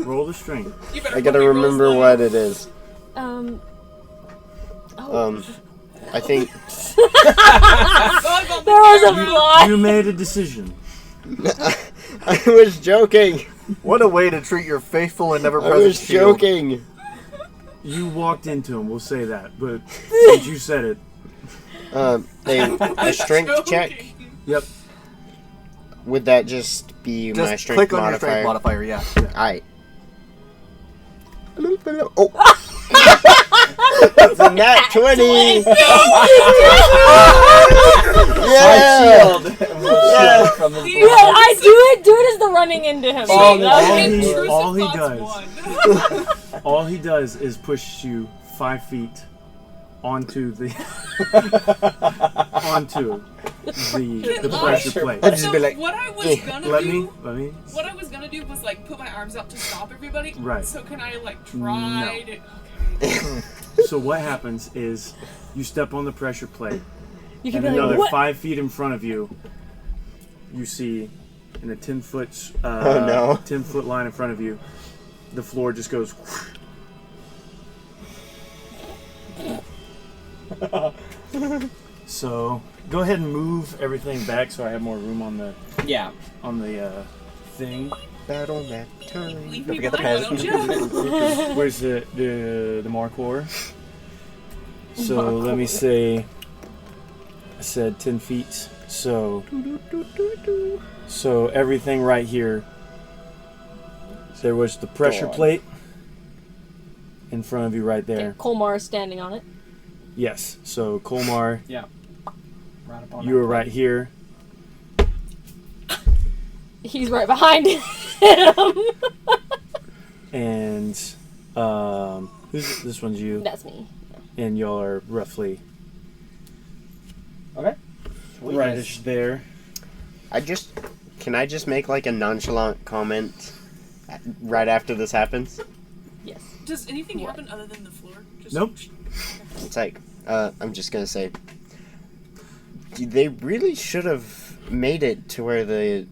Roll the strength. You better I gotta hope he rolls remember low. what it is. I think God, There was a fly. You made a decision. I was joking. What a way to treat your faithful and I ever-present was shield. joking. You walked into him. We'll say that. But since you said it, A strength check. Joking. yep. Would that just be my Just strength click on your modifier? strength modifier, yeah. Alright. Oh. It's a nat 20. Yeah. Yeah. From the Yeah, I do it as the running into him. Oh, See, no. okay. Intrusive all he thoughts does. won. All he does is push you 5 feet onto the the pressure plate. I'd just be like, what I was gonna Let do... me. What I was gonna do was like put my arms out to stop everybody. Right. So can I like try to? Okay. So what happens is you step on the pressure plate, You can and be like, another what? 5 feet in front of you, you see in a 10-foot Oh, no. 10-foot line in front of you, the floor just goes. So go ahead and move everything back so I have more room on the Yeah. thing. battle that time. Leave Don't me forget the behind, past. don't you? Where's the marker? So let me say, I said 10 feet. So everything right here. There was the pressure plate in front of you right there. And Colmar is standing on it. Yes. So Colmar, Yeah. Right up on you were right here. He's right behind him. And this one's you. That's me. And y'all are roughly Okay. rightish there. Can I just make like a nonchalant comment right after this happens? Yes. Does anything happen other than the floor? Just Nope. It's like, I'm just gonna say, they really should have made it to where the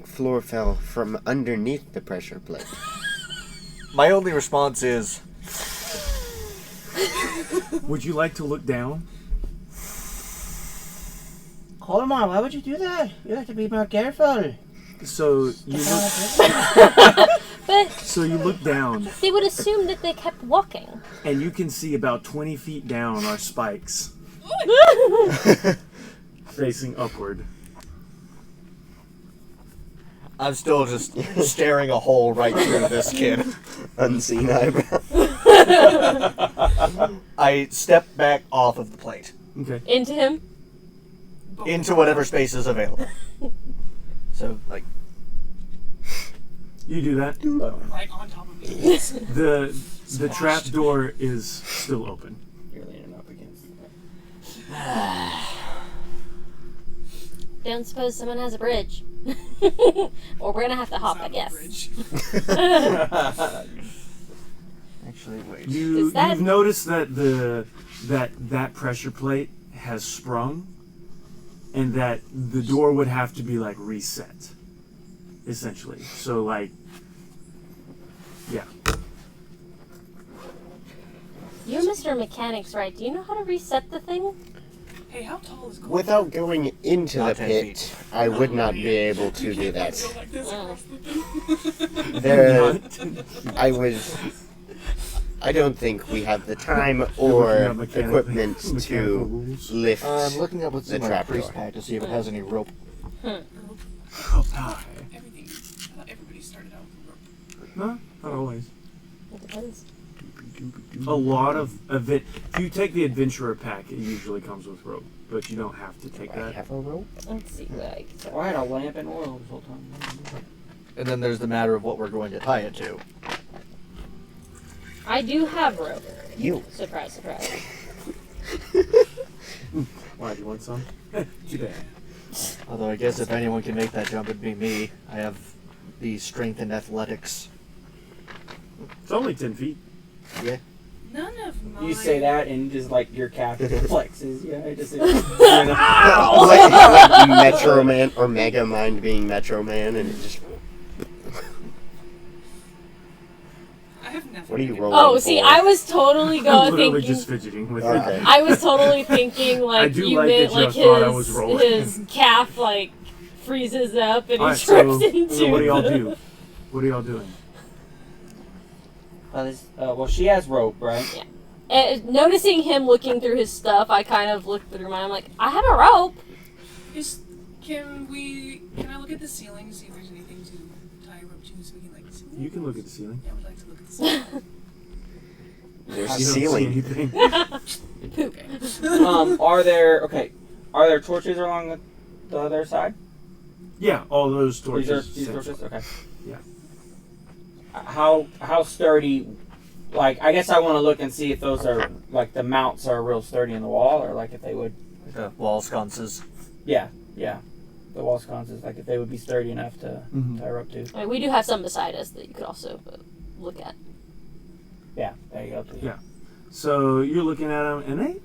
floor fell from underneath the pressure plate. My only response is, Would you like to look down? Hold on, why would you do that? You have to be more careful. So you look, But so you look down, they would assume that they kept walking. and you can see about 20 feet down are spikes facing upward. I'm still just staring a hole right through this kid. Unseen eyebrow. I step back off of the plate Okay. Into him. into whatever space is available. So, like, You do that. like on top of it. The trap door is still open. You're leaning up against. Don't suppose someone has a bridge. Or we're gonna have to hop, I guess. Bridge. actually, wait. Is that- You've noticed that that pressure plate has sprung, and that the door would have to be like reset, essentially. So like, yeah. You're Mr. Mechanics, right? Do you know how to reset the thing? Hey, how tall is Cole? Without going into Not the 10 pit, feet. I would not be able to do that. Go like this Oh. across the thing. There, I don't think we have the time or equipment to mechanical rules. lift. I'm looking up what's The in my trap priest door. pack to see if it has any rope. Ah, Everything. I thought everybody started out with rope. no, not always. It depends. A lot of event. If you take the adventurer pack, it usually comes with rope, but you don't have to take I that. have a rope. Let's see what I can Why had a lamp and oil this whole time? And then there's the matter of what we're going to tie it to. I do have rope. You. Surprise, surprise. Why do you want some? Too bad. Although I guess if anyone can make that jump, it'd be me. I have the strength and athletics. It's only 10 feet. Yeah. None of mine. You say that and just like your calf flexes. Yeah, it just. like Metro Man or Mega Mind being Metro Man, and it just. I have nothing. What are you to rolling? Oh, see, for? I was totally I'm going literally thinking. just fidgeting with Okay. it. I was totally thinking I like do you like meant that you like thought I was rolling. his calf like freezes up and Alright, he trips so into. what do y'all the- do? What are y'all doing? Well, she has rope, right? Noticing him looking through his stuff, I kind of looked through mine. I'm like, I have a rope. Can I look at the ceiling to see if there's anything to tie a rope to so we can like see? You can look at the ceiling. Yeah, I would like to look at the ceiling. There's a You don't see ceiling. anything. Are there torches along the other side? Yeah, all those torches. These torches. Okay. Yeah. How sturdy? Like, I guess I want to look and see if those are like the mounts are real sturdy in the wall, or like if they would. Wall sconces. Yeah. The wall sconces, like if they would be sturdy enough to Mhm. tie a rope to. I mean, we do have some beside us that you could also look at. Yeah. There you go. Too. Yeah. So you're looking at them, and they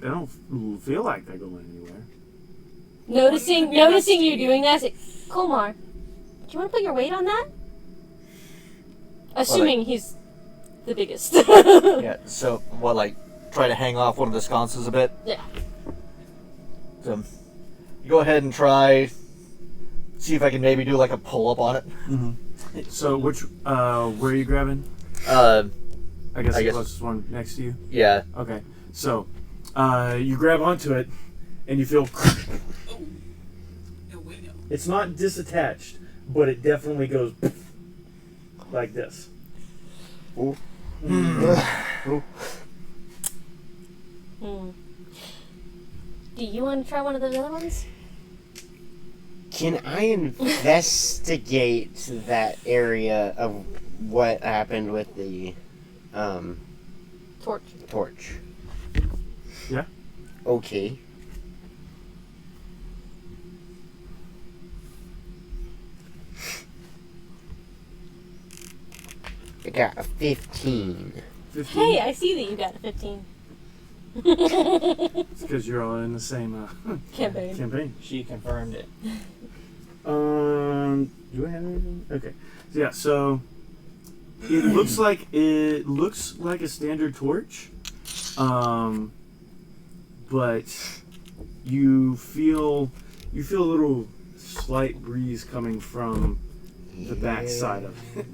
don't feel like they're going anywhere. Noticing you doing that, I say, Komar, do you want to put your weight on that? Assuming he's the biggest. Yeah, so what, like, try to hang off one of the sconces a bit? Yeah. So, go ahead and try, see if I can maybe do like a pull-up on it. So where are you grabbing? Uh, I guess I the guess- closest one next to you. yeah. Okay. So you grab onto it, and you feel No way, no. it's not disattached, but it definitely goes like this. Ooh. Do you want to try one of those other ones? Can I investigate that area of what happened with the torch? Yeah. Okay. I got a 15. 15? Hey, I see that you got a 15. It's because you're all in the same Campaign. campaign. She confirmed it. Do I have anything? Okay. Yeah. So it looks like a standard torch, but you feel a little slight breeze coming from the back side of it.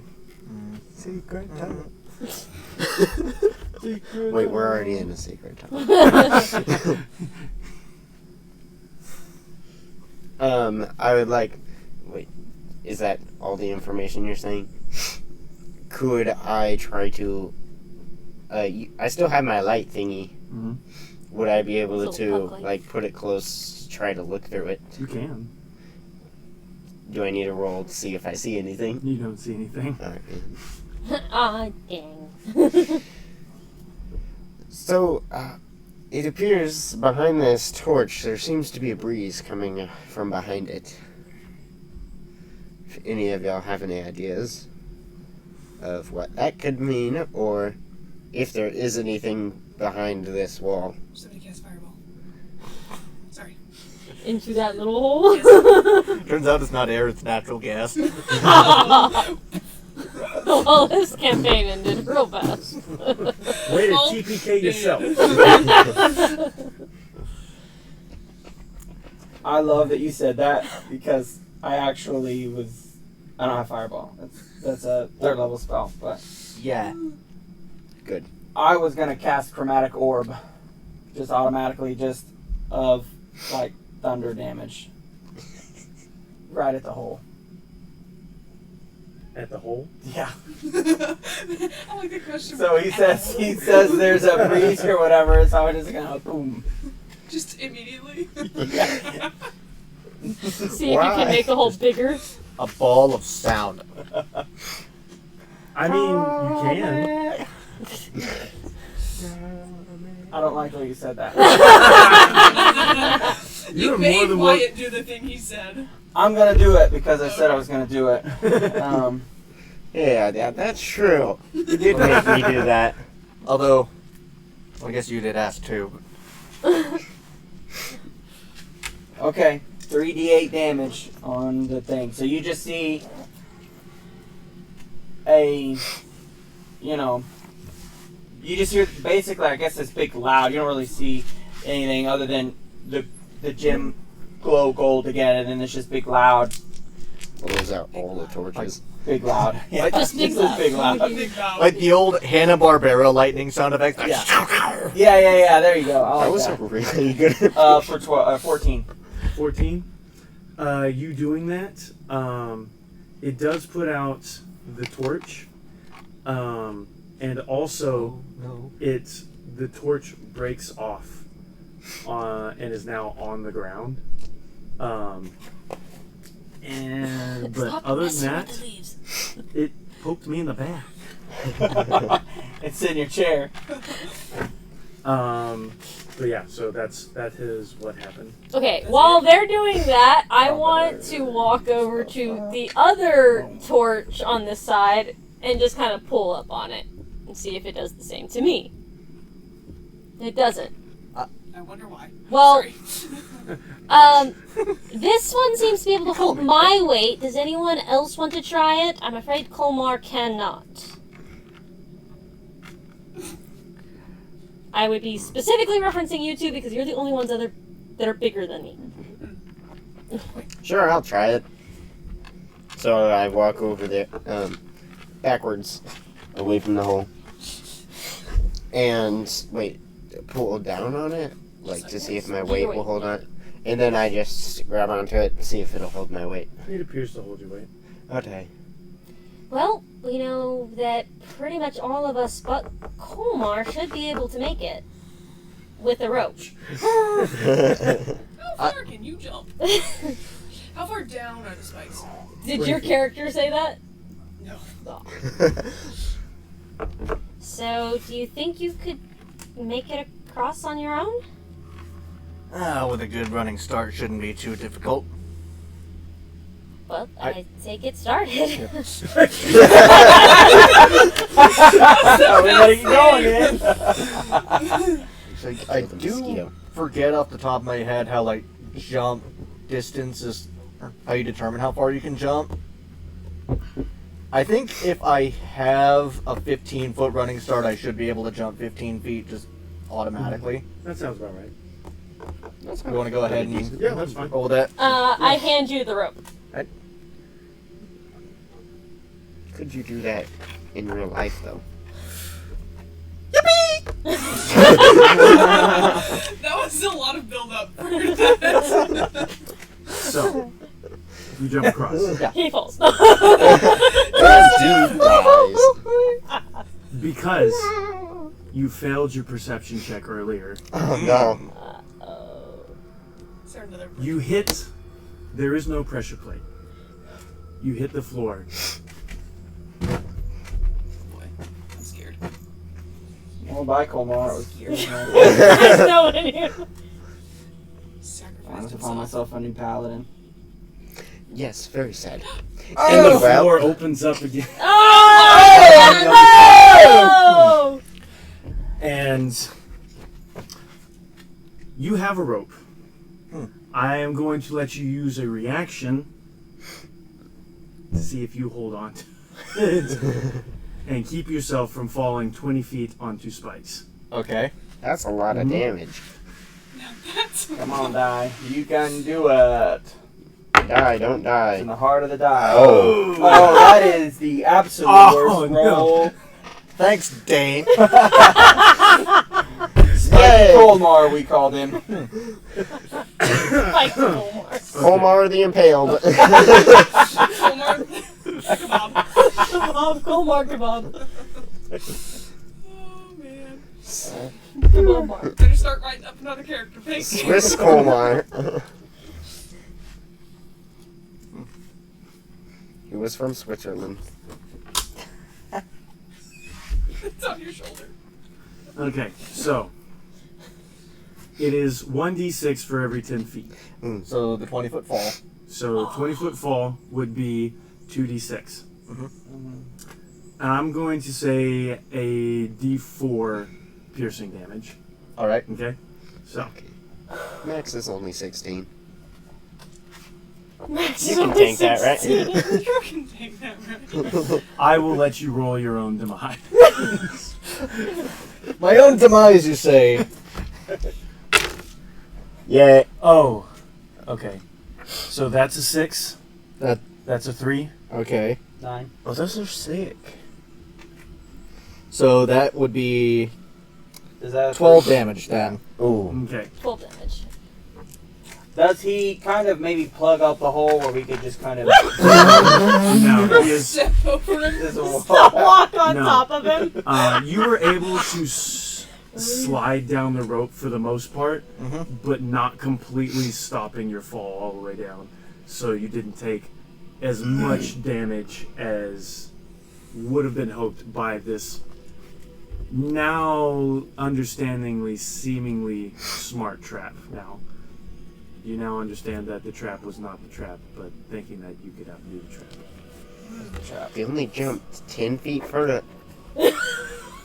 Secret tunnel. Wait, we're already in a secret tunnel. I would like. Wait, is that all the information you're saying? Could I try to? I still have my light thingy. Mm-hmm. Would I be able Little to puck light. like put it close, try to look through it? You can. Do I need a roll to see if I see anything? You don't see anything. Alright. Ah, dang. So, it appears behind this torch there seems to be a breeze coming from behind it. If any of y'all have any ideas of what that could mean, or if there is anything behind this wall. Somebody cast fireball. Sorry. Into that little hole. Turns out it's not air, it's natural gas. Well, this campaign ended real fast. Way to Oh, TPK yourself. I love that you said that because I actually was. I don't have fireball. That's a third level spell, but Yeah. Good. I was gonna cast chromatic orb, just automatically, just of like thunder damage, right at the hole. At the hole. Yeah. I like the question. So he says there's a breeze or whatever, so I'm just gonna boom. Just immediately. See if you can make the hole bigger. A ball of sound. I mean, you can. I don't like the way you said that. You You're more made than one- Wyatt do the thing he said. I'm gonna do it because I said I was gonna do it. Yeah, that's true. You did make me do that. Although, I guess you did ask too. Okay, 3d8 damage on the thing. So you just see you just hear basically, I guess, this big loud. You don't really see anything other than the gem glow gold again, and then it's just big loud, Well, those are all the torches. big loud. Yeah, Just big this loud. big loud. A big mouth. Like the old Hanna-Barbera lightning sound effects. Yeah, there you go. I That like was that. a really good. For 14. 14. You doing that, it does put out the torch, and also No. the torch breaks off and is now on the ground. But other than that, it poked me in the back. It's in your chair. But yeah, so that is what happened. Okay, while they're doing that, I want to walk over to the other torch on this side and just kind of pull up on it and see if it does the same to me. It doesn't. I wonder why. Well, Sorry. this one seems to be able to hold my weight. Does anyone else want to try it? I'm afraid Colmar cannot. I would be specifically referencing you two because you're the only ones that are bigger than me. Sure, I'll try it. So I walk over there, backwards, away from the hole. And, wait, pull down on it? like to see if my weight will hold on. And then I just grab onto it and see if it'll hold my weight. It appears to hold your weight. Okay. Well, we know that pretty much all of us but Kolmar should be able to make it. With a rope. How far can you jump? How far down are the spikes? Did your character say that? No. So, do you think you could make it across on your own? With a good running start, shouldn't be too difficult. Well, I say get started. We gotta keep going, man. I do forget off the top of my head how, like, jump distance is how you determine how far you can jump. I think if I have a 15-foot running start, I should be able to jump 15 feet just automatically. That sounds about right. You want to go ahead and Yeah, that's fine. roll that? I hand you the rope. Could you do that in real life, though? That was a lot of build-up for that. So, you jump across. He falls. Dude dies. Because you failed your perception check earlier, Oh no. Is there another? you hit. There is no pressure plate. You hit the floor. Boy, I'm scared. Well, bye, Kolmar. It was There's no one in here. I Sacrificed wanted to find himself. myself a new paladin. Yes, very sad. And the Well- floor opens up again. Oh! And you have a rope. I am going to let you use a reaction to see if you hold on to it and keep yourself from falling 20 feet onto spikes. Okay. That's a lot of damage. Now that's Come on, die. You can do it. Die, don't In die. the heart of the die. Oh. Oh, that is the absolute worst no. roll. Thanks, Dane. Spike Kolmar, we called him. Like Kolmar. Omar the Impaled. Kolmar. Kebab. Kolmar kebab. Oh man. Kebab. Better start writing up another character pick. Swiss Omar. He was from Switzerland. It's on your shoulder. Okay, so it is 1d6 for every 10 feet. So the 20-foot fall. So 20-foot fall would be 2d6. And I'm going to say a d4 piercing damage. All right. Okay? So, Max is only 16. Max You is can only tank that, right? 16. You can take that, right? I will let you roll your own demise. My own demise, you say. Yeah. Oh, okay. So that's a 6. That- That's a 3. Okay. 9. Oh, those are sick. So that would be Is that a 12 three? damage then. Ooh. Okay. 12 damage. Does he kind of maybe plug up the hole where we could just kind of Now, he is, Step over him. just Walk on No. top of him. you were able to slide down the rope for the most part, but not completely stopping your fall all the way down. So you didn't take as much damage as would have been hoped by this now understandingly, seemingly smart trap. Now, you now understand that the trap was not the trap, but thinking that you could outdo the trap. They only jumped 10 feet further.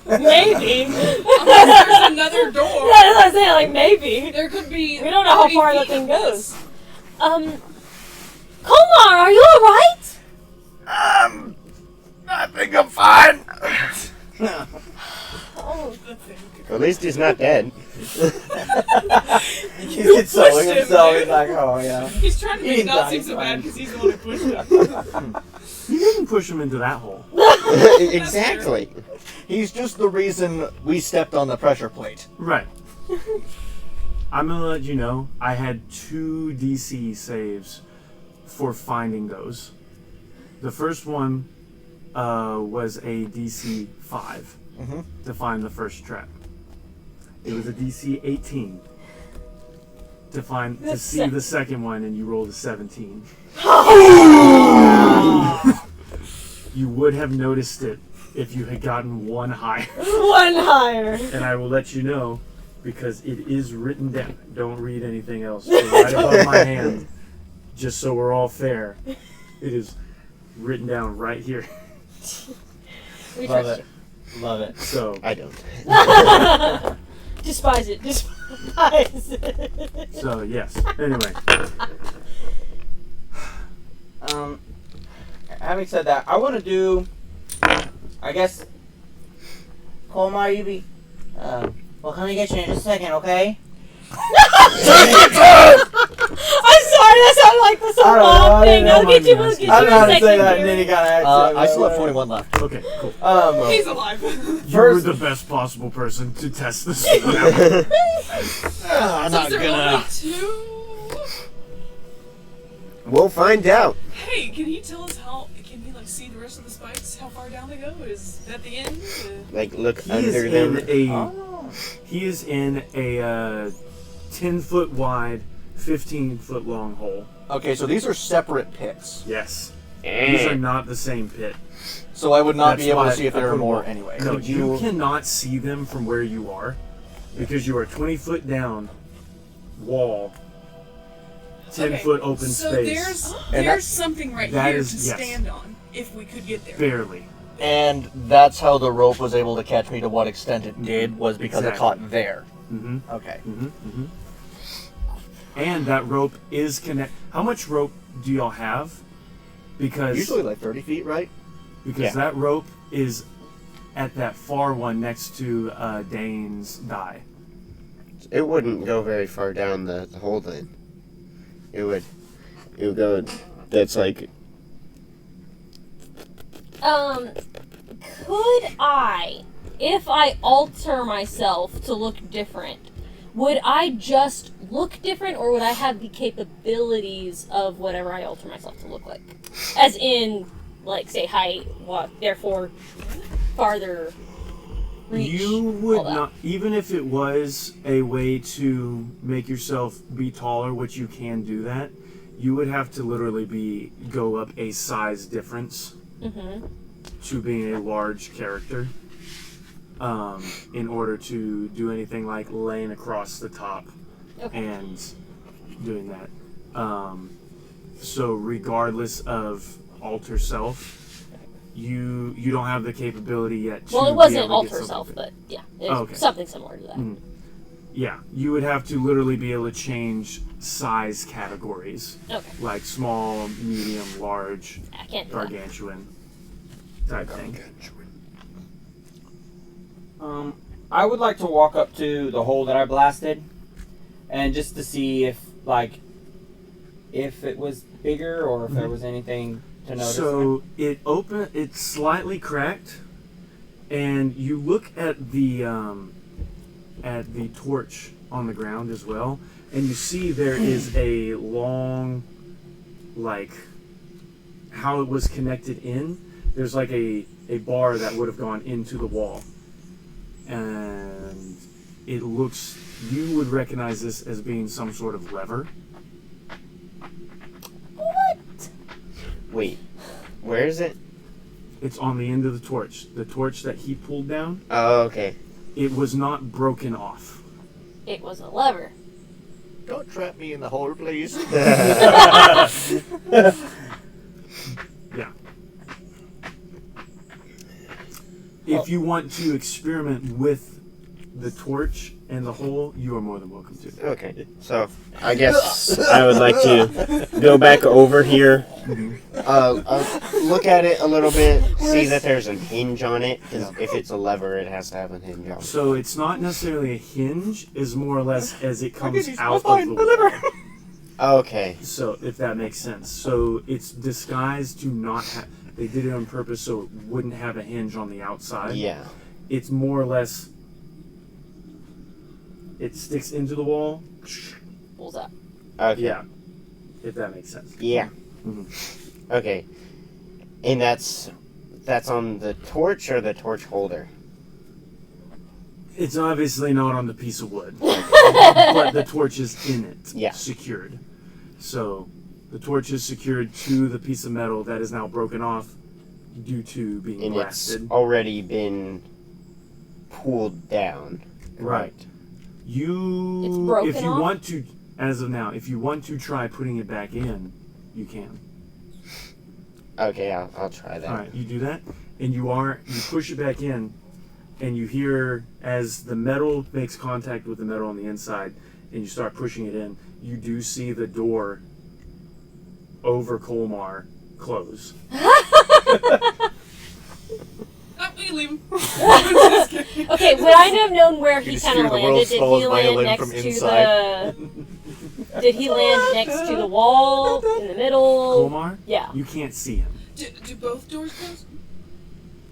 Maybe. There's another door. That's what I'm saying, like, maybe. There could be. We don't know how 30 far that feet thing of goes. this. Kolmar, are you alright? I think I'm fine. Oh, At least he's not dead. He gets so pushed him, himself. dude. He's like, oh yeah. He's trying to He make it didn't not die, seem he's so fine. bad because he's the one who pushed him. You didn't push him into that hole. Exactly. He's just the reason we stepped on the pressure plate. Right. I'm gonna let you know. I had 2 DC saves for finding those. The first one was a DC 5 to find the first trap. It was a DC 18 to see the second one, and you rolled a 17. You would have noticed it if you had gotten 1 higher. 1 higher. And I will let you know because it is written down. Don't read anything else. So right above my hand, just so we're all fair, it is written down right here. We Love trust it. Love it. So I don't. you. Despise it. Despise it. So yes. Anyway, Having said that, I want to do, I guess, call my UV. Well, can I get you in just a second, okay? I'm sorry, that sounded like the mom thing. I'll get you. We'll get you I don't know how in to a say second. that, and then he got an accent. I still have 21 left. okay, cool. He's alive. You were the best possible person to test this one out. I'm Is not there gonna. only 2? We'll find out. Hey, can you tell us how? Can we like see the rest of the spikes? How far down they go? Is that the end? Like, look He is under them. He is in a 10-foot wide, 15-foot long hole. Okay, so these are separate pits. Yes. These are not the same pit. So I would not That's be able why to see if I there are put more them- anyway. No, Could you cannot see them from where you are because you are 20 foot down wall, 10 foot open so space. there's something right that here is- to yes. stand on if we could get there. Barely. And that's how the rope was able to catch me to what extent it did, was because it Exactly. caught there. Mm-hmm. Okay. Mm-hmm. Mm-hmm. And that rope is connect. How much rope do y'all have? Because Usually like 30 feet, right? because that rope is at that far one next to Dane's die. It wouldn't go very far down the hole then. It would go. That's like. Could I, if I alter myself to look different, would I just look different, or would I have the capabilities of whatever I alter myself to look like? As in, like, say, height, walk, therefore, farther reach. You would all that. not, even if it was a way to make yourself be taller, which you can do that. You would have to literally go up a size difference to being a large character. In order to do anything like laying across the top and doing that. So regardless of alter self, you don't have the capability yet to Well, it be wasn't able to alter get self, something. but yeah, it's something similar to that. Yeah, you would have to literally be able to change size categories. Okay. Like small, medium, large, I can't do that. gargantuan type thing. I would like to walk up to the hole that I blasted, and just to see if it was bigger or if there was anything to notice. So it's slightly cracked, and you look at the torch on the ground as well, and you see there is a long, like, how it was connected in. There's like a bar that would have gone into the wall, and it looks. You would recognize this as being some sort of lever. Wait, where is it? It's on the end of the torch. The torch that he pulled down. Oh, okay. It was not broken off. It was a lever. Don't trap me in the hole, please. Yeah. If you want to experiment with the torch and the hole, you are more than welcome to. Okay, so I guess I would like to go back over here, look at it a little bit, see that there's a hinge on it, because if it's a lever, it has to have a hinge on it. So it's not necessarily a hinge, is more or less as it comes out of the wall. Okay. So if that makes sense. So it's disguised to not have. They did it on purpose so it wouldn't have a hinge on the outside. Yeah. It's more or less. it sticks into the wall. Pulls up. Okay. Yeah, if that makes sense. Yeah. Okay. And that's on the torch or the torch holder? It's obviously not on the piece of wood, but the torch is in it, Yeah. secured. So the torch is secured to the piece of metal that is now broken off due to being And blasted. it's already been pulled down. Right. It's You, broken if you off? want to, as of now, if you want to try putting it back in, you can. Okay, I'll try that. All right, you do that, and you push it back in, and you hear as the metal makes contact with the metal on the inside, and you start pushing it in. You do see the door over Colmar close. We can leave him. Okay, would I have known where he just kind hear of the landed? world's Did smallest he land violin next from to inside. the? Did he land next to the wall in the middle? Colmar? Yeah. You can't see him. Do both doors close?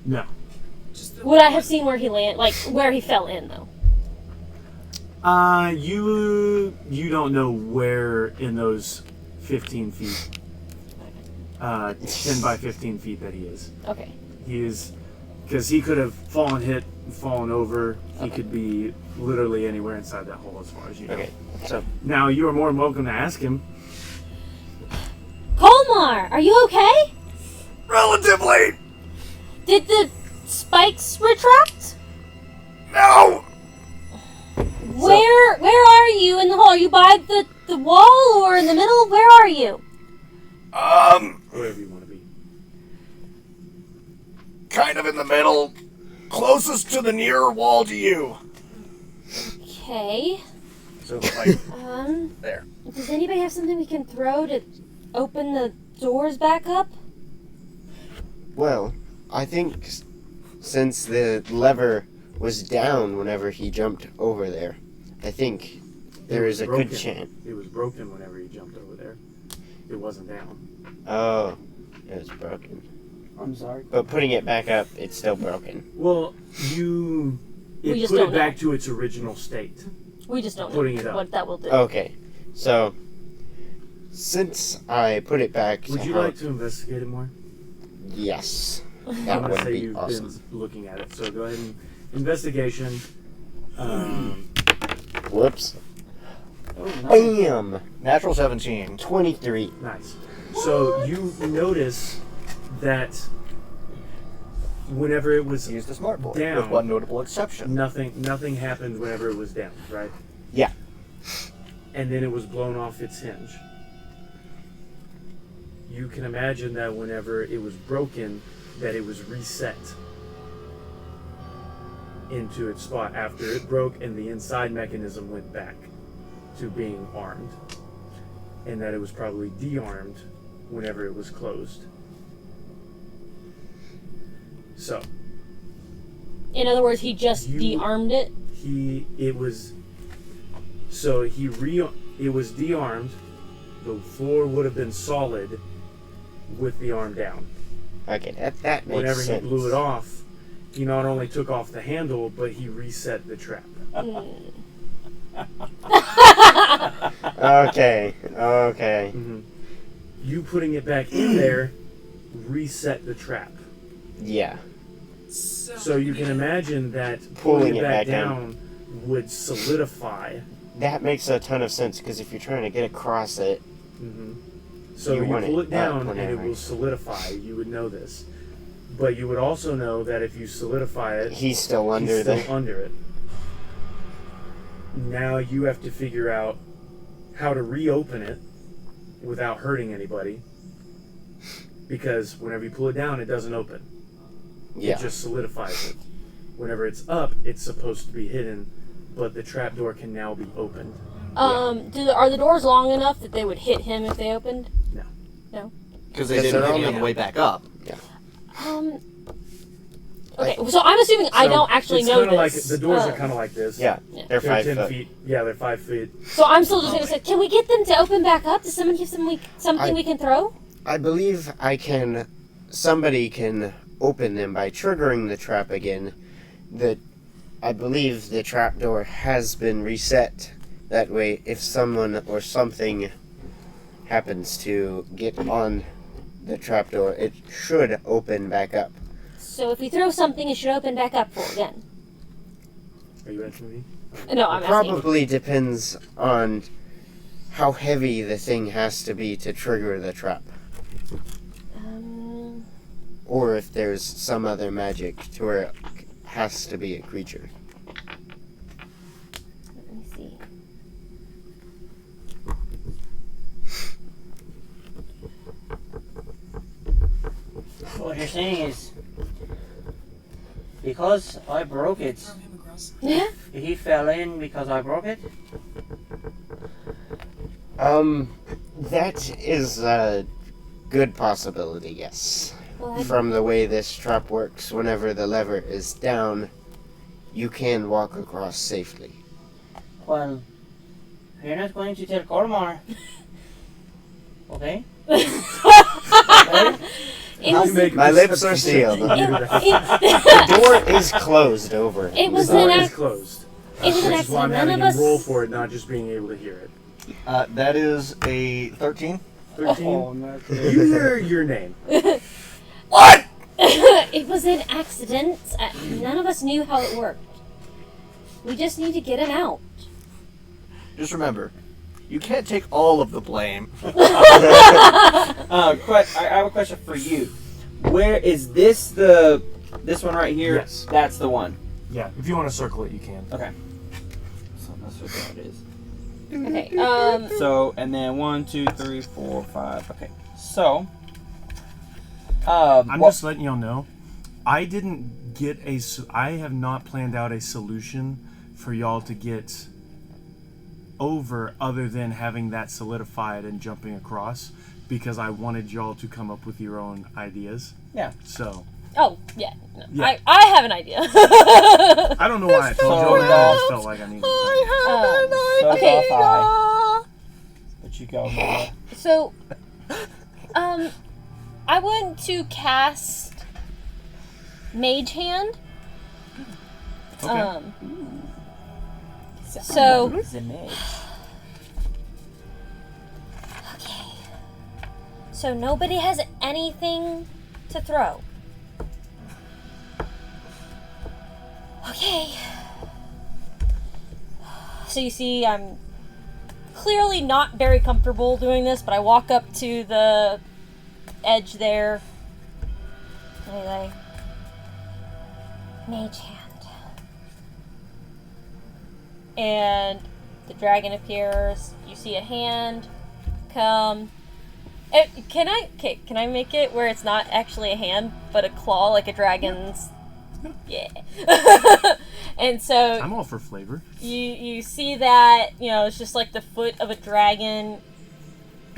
No. Just the Would I have seen where he landed, like where he fell in though? You don't know where in those 15 feet, 10 by 15 feet that he is. Okay. He is, because he could have fallen over. He could be literally anywhere inside that hole as far as you know. Okay, so Now, you are more than welcome to ask him. Colmar, are you okay? Relatively! Did the spikes retract? No! Where are you in the hole? Are you by the wall or in the middle? Where are you? Wherever you want to be. Kind of in the middle, closest to the nearer wall to you. Okay. So, like, there. Does anybody have something we can throw to open the doors back up? well, I think since the lever was down whenever he jumped over there, I think there is a good chance. It was broken whenever he jumped over there. It wasn't down. Oh, it was broken. I'm sorry. But putting it back up, it's still broken. Well, We it just put don't it back to its original state. We just don't Putting know it up. what that will do. Okay, so since I put it back, Would you like to investigate it more? Yes, I'm that going to would say be you've awesome. been looking at it. So go ahead and investigation. Whoops! Oh, nice. Bam! Natural 17. 23. Nice. So you notice that whenever it was Use the smart board. Down. With one notable exception. nothing happened whenever it was down, right? Yeah. And then it was blown off its hinge. You can imagine that whenever it was broken, that it was reset into its spot after it broke, and the inside mechanism went back to being armed, and that it was probably de-armed whenever it was closed. So In other words, he just de-armed it. it was de-armed. The floor would have been solid with the arm down. Okay, that makes Whenever sense. he blew it off, he not only took off the handle, but he reset the trap. Okay. You putting it back in there reset the trap. Yeah. So you can imagine that Pulling pulling it it back back in. down would solidify. That makes a ton of sense because if you're trying to get across it, So You you want pull it it down up and it whenever. will solidify. You would know this. But you would also know that if you solidify it, he's still under he's the. still under it. Now you have to figure out how to reopen it without hurting anybody. Because whenever you pull it down, it doesn't open. Yeah. It just solidifies it. Whenever it's up, it's supposed to be hidden, but the trapdoor can now be opened. Are the doors long enough that they would hit him if they opened? No. Because they Yes, didn't they're hit you on only- the way back up. Okay, so I'm assuming I don't actually it's know kinda this. Like, the doors are kind of like this. Yeah, they're 5 10 foot. feet. Yeah, they're 5 feet. So I'm still just gonna say, can we get them to open back up? Does someone give something we can throw? I believe somebody can open them by triggering the trap again. I believe the trapdoor has been reset. That way, if someone or something happens to get on the trapdoor, it should open back up. So if we throw something, it should open back up full again. Are you asking me? No, I'm It asking. probably depends on how heavy the thing has to be to trigger the trap. Or if there's some other magic to where it has to be a creature. Let me see. What you're saying is, because I broke it, Throw him across. he fell in because I broke it? That is a good possibility, yes. Well, From the way this trap works, whenever the lever is down, you can walk across safely. Well, you're not going to tell Cormar. Okay? it was, My lips are sealed. The door is closed over. it was The door an is ac- closed. it was an Which is why I'm accident. None having of him roll us. for it, not just being able to hear it. That is a 13. 13. Oh, no. You hear your name. What? It was an accident. None of us knew how it worked. We just need to get him out. Just remember, you can't take all of the blame. I have a question for you. Where is this this one right here? Yes. That's the one. Yeah, if you want to circle it, you can. Okay. So that's what that is. Okay. So, and then 1, 2, 3, 4, 5. Okay. So, I'm just letting y'all know. I didn't get I have not planned out a solution for y'all to get over other than having that solidified and jumping across, because I wanted y'all to come up with your own ideas. Yeah. So Oh yeah. No. Yeah. I have an idea. I don't know why I told y'all that. I just felt like I needed to. So Okay. off I. But you go. Mila. So, I want to cast Mage Hand. Okay. So, It's a mage. okay. So nobody has anything to throw. Okay. So you see, I'm clearly not very comfortable doing this, but I walk up to the edge there. Anyway. Mage Hand. And the dragon appears. You see a hand come. Can I make it where it's not actually a hand, but a claw, like a dragon's? Yeah. And so I'm all for flavor. you see that, it's just like the foot of a dragon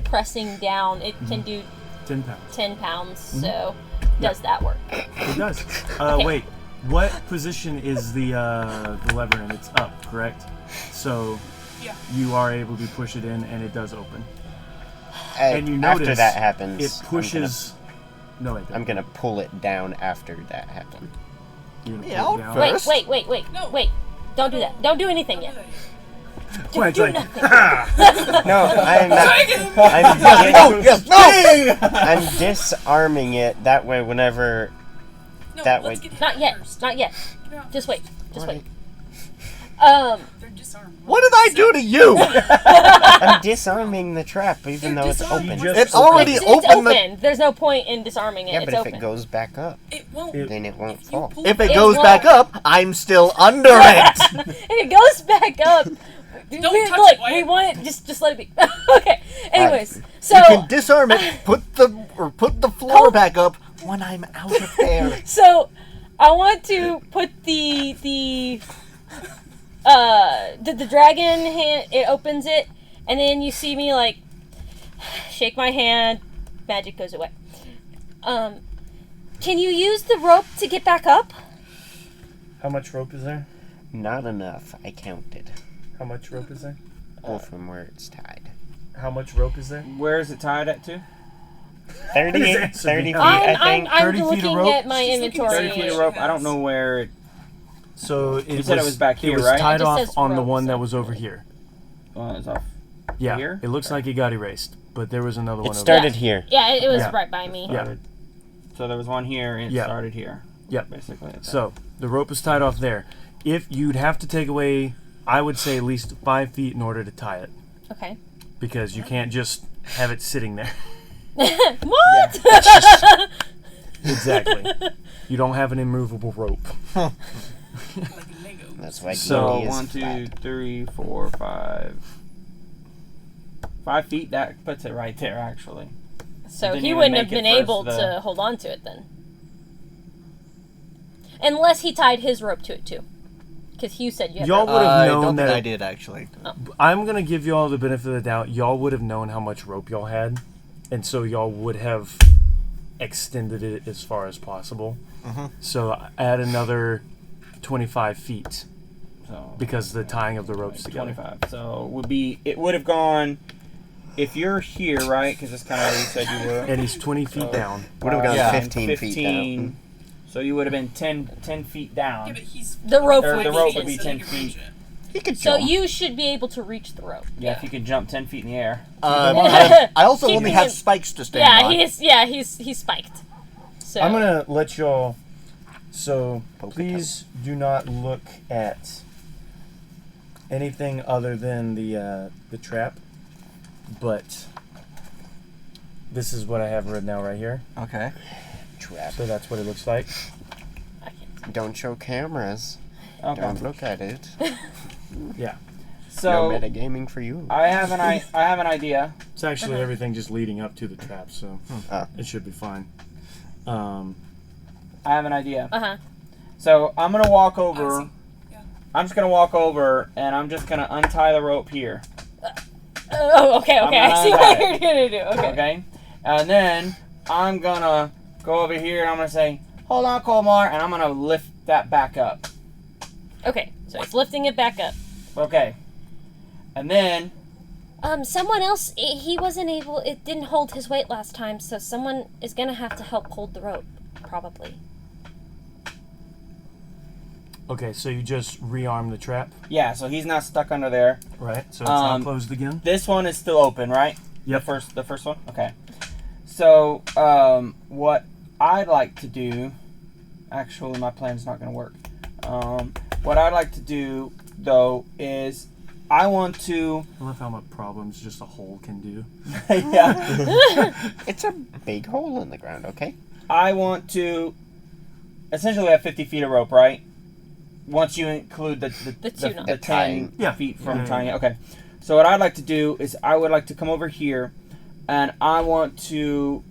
pressing down. It can do 10 pounds. 10 pounds, so does that work? It does. Okay. Wait. What position is the lever in? It's up, correct? So Yeah. you are able to push it in, and it does open. And you after notice that happens, It pushes. No, it I'm doesn't. gonna pull it down after that happens. You're gonna Yeah, pull it down. First? Wait. No. Wait. Don't do that. Don't do anything yet. Well, it's do like, nothing. No, I'm Yes, no! I'm disarming it. That way, whenever No, That let's way- get him Not yet. first. Not yet. Get out. Just wait. Just Right. wait. They're disarmed. What did I do to you? I'm disarming the trap, even They're though it's disarmed. open. You It's already It's open. open. There's no point in disarming it. Yeah, it's but if open. it goes back up, It won't. It- then it won't If you fall. pull If it It goes won't. back up, I'm still under it. If it goes back up, Don't touch look, it, Wyatt. we want it. Just let it be. Okay. Anyways, so You can disarm it, put the floor back up when I'm out of there. so I want to put the dragon hand. It opens it, and then you see me like shake my hand. Magic goes away. Can you use the rope to get back up? How much rope is there? Not enough. I counted. How much rope is there? Pull from where it's tied. How much rope is there? Where is it tied at to? 30 answer me. feet, I I'm think. I'm 30 feet of looking rope? at my She's looking inventory. 30 feet of rope. I don't know where. So You said it was back here, It was right? tied It just off says on the rope, one that so- was over here. Well, it's off. Yeah, Here? it looks like it got erased, but there was another one It over started here. Yeah, it was Yeah. right by me. Yeah. So there was one here, and it Yeah. started here. Yep. Basically. Okay. So the rope is tied off there. If you'd have to take away, I would say at least 5 feet in order to tie it, Okay. because you can't just have it sitting there. What? Exactly. You don't have an immovable rope. Like Lego. That's why So D&D is 1, 2, flat. 3, 4, 5. 5 feet. That puts it right there, actually. So Didn't he even wouldn't make have it been first, able the- to hold on to it then. Unless he tied his rope to it too. Because you said you had Y'all rope. would have I known don't think that. I did actually. I'm gonna give y'all the benefit of the doubt. Y'all would have known how much rope y'all had, and so y'all would have extended it as far as possible. So add another 25 feet So because the tying of the ropes together. 25. So it would have gone. If you're here, right? Because that's kind of where you said you were. And he's 20 feet down. Would have gone Yeah. 15 feet down. So you would have been 10 feet down. Yeah, but he's The rope Or would the be rope 10 would be feet. 10 he can reach feet. it. He could So jump. you should be able to reach the rope. Yeah, if you could jump 10 feet in the air. I also only Keeping have him- spikes to stand Yeah, by. he's spiked. So I'm gonna let y'all. So Poke please do not look at anything other than the trap. But this is what I have written now right here. Okay. Trap. So that's what it looks like. I can't. Don't show cameras. Okay. Don't look at it. Yeah, So no metagaming for you. I have an idea. it's actually everything just leading up to the trap, so Ah. it should be fine. I have an idea. Uh-huh. So I'm gonna walk I over. see. Yeah. I'm just gonna walk over, and I'm just gonna untie the rope here. Oh, okay. I'm I see gonna what untie you're gonna do. Okay. Okay. And then I'm gonna go over here, and I'm gonna say, "Hold on, Colmar," and I'm gonna lift that back up. Okay. So he's lifting it back up. Okay. And then Someone else, he wasn't able, it didn't hold his weight last time, so someone is gonna have to help hold the rope, probably. Okay, so you just rearm the trap, yeah, so he's not stuck under there. right? So it's not Um, closed again. This one is still open, right? Yep. The first one? Okay. So, what I'd like to do, actually my plan's not going to work. What I'd like to do, though, is I want to, I love how much problems just a hole can do. yeah, It's a big hole in the ground, okay? I want to essentially have 50 feet of rope, right? Once you include the two knots. 10 Tying. Yeah. feet from Yeah. tying it. Okay. So what I'd like to do is I would like to come over here, and I want to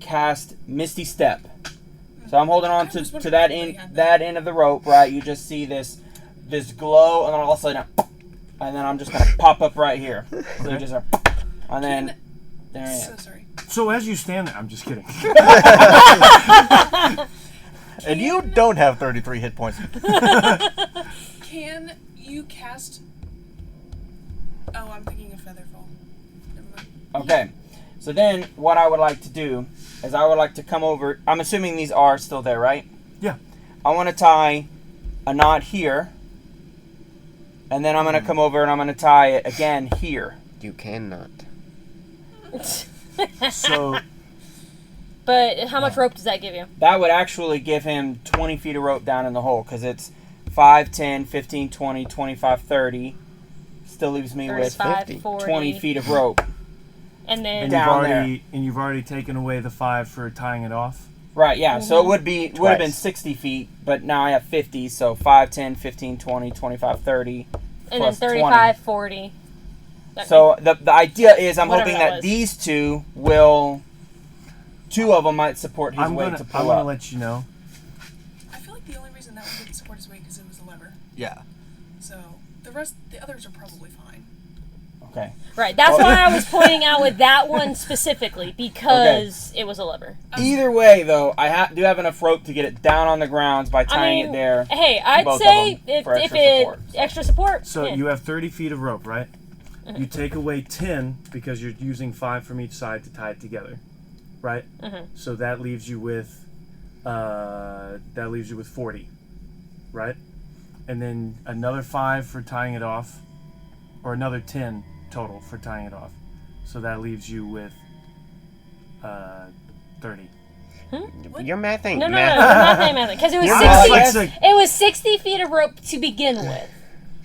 cast Misty Step. So I'm holding on I was to wondering that if end they had that end of the rope, right? You just see this glow, and then all of a sudden, and then I'm just gonna pop up right here. So you just are, and then there I So am. sorry. So as you stand there, I'm just kidding. And you don't have 33 hit points. Can you cast? Oh, I'm thinking of Featherfall. Never mind. Okay. So then what I would like to do is I would like to come over. I'm assuming these are still there, right? Yeah. I want to tie a knot here, and then I'm going to come over and I'm going to tie it again here. You cannot. So But how much rope does that give you? That would actually give him 20 feet of rope down in the hole, because it's 5, 10, 15, 20, 25, 30. Still leaves me with 35, 50. 40. 20 feet of rope. And then and Down you've already taken away the 5 for tying it off. Right, yeah. So it would have been Twice. 60 feet, but now I have 50. So 5, 10, 15, 20, 25, 30. and then plus 35, 40. That So the idea is I'm Whatever hoping that that was. these two will... 2 of them might support his I'm weight gonna to pull up. let you know. I feel like the only reason that one didn't support his weight because it was a lever. Yeah. So the others are probably fine. Okay. Right, that's why I was pointing out with that one specifically, because it was a lever. Either way, though, I do have enough rope to get it down on the grounds by tying I mean, it there. Hey, I'd both of say them if for extra it support, so. extra support. So yeah. you have 30 feet of rope, right? You take away 10 because you're using 5 from each side to tie it together, right? Mhm. So that leaves you with 40. right? And then another 5 for tying it off, or another 10 total for tying it off. So that leaves you with 30. Your math ain't No, math. not because it was Yeah, 60. It was 60 feet of rope to begin with,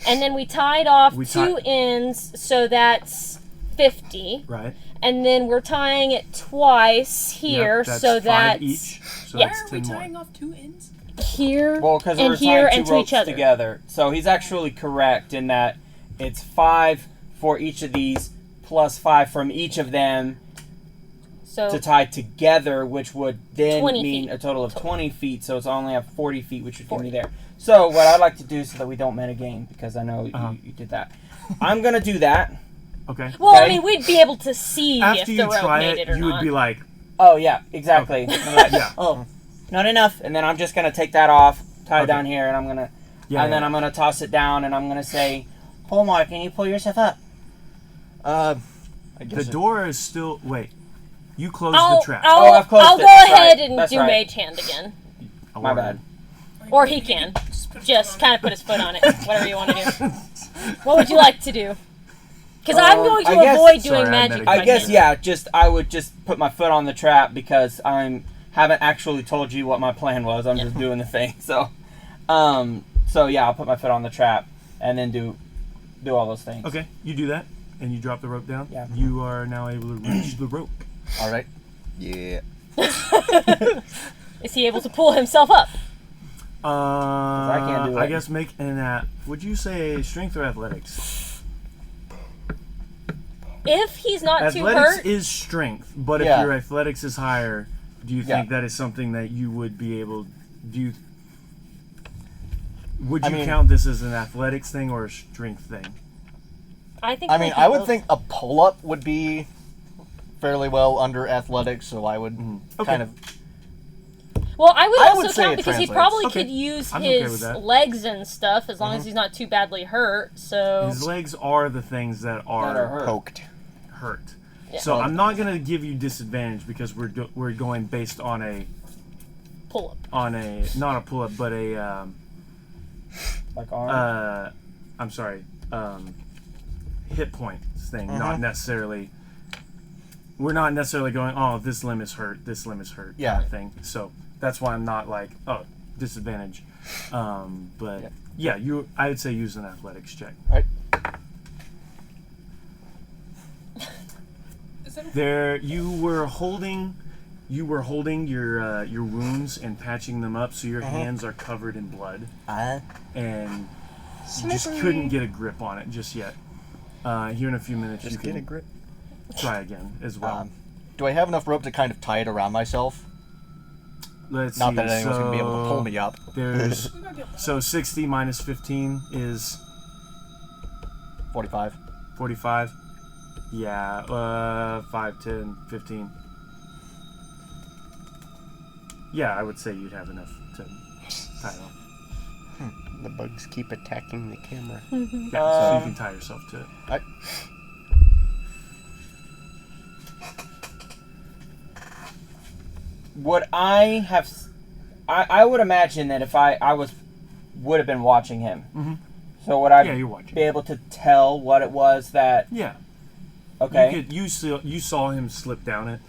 and then we tied off two ends, so that's 50. Right. And then we're tying it twice here, Yep, that's so 5 that's each. So yeah. Why that's are we 10 more. tying off 2 ends? here Well, because we're and here tying and two to ropes each other. together. So he's actually correct in that it's 5 for each of these, plus 5 from each of them So to tie together, which would then 20 mean feet. a total of 20 feet. So it's only have 40 feet, which would give me there. So what I'd like to do, so that we don't metagame, because I know you did that, I'm gonna do that. Okay. well, I okay. mean, we'd be able to see After if the you rope try made it, it or you not. would be like, Oh yeah, exactly. I'm like, yeah. oh, not enough. And then I'm just gonna take that off, tie it Okay. down here, and I'm gonna, Yeah, and then I'm gonna toss it down, and I'm gonna say, Omar, can you pull yourself up? I guess The door is still. Wait. You closed I'll, the trap. I'll, I've closed I'll it. go That's ahead right. and That's do right. mage hand again. My bad. Or he can. Just kind of put his foot on it. Whatever you want to do. What would you like to do? Because I'm going to I guess- avoid doing Sorry, I magic. meant with it. I my guess hand. I would just put my foot on the trap because haven't actually told you what my plan was. I'm just doing the thing. So, yeah, I'll put my foot on the trap and then do all those things. Okay, you do that, and you drop the rope down. Yeah. You are now able to reach the rope. All right. Yeah. Is he able to pull himself up? I can't do I it. guess make an. Would you say strength or athletics? If he's not too Athletics hurt, is strength, but Yeah. if your athletics is higher, do you think Yeah. that is something that you would be able? Would I you mean- count this as an athletics thing or a strength thing? I think. I we mean, can I would both- think a pull-up would be fairly well under athletics, so I would Okay. kind of. Well, I would I also would say count it because he translates. probably Okay. could use I'm okay his with that. legs and stuff as long as he's not too badly hurt. So His legs are the things that That are are hurt. Poked. hurt. Yeah. So I'm not gonna give you disadvantage because we're going based on a pull up. not a pull up but a Like arm. I'm sorry, hit points thing. Not necessarily. We're not necessarily going, oh, this limb is hurt, this limb is hurt, Yeah. kind of thing. So that's why I'm not like, oh, disadvantage. But yeah, I would say use an athletics check. All right. Is that There, you were holding your wounds and patching them up, so your hands are covered in blood, and you just couldn't get a grip on it just yet. Here in a few minutes, you Just can get a grip. try again as well. Do I have enough rope to kind of tie it around myself? Let's Not see. that anyone's gonna be able to pull me up. There's we gotta be able to- so 60 minus 15 is 45. 45. Yeah, 5, 10, 15. Yeah, I would say you'd have enough to tie it off. The bugs keep attacking the camera. Yeah, so you can tie yourself to it. I, Would I have? I would imagine that if I would have been watching him. Mhm. So would I Yeah, you're watching. be able to tell what it was that? Yeah. Okay. You saw him slip down it,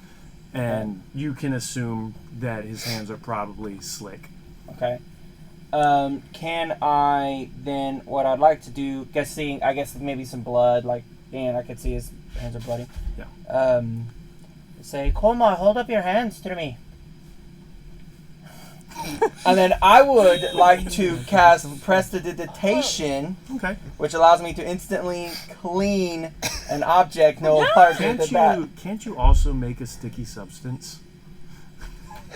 and you can assume that his hands are probably slick. Okay. Can I then? What I'd like to do, I guess maybe some blood. Like, Dan, I could see his hands are bloody. Yeah. Say, Koma, hold up your hands to me. And then I would like to cast Prestidigitation, Okay. which allows me to instantly clean an object no larger than that. Can't you also make a sticky substance?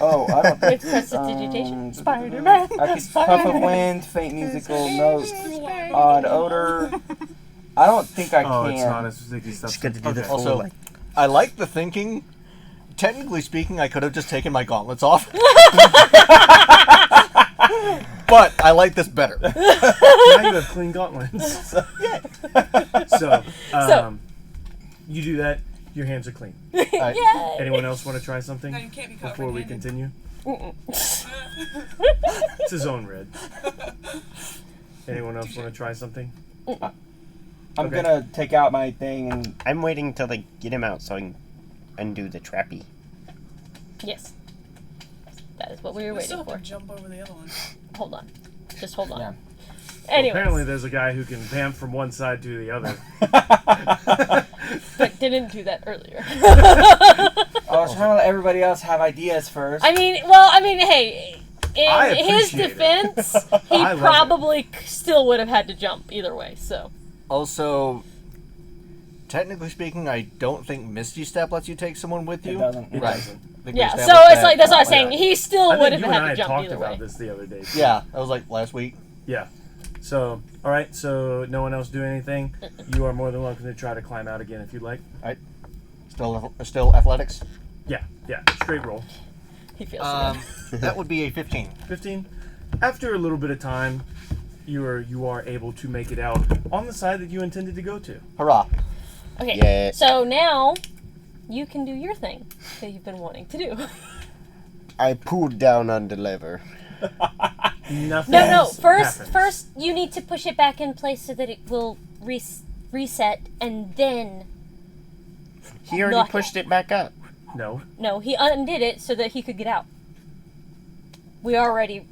Oh, I don't think With prestidigitation. Spider-Man. I could puff of wind, faint musical notes, odd odor. I don't think I Oh, can. it's not a sticky substance. Just got to do the Okay. full, Also- like, I like the thinking. Technically speaking, I could have just taken my gauntlets off. But I like this better. Now you have clean gauntlets. So, you do that. Your hands are clean. I- Anyone else want to try something No, you can't be caught before we red-handed. continue? It's his own red. Anyone else want to try something? I'm Okay. gonna take out my thing and I'm waiting till they get him out so I can undo the trappy. Yes. That is what we were We still waiting have for. to jump over the other one. Hold on. Just hold on. Yeah. Anyways, Apparently, there's a guy who can vamp from one side to the other. but didn't do that earlier. I was trying to let everybody else have ideas first. I mean, hey, I in his appreciate it. defense, he I love probably still would have had to jump either way, so. Also, technically speaking, I don't think Misty Step lets you take someone with you. It doesn't. It Right. doesn't. I think we Yeah, so established it's like, that's what I was saying. Yeah. He still I would think have you and I had to had jump talked either about way. this the other day. too. Yeah, that was like last week. Yeah. So, all right. So, no one else do anything. You are more than welcome to try to climb out again if you'd like. Still athletics. Yeah. Straight roll. He feels so That would be a 15. 15. After a little bit of time, you are able to make it out on the side that you intended to go to. Hurrah! good. Okay, Yeah. so now you can do your thing that you've been wanting to do. I pulled down on the lever. Nothing. No, happens. first you need to push it back in place so that it will reset, and then... He already Knock pushed it back up. No. No, he undid it so that he could get out. We already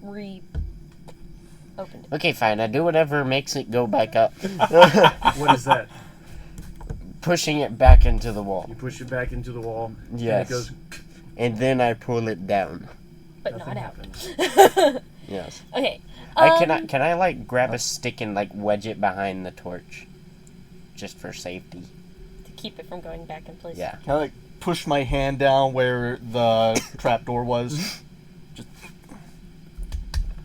opened it. Okay, fine. I do whatever makes it go back up. What is that? Pushing it back into the wall. You push it back into the wall. Yes. And it goes. And then I pull it down. But Nothing not out. happens. Yes. Okay. Can I like grab a stick and like wedge it behind the torch? Just for safety. To keep it from going back in place. Yeah. Can I like push my hand down where the trapdoor was? Just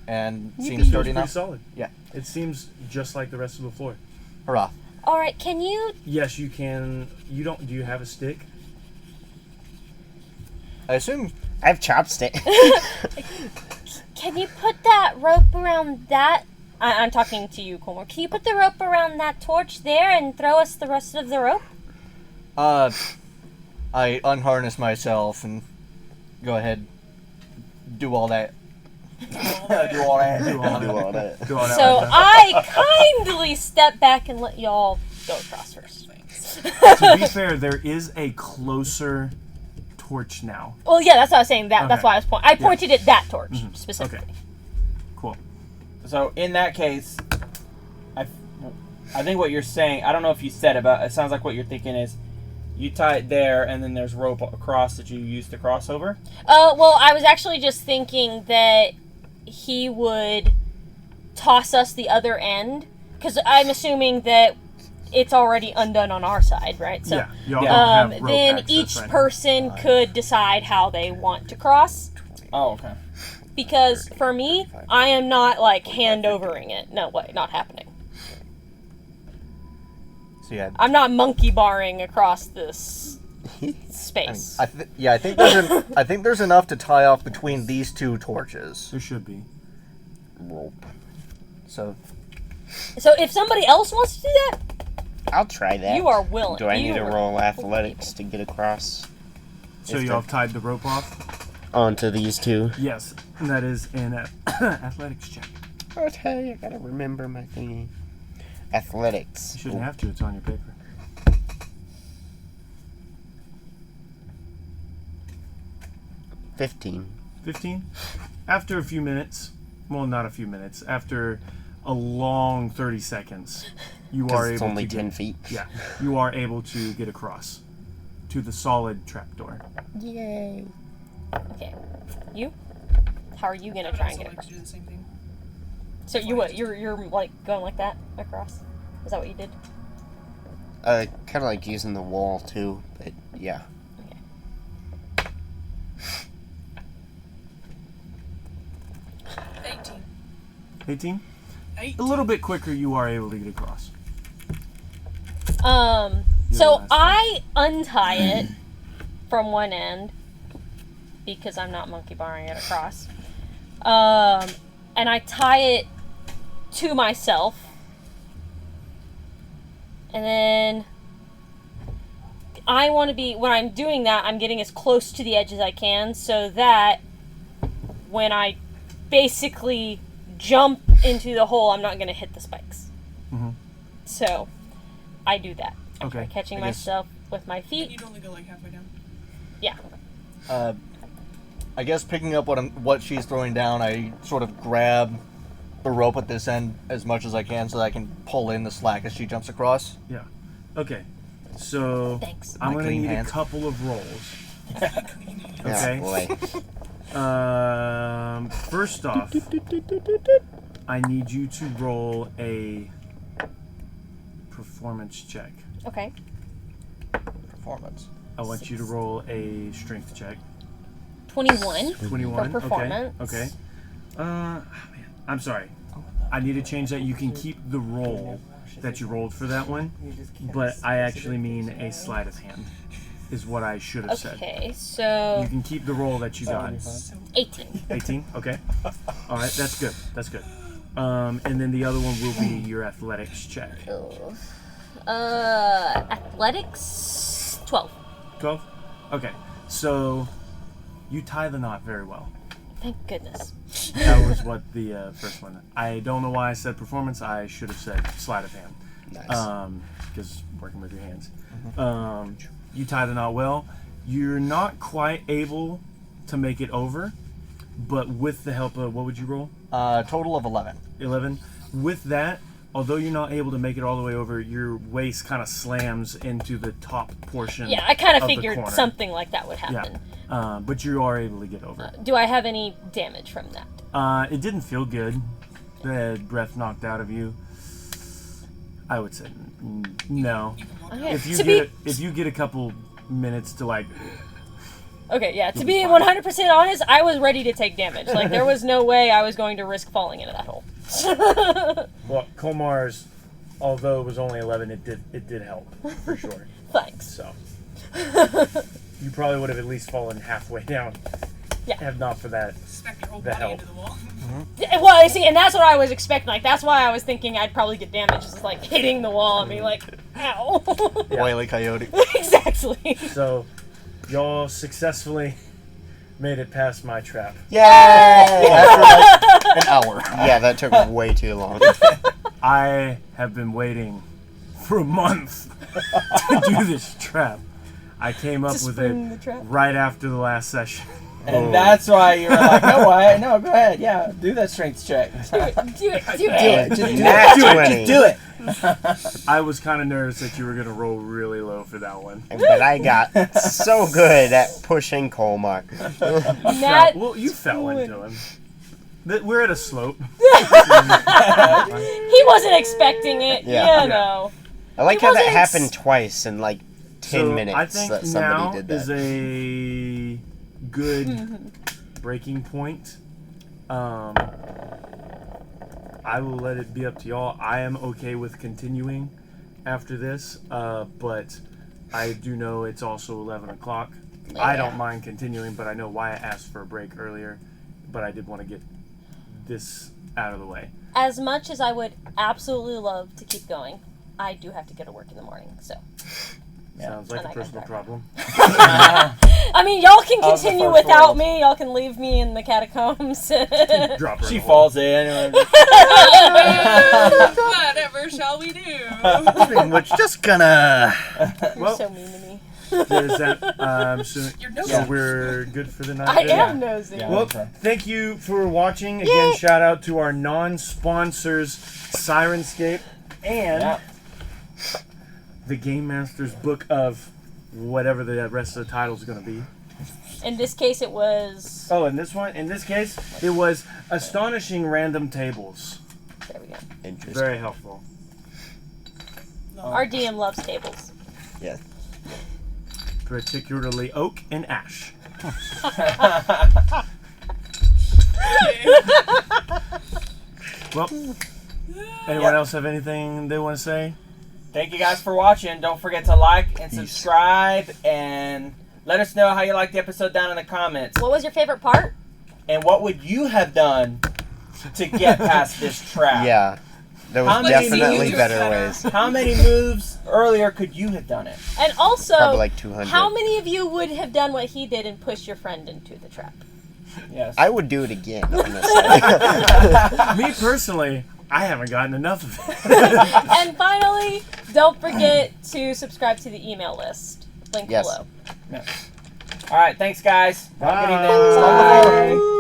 and seems It's sturdy pretty enough. solid. Yeah. It seems just like the rest of the floor. Hurrah! All right, can you... Yes, you can. You don't. Do you have a stick? I assume I have chopstick. Can you put that rope around that... I'm talking to you, Colmore. Can you put the rope around that torch there and throw us the rest of the rope? I unharness myself and go ahead, do all that. do all that. Do all Do all that. Do all that So like that. I kindly step back and let y'all go across first. To be fair, there is a closer torch now. Well, yeah, that's what I was saying. That's Okay. why I was pointing. I pointed at that torch specifically. Okay. Cool. So in that case, I think what you're saying, I don't know if you said it, but it sounds like what you're thinking is you tie it there and then there's rope across that you use to cross over. Well, I was actually just thinking that he would toss us the other end, because I'm assuming that it's already undone on our side, right? So, Yeah. Y'all don't have rope then access each right now. person could decide how they want to cross. Oh, okay. Because for me, I am not like hand-overing it. No way, not happening. So yeah, I'm not monkey barring across this space. I think there's enough to tie off between these two torches. There should be. Rope. So So if somebody else wants to do that, I'll try that. you are willing. Do I need to You are- roll athletics to get across So If y'all the- have tied the rope off? onto these two? Yes. And that is an athletics check. Okay, I gotta remember my thingy. Athletics. You shouldn't have to. It's on your paper. 15. 15. After a few minutes, well, not a few minutes. After a long 30 seconds, you are Because it's able only to 10 get, feet. Yeah, you are able to get across to the solid trapdoor. Yay. Okay. You? How are you gonna I would try and also get like across? to do the same thing. So you what? You're like going like that across? Is that what you did? Kind of like using the wall too, but yeah. 18. 18. 8. A little bit quicker, you are able to get across. So last I untie it from one end because I'm not monkey barring it across. And I tie it to myself. And then I want to be, when I'm doing that, I'm getting as close to the edge as I can so that when I basically jump into the hole, I'm not going to hit the spikes. Mhm. So, I do that. I Okay. try catching I guess- myself with my And feet. you'd only go like halfway down. Yeah. I guess picking up what she's throwing down, I sort of grab the rope at this end as much as I can so that I can pull in the slack as she jumps across. Yeah. Okay. So Thanks. I'm My gonna clean need hands. a couple of rolls. Yeah, Okay. boy. First off, I need you to roll a performance check. Okay. Performance. I want you to roll a strength check. 21. 21. For performance. Okay. Man, I'm sorry. I need to change that. You can keep the roll that you rolled for that one, but I actually mean a sleight of hand, is what I should have said. Okay, You so can keep the roll that you got. 18. 18. Okay. All right. That's good. That's good. And then the other one will be your athletics check. Athletics 12. 12. Okay. So you tie the knot very well. Thank goodness. That was what the first one. I don't know why I said performance. I should have said sleight of hand. Nice. Because working with your hands. You tie the knot well. You're not quite able to make it over, but with the help of, what would you roll? Total of 11. 11. With that, although you're not able to make it all the way over, your waist kind of slams into the top portion. Yeah, I kind of the figured corner. something like that would happen. But you are able to get over. Do I have any damage from that? It didn't feel good. The breath knocked out of you. I would say no. Okay. If to be you get a couple minutes to like, okay, yeah. To be 100% honest, I was ready to take damage. Like there was no way I was going to risk falling into that hole. well, Komar's, although it was only 11, it did help for sure. Thanks. So you probably would have at least fallen halfway down. Yeah. If not for that. Smack your whole The body help. into the wall. Well, I see, and that's what I was expecting. Like that's why I was thinking I'd probably get damage, just like hitting the wall and being like, ow. Yeah. Wile E. Coyote. Exactly. So y'all successfully made it past my trap. Yay! After like an hour. Yeah, that took way too long. I have been waiting for a month to do this trap. I came up with spring it the trap. right after the last session. And that's why you were like, no, what? No, go ahead. Yeah, do that strength check. Do it. Just do it. Nat Do it. 20. Just do it. I was kind of nervous that you were going to roll really low for that one. But I got so good at pushing Colmar. Nat, Well, you fell into him. We're at a slope. he wasn't expecting it. Yeah. You know. I like It how that wasn't happened twice in like 10 So minutes I think that now somebody did is that. a good breaking point. I will let it be up to y'all. I am okay with continuing after this, but I do know it's also 11 o'clock. I don't mind continuing, but I know why I asked for a break earlier, but I did want to get this out of the way. As much as I would absolutely love to keep going, I do have to go to work in the morning. So, Sounds like And a I got personal that. problem. I mean, y'all can Of the continue first without world. me. Y'all can leave me in the catacombs. Drop her She in the hole. falls in. Whatever shall we do? We're just gonna. You're Well, so mean to me. Is that, so, You're nosy. so we're good for the night? I then? am nosy. Yeah. Well, Okay. thank you for watching. Again, shout out to our non-sponsors, Syrinscape, and Yeah. the Game Master's book of whatever the rest of the title is going to be. In this case, it was. Oh, in this case, it was Astonishing Random Tables. There we go. Interesting. Very helpful. Our DM loves tables. Yeah. Particularly oak and ash. Well, anyone else have anything they want to say? Thank you guys for watching. Don't forget to like and subscribe and let us know how you liked the episode down in the comments. What was your favorite part? And what would you have done to get past this trap? Yeah. There How was many definitely moves? better ways. How many moves earlier could you have done it? And also, Probably like 200. how many of you would have done what he did and pushed your friend into the trap? Yes. I would do it again, honestly. Me personally, I haven't gotten enough of it. And finally, don't forget to subscribe to the email list. Link Yes. below. All right, thanks, guys. Have a good Bye. evening. Bye. Bye.